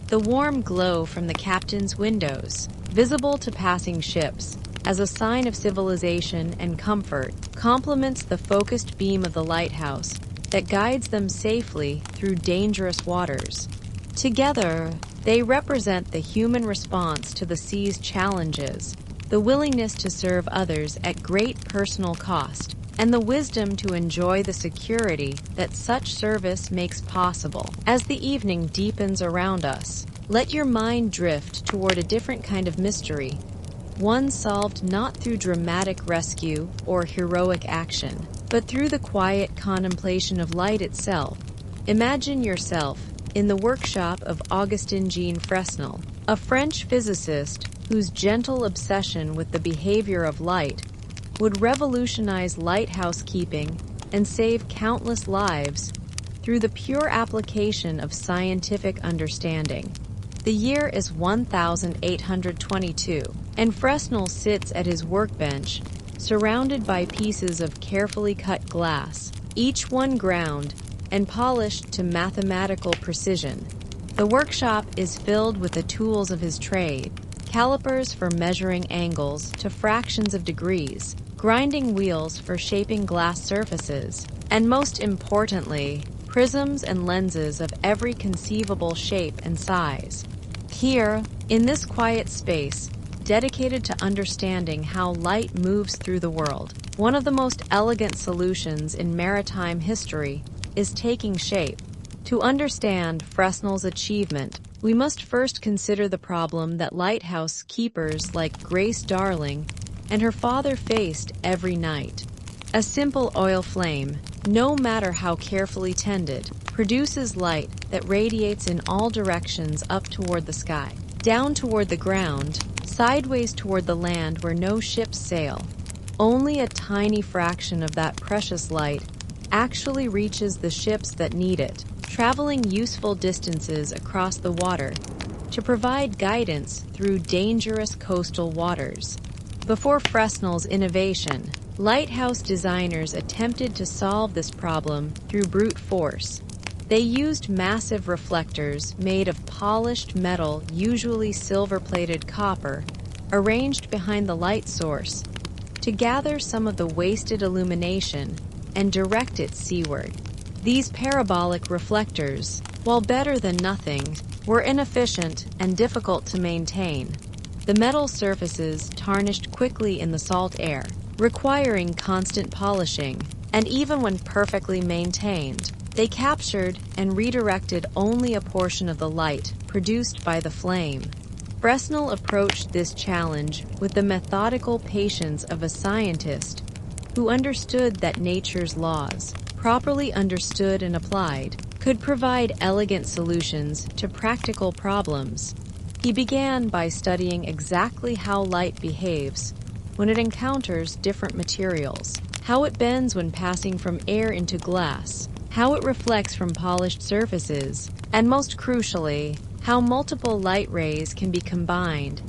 The warm glow from the captain's windows, visible to passing ships as a sign of civilization and comfort, complements the focused beam of the lighthouse that guides them safely through dangerous waters. Together, they represent the human response to the sea's challenges, the willingness to serve others at great personal cost, and the wisdom to enjoy the security that such service makes possible. As the evening deepens around us, let your mind drift toward a different kind of mystery, one solved not through dramatic rescue or heroic action, but through the quiet contemplation of light itself. Imagine yourself in the workshop of Augustin-Jean Fresnel, a French physicist whose gentle obsession with the behavior of light would revolutionize lighthouse keeping and save countless lives through the pure application of scientific understanding. The year is 1822, and Fresnel sits at his workbench, surrounded by pieces of carefully cut glass, each one ground and polished to mathematical precision. The workshop is filled with the tools of his trade, calipers for measuring angles to fractions of degrees, grinding wheels for shaping glass surfaces, and most importantly, prisms and lenses of every conceivable shape and size. Here, in this quiet space, dedicated to understanding how light moves through the world, one of the most elegant solutions in maritime history is taking shape. To understand Fresnel's achievement, we must first consider the problem that lighthouse keepers like Grace Darling and her father faced every night. A simple oil flame, no matter how carefully tended, produces light that radiates in all directions up toward the sky, down toward the ground, sideways toward the land where no ships sail. Only a tiny fraction of that precious light actually reaches the ships that need it, traveling useful distances across the water to provide guidance through dangerous coastal waters. Before Fresnel's innovation, lighthouse designers attempted to solve this problem through brute force. They used massive reflectors made of polished metal, usually silver-plated copper, arranged behind the light source, to gather some of the wasted illumination and direct it seaward. These parabolic reflectors, while better than nothing, were inefficient and difficult to maintain. The metal surfaces tarnished quickly in the salt air, requiring constant polishing, and even when perfectly maintained, they captured and redirected only a portion of the light produced by the flame. Fresnel approached this challenge with the methodical patience of a scientist who understood that nature's laws, properly understood and applied, could provide elegant solutions to practical problems. He began by studying exactly how light behaves when it encounters different materials, how it bends when passing from air into glass, how it reflects from polished surfaces, and most crucially, how multiple light rays can be combined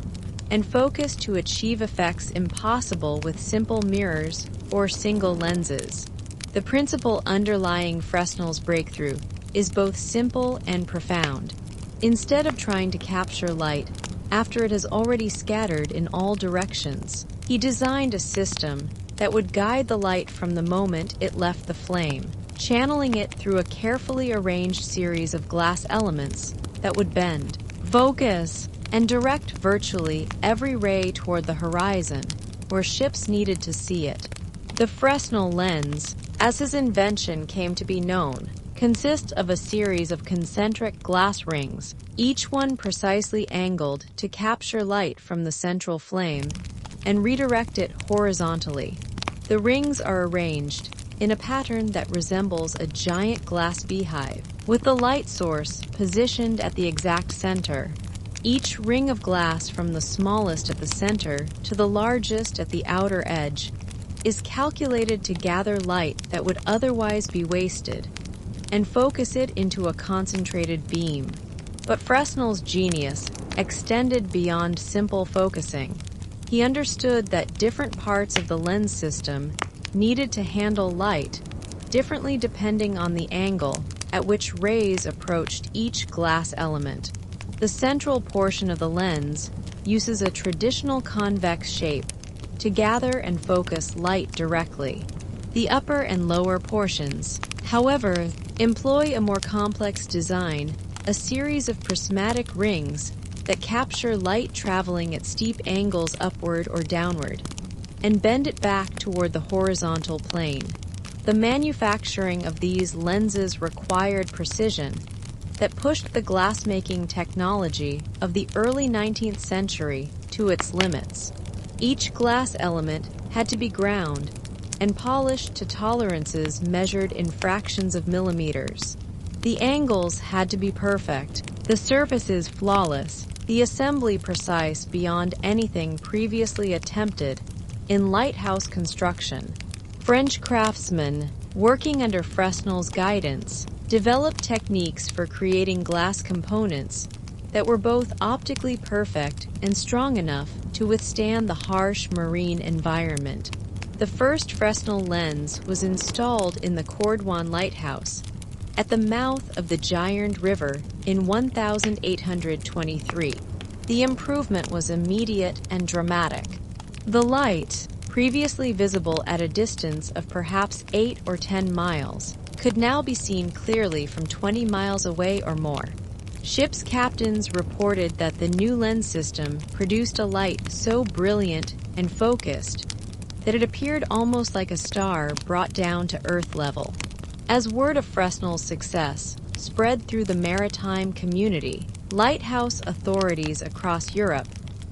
and focused to achieve effects impossible with simple mirrors or single lenses. The principle underlying Fresnel's breakthrough is both simple and profound. Instead of trying to capture light after it has already scattered in all directions, he designed a system that would guide the light from the moment it left the flame, channeling it through a carefully arranged series of glass elements that would bend, focus, and direct virtually every ray toward the horizon, where ships needed to see it. The Fresnel lens, as his invention came to be known, consists of a series of concentric glass rings, each one precisely angled to capture light from the central flame and redirect it horizontally. The rings are arranged in a pattern that resembles a giant glass beehive, with the light source positioned at the exact center. Each ring of glass, from the smallest at the center to the largest at the outer edge, is calculated to gather light that would otherwise be wasted and focus it into a concentrated beam. But Fresnel's genius extended beyond simple focusing. He understood that different parts of the lens system needed to handle light differently depending on the angle at which rays approached each glass element. The central portion of the lens uses a traditional convex shape to gather and focus light directly. The upper and lower portions, however, employ a more complex design, a series of prismatic rings that capture light traveling at steep angles upward or downward, and bend it back toward the horizontal plane. The manufacturing of these lenses required precision that pushed the glass-making technology of the early 19th century to its limits. Each glass element had to be ground and polished to tolerances measured in fractions of millimeters. The angles had to be perfect, the surfaces flawless, the assembly precise beyond anything previously attempted in lighthouse construction. French craftsmen, working under Fresnel's guidance, developed techniques for creating glass components that were both optically perfect and strong enough to withstand the harsh marine environment. The first Fresnel lens was installed in the Cordouan Lighthouse at the mouth of the Gironde River in 1823. The improvement was immediate and dramatic. The light, previously visible at a distance of perhaps 8 or 10 miles, could now be seen clearly from 20 miles away or more. Ships' captains reported that the new lens system produced a light so brilliant and focused that it appeared almost like a star brought down to Earth level. As word of Fresnel's success spread through the maritime community, lighthouse authorities across Europe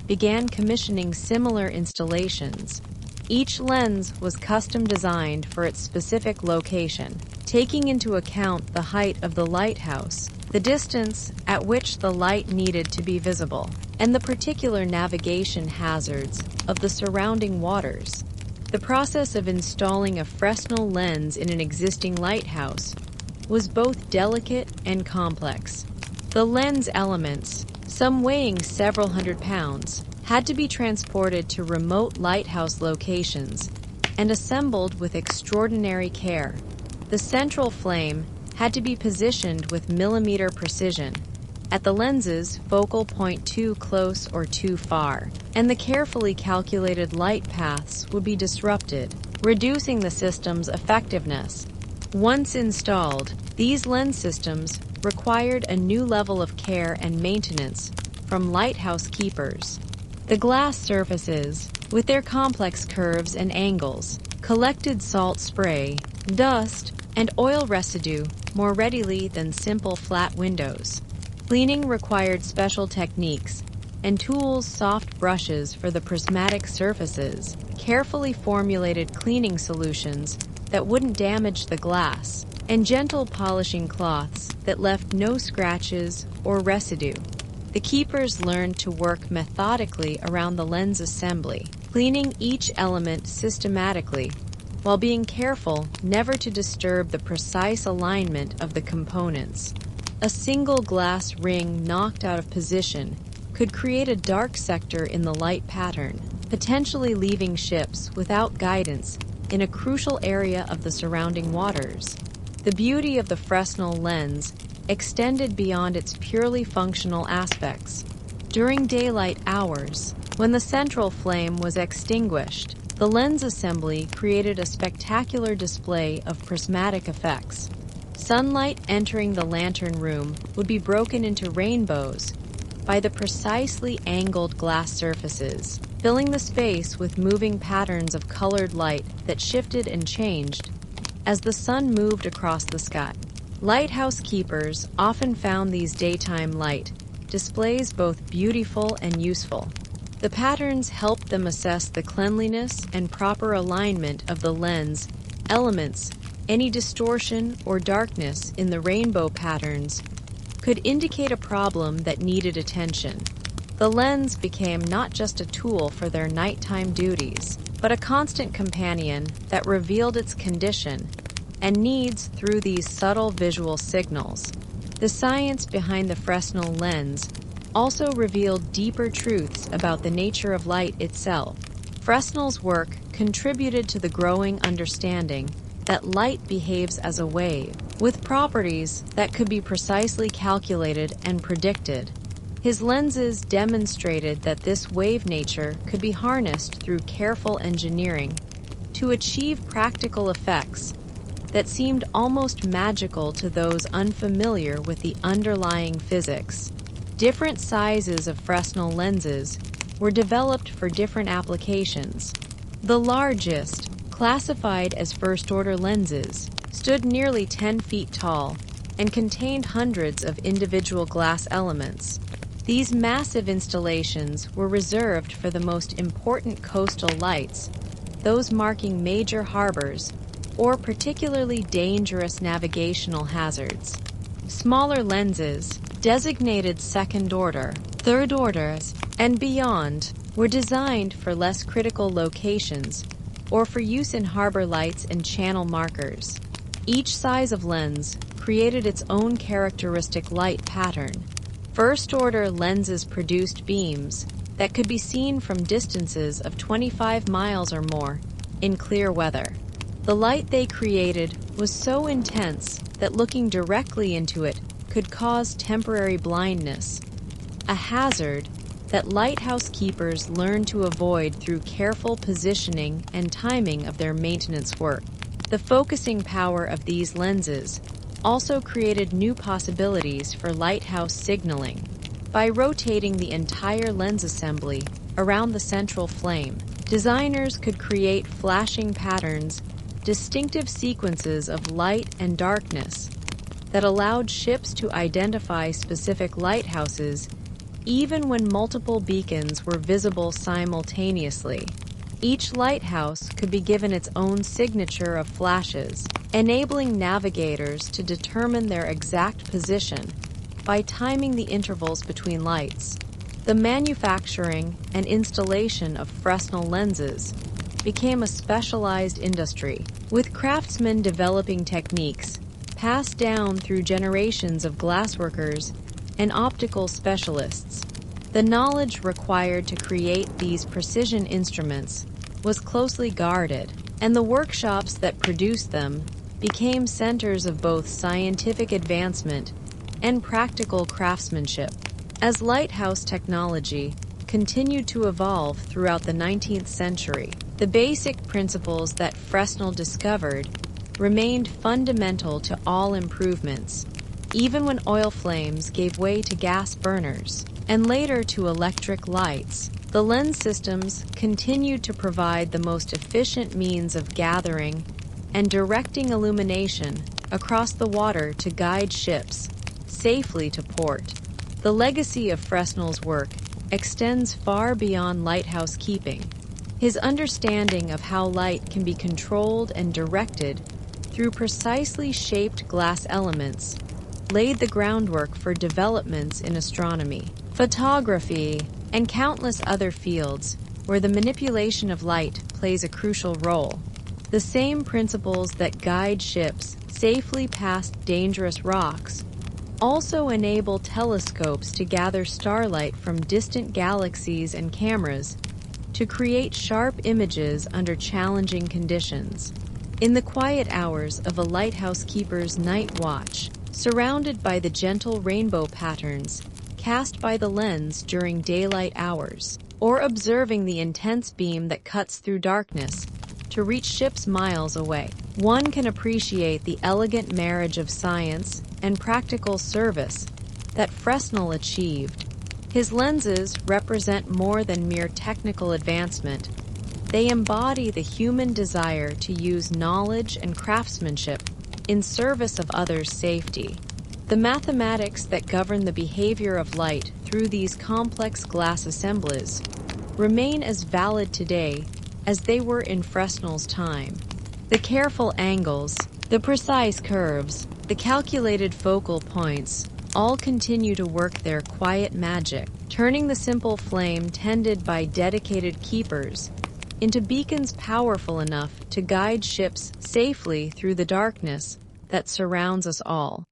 began commissioning similar installations. Each lens was custom designed for its specific location, taking into account the height of the lighthouse, the distance at which the light needed to be visible, and the particular navigation hazards of the surrounding waters. The process of installing a Fresnel lens in an existing lighthouse was both delicate and complex. The lens elements, some weighing several hundred pounds, had to be transported to remote lighthouse locations and assembled with extraordinary care. The central flame had to be positioned with millimeter precision at the lens's focal point too close or too far, and the carefully calculated light paths would be disrupted, reducing the system's effectiveness. Once installed, these lens systems required a new level of care and maintenance from lighthouse keepers. The glass surfaces, with their complex curves and angles, collected salt spray, dust, and oil residue more readily than simple flat windows. Cleaning required special techniques and tools, soft brushes for the prismatic surfaces, carefully formulated cleaning solutions that wouldn't damage the glass, and gentle polishing cloths that left no scratches or residue. The keepers learned to work methodically around the lens assembly, cleaning each element systematically, while being careful never to disturb the precise alignment of the components. A single glass ring knocked out of position could create a dark sector in the light pattern, potentially leaving ships without guidance in a crucial area of the surrounding waters. The beauty of the Fresnel lens extended beyond its purely functional aspects. During daylight hours, when the central flame was extinguished, the lens assembly created a spectacular display of prismatic effects. Sunlight entering the lantern room would be broken into rainbows by the precisely angled glass surfaces, filling the space with moving patterns of colored light that shifted and changed as the sun moved across the sky. Lighthouse keepers often found these daytime light displays both beautiful and useful. The patterns helped them assess the cleanliness and proper alignment of the lens elements. Any distortion or darkness in the rainbow patterns could indicate a problem that needed attention. The lens became not just a tool for their nighttime duties, but a constant companion that revealed its condition and needs through these subtle visual signals. The science behind the Fresnel lens also revealed deeper truths about the nature of light itself. Fresnel's work contributed to the growing understanding that light behaves as a wave, with properties that could be precisely calculated and predicted. His lenses demonstrated that this wave nature could be harnessed through careful engineering to achieve practical effects that seemed almost magical to those unfamiliar with the underlying physics. Different sizes of Fresnel lenses were developed for different applications. The largest, classified as first-order lenses, stood nearly 10 feet tall and contained hundreds of individual glass elements. These massive installations were reserved for the most important coastal lights, those marking major harbors or particularly dangerous navigational hazards. Smaller lenses, designated second order, third orders, and beyond, were designed for less critical locations or for use in harbor lights and channel markers. Each size of lens created its own characteristic light pattern. First-order lenses produced beams that could be seen from distances of 25 miles or more in clear weather. The light they created was so intense that looking directly into it could cause temporary blindness, a hazard that lighthouse keepers learned to avoid through careful positioning and timing of their maintenance work. The focusing power of these lenses also created new possibilities for lighthouse signaling. By rotating the entire lens assembly around the central flame, designers could create flashing patterns, distinctive sequences of light and darkness that allowed ships to identify specific lighthouses even when multiple beacons were visible simultaneously. Each lighthouse could be given its own signature of flashes, enabling navigators to determine their exact position by timing the intervals between lights. The manufacturing and installation of Fresnel lenses became a specialized industry, with craftsmen developing techniques passed down through generations of glassworkers and optical specialists. The knowledge required to create these precision instruments was closely guarded, and the workshops that produced them became centers of both scientific advancement and practical craftsmanship. As lighthouse technology continued to evolve throughout the 19th century, the basic principles that Fresnel discovered remained fundamental to all improvements, even when oil flames gave way to gas burners, and later to electric lights. The lens systems continued to provide the most efficient means of gathering and directing illumination across the water to guide ships safely to port. The legacy of Fresnel's work extends far beyond lighthouse keeping. His understanding of how light can be controlled and directed through precisely shaped glass elements laid the groundwork for developments in astronomy, photography, and countless other fields where the manipulation of light plays a crucial role. The same principles that guide ships safely past dangerous rocks also enable telescopes to gather starlight from distant galaxies and cameras to create sharp images under challenging conditions. In the quiet hours of a lighthouse keeper's night watch, surrounded by the gentle rainbow patterns cast by the lens during daylight hours, or observing the intense beam that cuts through darkness to reach ships miles away, one can appreciate the elegant marriage of science and practical service that Fresnel achieved. His lenses represent more than mere technical advancement. They embody the human desire to use knowledge and craftsmanship in service of others' safety. The mathematics that govern the behavior of light through these complex glass assemblies remain as valid today as they were in Fresnel's time. The careful angles, the precise curves, the calculated focal points all continue to work their quiet magic, turning the simple flame tended by dedicated keepers into beacons powerful enough to guide ships safely through the darkness that surrounds us all.